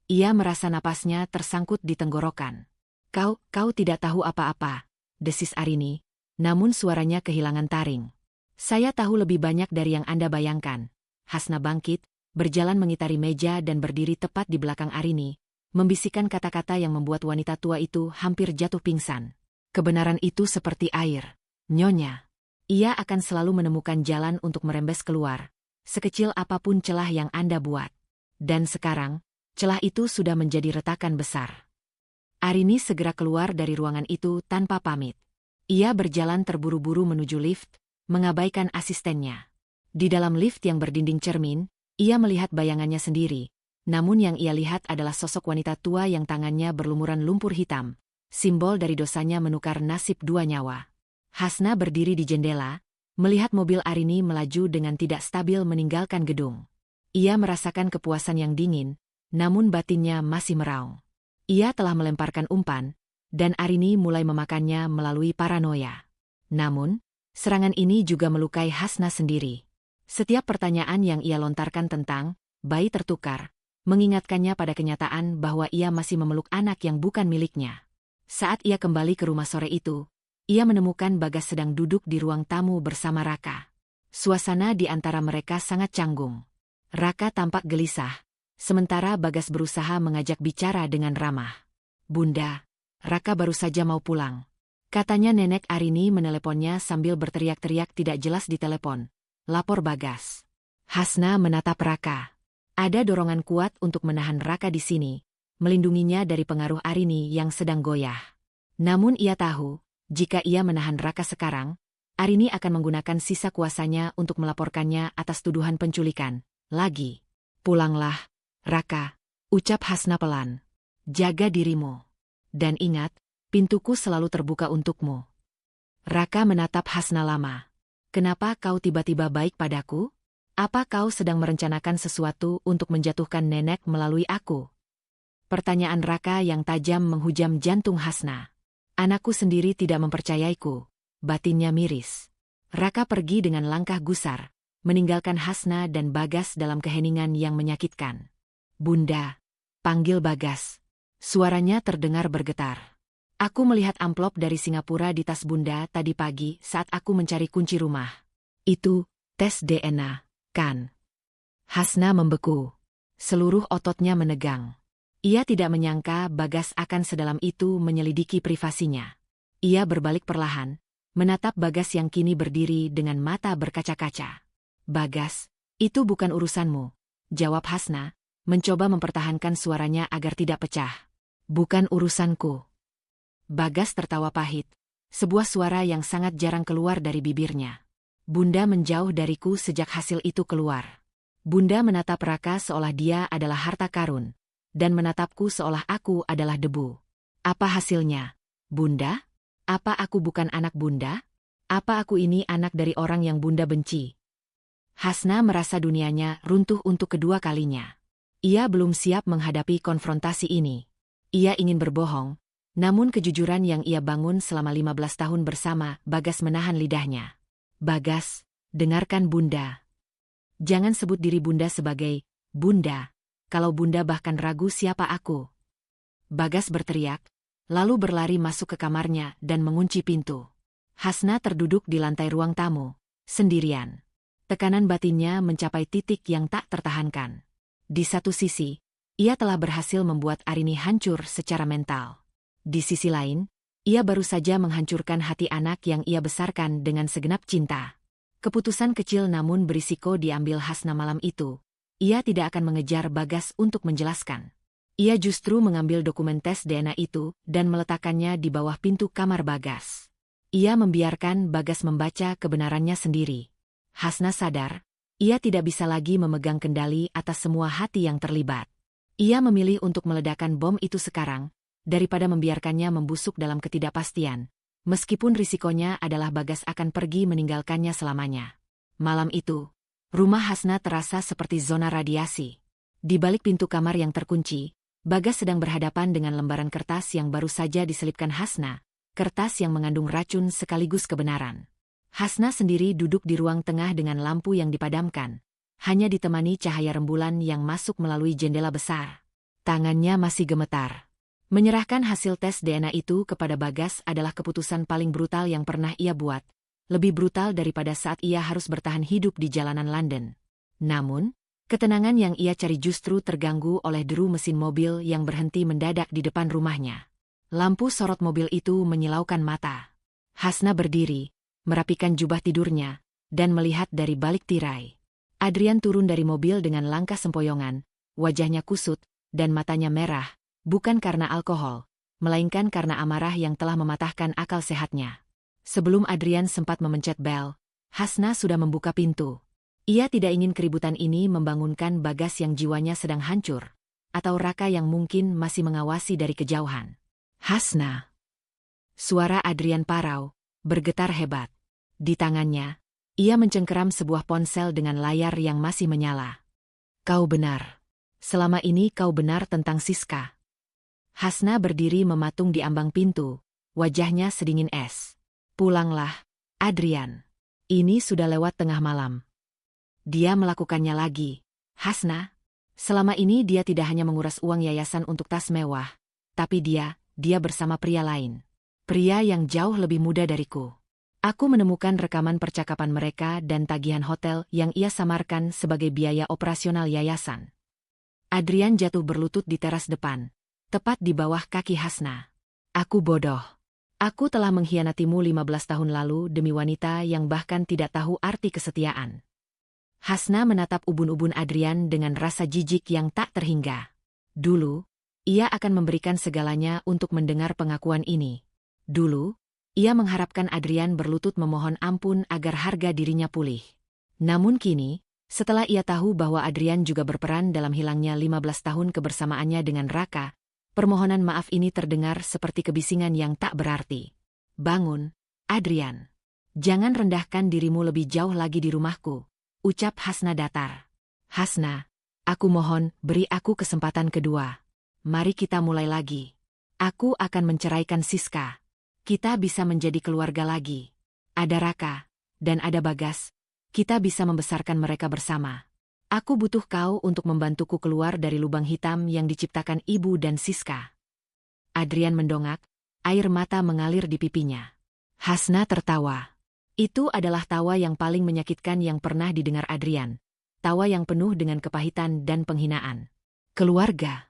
Ia merasa napasnya tersangkut di tenggorokan. Kau tidak tahu apa-apa, desis Arini, namun suaranya kehilangan taring. Saya tahu lebih banyak dari yang Anda bayangkan. Hasna bangkit, berjalan mengitari meja dan berdiri tepat di belakang Arini, membisikkan kata-kata yang membuat wanita tua itu hampir jatuh pingsan. Kebenaran itu seperti air, Nyonya. Ia akan selalu menemukan jalan untuk merembes keluar, sekecil apapun celah yang Anda buat. Dan sekarang, celah itu sudah menjadi retakan besar. Arini segera keluar dari ruangan itu tanpa pamit. Ia berjalan terburu-buru menuju lift, mengabaikan asistennya. Di dalam lift yang berdinding cermin, ia melihat bayangannya sendiri. Namun yang ia lihat adalah sosok wanita tua yang tangannya berlumuran lumpur hitam, simbol dari dosanya menukar nasib 2 nyawa. Hasna berdiri di jendela, melihat mobil Arini melaju dengan tidak stabil meninggalkan gedung. Ia merasakan kepuasan yang dingin, namun batinnya masih meraung. Ia telah melemparkan umpan, dan Arini mulai memakannya melalui paranoia. Namun, serangan ini juga melukai Hasna sendiri. Setiap pertanyaan yang ia lontarkan tentang bayi tertukar, mengingatkannya pada kenyataan bahwa ia masih memeluk anak yang bukan miliknya. Saat ia kembali ke rumah sore itu, ia menemukan Bagas sedang duduk di ruang tamu bersama Raka. Suasana di antara mereka sangat canggung. Raka tampak gelisah, sementara Bagas berusaha mengajak bicara dengan ramah. "Bunda, Raka baru saja mau pulang," katanya Nenek Arini meneleponnya sambil berteriak-teriak tidak jelas di telepon. Lapor Bagas. Hasna menatap Raka. Ada dorongan kuat untuk menahan Raka di sini, melindunginya dari pengaruh Arini yang sedang goyah. Namun ia tahu, jika ia menahan Raka sekarang, Arini akan menggunakan sisa kuasanya untuk melaporkannya atas tuduhan penculikan. Lagi. "Pulanglah, Raka," ucap Hasna pelan. "Jaga dirimu. Dan ingat, pintuku selalu terbuka untukmu." Raka menatap Hasna lama. "Kenapa kau tiba-tiba baik padaku? Apa kau sedang merencanakan sesuatu untuk menjatuhkan nenek melalui aku?" Pertanyaan Raka yang tajam menghujam jantung Hasna. "Anakku sendiri tidak mempercayaiku," batinnya miris. Raka pergi dengan langkah gusar, meninggalkan Hasna dan Bagas dalam keheningan yang menyakitkan. "Bunda," panggil Bagas. Suaranya terdengar bergetar. "Aku melihat amplop dari Singapura di tas Bunda tadi pagi saat aku mencari kunci rumah. Itu tes DNA, kan?" Hasna membeku. Seluruh ototnya menegang. Ia tidak menyangka Bagas akan sedalam itu menyelidiki privasinya. Ia berbalik perlahan, menatap Bagas yang kini berdiri dengan mata berkaca-kaca. "Bagas, itu bukan urusanmu," jawab Hasna, mencoba mempertahankan suaranya agar tidak pecah. "Bukan urusanku." Bagas tertawa pahit, sebuah suara yang sangat jarang keluar dari bibirnya. "Bunda menjauh dariku sejak hasil itu keluar." Bunda menatap Raka seolah dia adalah harta karun, dan menatapku seolah aku adalah debu. "Apa hasilnya, Bunda? Apa aku bukan anak Bunda? Apa aku ini anak dari orang yang Bunda benci?" Hasna merasa dunianya runtuh untuk kedua kalinya. Ia belum siap menghadapi konfrontasi ini. Ia ingin berbohong, namun kejujuran yang ia bangun selama 15 tahun bersama Bagas menahan lidahnya. "Bagas, dengarkan Bunda. Jangan sebut diri Bunda sebagai Bunda, kalau Bunda bahkan ragu siapa aku." Bagas berteriak, lalu berlari masuk ke kamarnya dan mengunci pintu. Hasna terduduk di lantai ruang tamu, sendirian. Tekanan batinnya mencapai titik yang tak tertahankan. Di satu sisi, ia telah berhasil membuat Arini hancur secara mental. Di sisi lain, ia baru saja menghancurkan hati anak yang ia besarkan dengan segenap cinta. Keputusan kecil namun berisiko diambil Hasna malam itu. Ia tidak akan mengejar Bagas untuk menjelaskan. Ia justru mengambil dokumen tes DNA itu dan meletakkannya di bawah pintu kamar Bagas. Ia membiarkan Bagas membaca kebenarannya sendiri. Hasna sadar, ia tidak bisa lagi memegang kendali atas semua hati yang terlibat. Ia memilih untuk meledakkan bom itu sekarang, daripada membiarkannya membusuk dalam ketidakpastian, meskipun risikonya adalah Bagas akan pergi meninggalkannya selamanya. Malam itu, rumah Hasna terasa seperti zona radiasi. Di balik pintu kamar yang terkunci, Bagas sedang berhadapan dengan lembaran kertas yang baru saja diselipkan Hasna, kertas yang mengandung racun sekaligus kebenaran. Hasna sendiri duduk di ruang tengah dengan lampu yang dipadamkan, hanya ditemani cahaya rembulan yang masuk melalui jendela besar. Tangannya masih gemetar. Menyerahkan hasil tes DNA itu kepada Bagas adalah keputusan paling brutal yang pernah ia buat, lebih brutal daripada saat ia harus bertahan hidup di jalanan London. Namun, ketenangan yang ia cari justru terganggu oleh deru mesin mobil yang berhenti mendadak di depan rumahnya. Lampu sorot mobil itu menyilaukan mata. Hasna berdiri, merapikan jubah tidurnya, dan melihat dari balik tirai. Adrian turun dari mobil dengan langkah sempoyongan, wajahnya kusut, dan matanya merah, bukan karena alkohol, melainkan karena amarah yang telah mematahkan akal sehatnya. Sebelum Adrian sempat memencet bel, Hasna sudah membuka pintu. Ia tidak ingin keributan ini membangunkan Bagas yang jiwanya sedang hancur, atau Raka yang mungkin masih mengawasi dari kejauhan. "Hasna!" Suara Adrian parau, bergetar hebat. Di tangannya, ia mencengkeram sebuah ponsel dengan layar yang masih menyala. "Kau benar. Selama ini kau benar tentang Siska." Hasna berdiri mematung di ambang pintu, wajahnya sedingin es. "Pulanglah, Adrian. Ini sudah lewat tengah malam." Dia melakukannya lagi. Hasna. Selama ini dia tidak hanya menguras uang yayasan untuk tas mewah, tapi dia bersama pria lain. Pria yang jauh lebih muda dariku. Aku menemukan rekaman percakapan mereka dan tagihan hotel yang ia samarkan sebagai biaya operasional yayasan. Adrian jatuh berlutut di teras depan, tepat di bawah kaki Hasna. Aku bodoh. Aku telah mengkhianatimu 15 tahun lalu demi wanita yang bahkan tidak tahu arti kesetiaan. Hasna menatap ubun-ubun Adrian dengan rasa jijik yang tak terhingga. Dulu, ia akan memberikan segalanya untuk mendengar pengakuan ini. Dulu, ia mengharapkan Adrian berlutut memohon ampun agar harga dirinya pulih. Namun kini, setelah ia tahu bahwa Adrian juga berperan dalam hilangnya 15 tahun kebersamaannya dengan Raka, permohonan maaf ini terdengar seperti kebisingan yang tak berarti. Bangun, Adrian. Jangan rendahkan dirimu lebih jauh lagi di rumahku, ucap Hasna datar. Hasna, aku mohon, beri aku kesempatan kedua. Mari kita mulai lagi. Aku akan menceraikan Siska. Kita bisa menjadi keluarga lagi. Ada Raka, dan ada Bagas. Kita bisa membesarkan mereka bersama. Aku butuh kau untuk membantuku keluar dari lubang hitam yang diciptakan ibu dan Siska. Adrian mendongak, air mata mengalir di pipinya. Hasna tertawa. Itu adalah tawa yang paling menyakitkan yang pernah didengar Adrian. Tawa yang penuh dengan kepahitan dan penghinaan. Keluarga.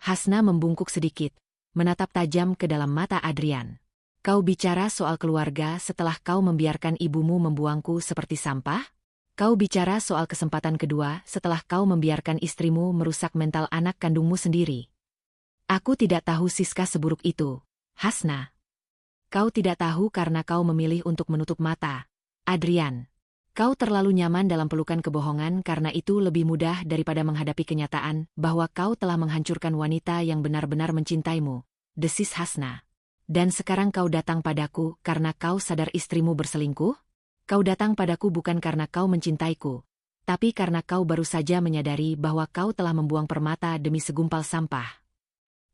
Hasna membungkuk sedikit, menatap tajam ke dalam mata Adrian. Kau bicara soal keluarga setelah kau membiarkan ibumu membuangku seperti sampah? Kau bicara soal kesempatan kedua setelah kau membiarkan istrimu merusak mental anak kandungmu sendiri. Aku tidak tahu Siska seburuk itu, Hasna. Kau tidak tahu karena kau memilih untuk menutup mata, Adrian. Kau terlalu nyaman dalam pelukan kebohongan karena itu lebih mudah daripada menghadapi kenyataan bahwa kau telah menghancurkan wanita yang benar-benar mencintaimu, desis Hasna. Dan sekarang kau datang padaku karena kau sadar istrimu berselingkuh? Kau datang padaku bukan karena kau mencintaiku, tapi karena kau baru saja menyadari bahwa kau telah membuang permata demi segumpal sampah.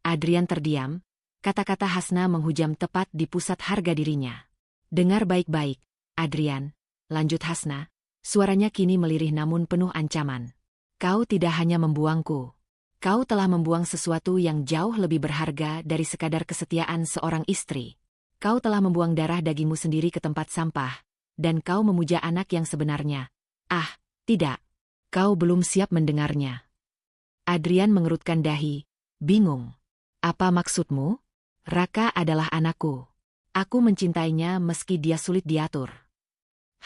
Adrian terdiam, kata-kata Hasna menghujam tepat di pusat harga dirinya. Dengar baik-baik, Adrian, lanjut Hasna, suaranya kini melirih namun penuh ancaman. Kau tidak hanya membuangku. Kau telah membuang sesuatu yang jauh lebih berharga dari sekadar kesetiaan seorang istri. Kau telah membuang darah dagingmu sendiri ke tempat sampah, dan kau memuja anak yang sebenarnya. Ah, tidak. Kau belum siap mendengarnya. Adrian mengerutkan dahi, bingung. Apa maksudmu? Raka adalah anakku. Aku mencintainya meski dia sulit diatur.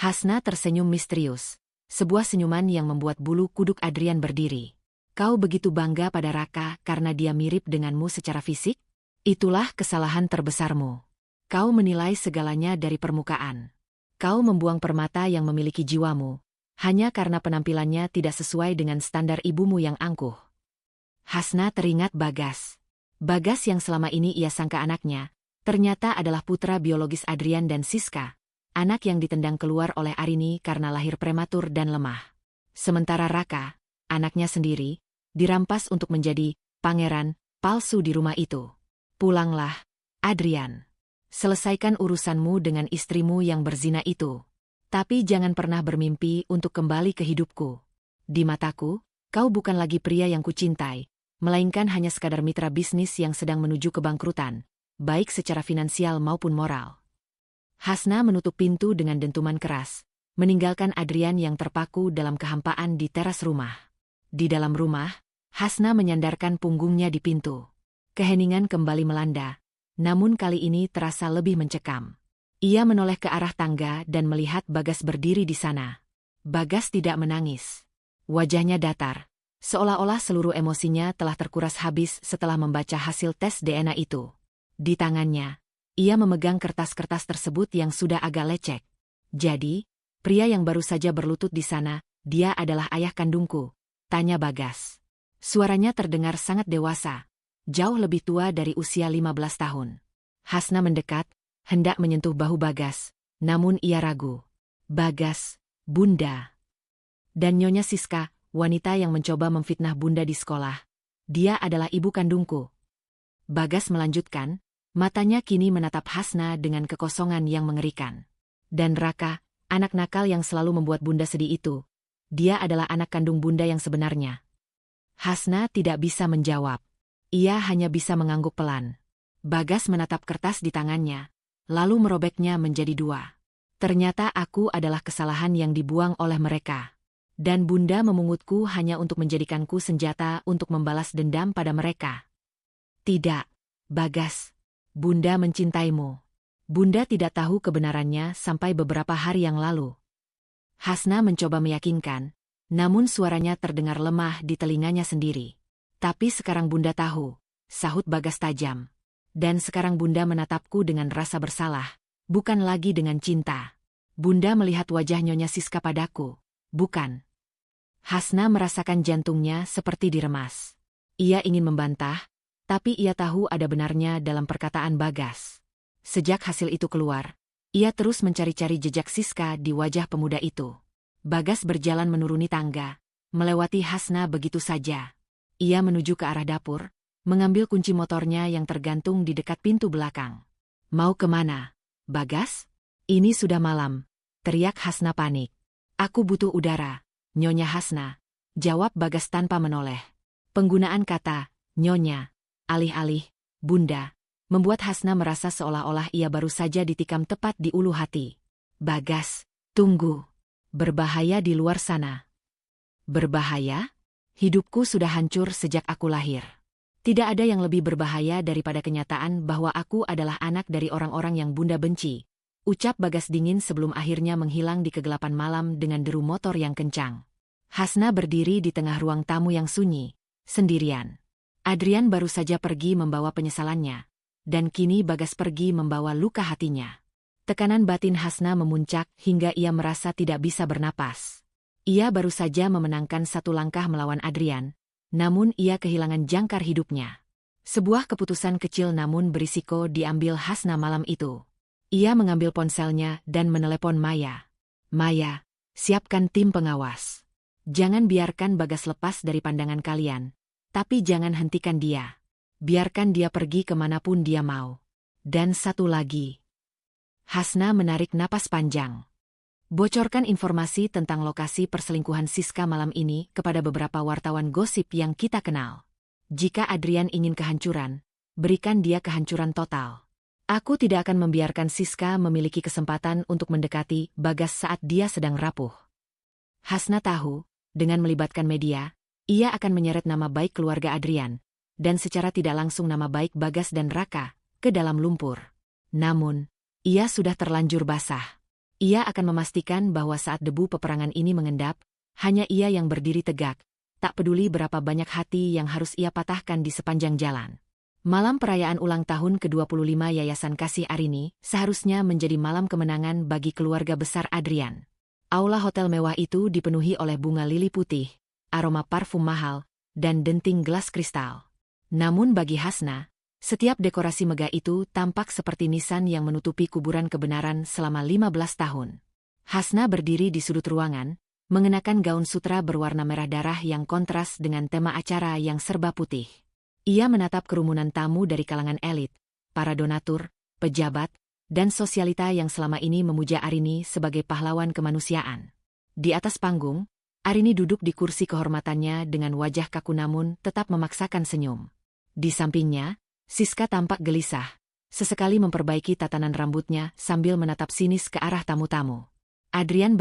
Hasna tersenyum misterius, sebuah senyuman yang membuat bulu kuduk Adrian berdiri. Kau begitu bangga pada Raka karena dia mirip denganmu secara fisik? Itulah kesalahan terbesarmu. Kau menilai segalanya dari permukaan. Kau membuang permata yang memiliki jiwamu, hanya karena penampilannya tidak sesuai dengan standar ibumu yang angkuh. Hasna teringat Bagas. Bagas yang selama ini ia sangka anaknya, ternyata adalah putra biologis Adrian dan Siska, anak yang ditendang keluar oleh Arini karena lahir prematur dan lemah. Sementara Raka, anaknya sendiri, dirampas untuk menjadi pangeran palsu di rumah itu. Pulanglah, Adrian. Selesaikan urusanmu dengan istrimu yang berzina itu. Tapi jangan pernah bermimpi untuk kembali ke hidupku. Di mataku, kau bukan lagi pria yang kucintai, melainkan hanya sekadar mitra bisnis yang sedang menuju kebangkrutan, baik secara finansial maupun moral. Hasna menutup pintu dengan dentuman keras, meninggalkan Adrian yang terpaku dalam kehampaan di teras rumah. Di dalam rumah, Hasna menyandarkan punggungnya di pintu. Keheningan kembali melanda, namun kali ini terasa lebih mencekam. Ia menoleh ke arah tangga dan melihat Bagas berdiri di sana. Bagas tidak menangis. Wajahnya datar, seolah-olah seluruh emosinya telah terkuras habis setelah membaca hasil tes DNA itu. Di tangannya, ia memegang kertas-kertas tersebut yang sudah agak lecek. Jadi, pria yang baru saja berlutut di sana, dia adalah ayah kandungku, tanya Bagas. Suaranya terdengar sangat dewasa, jauh lebih tua dari usia 15 tahun. Hasna mendekat, hendak menyentuh bahu Bagas, namun ia ragu. Bagas, Bunda. Dan Nyonya Siska, wanita yang mencoba memfitnah Bunda di sekolah. Dia adalah ibu kandungku. Bagas melanjutkan, matanya kini menatap Hasna dengan kekosongan yang mengerikan. Dan Raka, anak nakal yang selalu membuat Bunda sedih itu, Dia adalah anak kandung Bunda yang sebenarnya. Hasna tidak bisa menjawab. Ia hanya bisa mengangguk pelan. Bagas menatap kertas di tangannya, lalu merobeknya menjadi 2. Ternyata aku adalah kesalahan yang dibuang oleh mereka. Dan Bunda memungutku hanya untuk menjadikanku senjata untuk membalas dendam pada mereka. Tidak, Bagas. Bunda mencintaimu. Bunda tidak tahu kebenarannya sampai beberapa hari yang lalu. Hasna mencoba meyakinkan, namun suaranya terdengar lemah di telinganya sendiri. Tapi sekarang Bunda tahu, sahut Bagas tajam. Dan sekarang Bunda menatapku dengan rasa bersalah, bukan lagi dengan cinta. Bunda melihat wajah Nyonya Siska padaku, bukan. Hasna merasakan jantungnya seperti diremas. Ia ingin membantah, tapi ia tahu ada benarnya dalam perkataan Bagas. Sejak hasil itu keluar, ia terus mencari-cari jejak Siska di wajah pemuda itu. Bagas berjalan menuruni tangga, melewati Hasna begitu saja. Ia menuju ke arah dapur, mengambil kunci motornya yang tergantung di dekat pintu belakang. Mau kemana, Bagas? Ini sudah malam, teriak Hasna panik. Aku butuh udara, Nyonya Hasna, jawab Bagas tanpa menoleh. Penggunaan kata, Nyonya, alih-alih, Bunda, membuat Hasna merasa seolah-olah ia baru saja ditikam tepat di ulu hati. Bagas, tunggu. Berbahaya di luar sana. Berbahaya? Hidupku sudah hancur sejak aku lahir. Tidak ada yang lebih berbahaya daripada kenyataan bahwa aku adalah anak dari orang-orang yang Bunda benci. Ucap Bagas dingin sebelum akhirnya menghilang di kegelapan malam dengan deru motor yang kencang. Hasna berdiri di tengah ruang tamu yang sunyi, sendirian. Adrian baru saja pergi membawa penyesalannya, dan kini Bagas pergi membawa luka hatinya. Tekanan batin Hasna memuncak hingga ia merasa tidak bisa bernapas. Ia baru saja memenangkan 1 langkah melawan Adrian, namun ia kehilangan jangkar hidupnya. Sebuah keputusan kecil namun berisiko diambil Hasna malam itu. Ia mengambil ponselnya dan menelepon Maya. Maya, siapkan tim pengawas. Jangan biarkan Bagas lepas dari pandangan kalian, tapi jangan hentikan dia. Biarkan dia pergi kemanapun dia mau. Dan satu lagi. Hasna menarik napas panjang. Bocorkan informasi tentang lokasi perselingkuhan Siska malam ini kepada beberapa wartawan gosip yang kita kenal. Jika Adrian ingin kehancuran, berikan dia kehancuran total. Aku tidak akan membiarkan Siska memiliki kesempatan untuk mendekati Bagas saat dia sedang rapuh. Hasna tahu, dengan melibatkan media, ia akan menyeret nama baik keluarga Adrian, dan secara tidak langsung nama baik Bagas dan Raka, ke dalam lumpur. Namun, ia sudah terlanjur basah. Ia akan memastikan bahwa saat debu peperangan ini mengendap, hanya ia yang berdiri tegak, tak peduli berapa banyak hati yang harus ia patahkan di sepanjang jalan. Malam perayaan ulang tahun ke-25 Yayasan Kasih Arini seharusnya menjadi malam kemenangan bagi keluarga besar Adrian. Aula hotel mewah itu dipenuhi oleh bunga lili putih, aroma parfum mahal, dan denting gelas kristal. Namun bagi Hasna, setiap dekorasi megah itu tampak seperti nisan yang menutupi kuburan kebenaran selama 15 tahun. Hasna berdiri di sudut ruangan, mengenakan gaun sutra berwarna merah darah yang kontras dengan tema acara yang serba putih. Ia menatap kerumunan tamu dari kalangan elit, para donatur, pejabat, dan sosialita yang selama ini memuja Arini sebagai pahlawan kemanusiaan. Di atas panggung, Arini duduk di kursi kehormatannya dengan wajah kaku namun tetap memaksakan senyum. Di sampingnya, Siska tampak gelisah, sesekali memperbaiki tatanan rambutnya sambil menatap sinis ke arah tamu-tamu. Adrian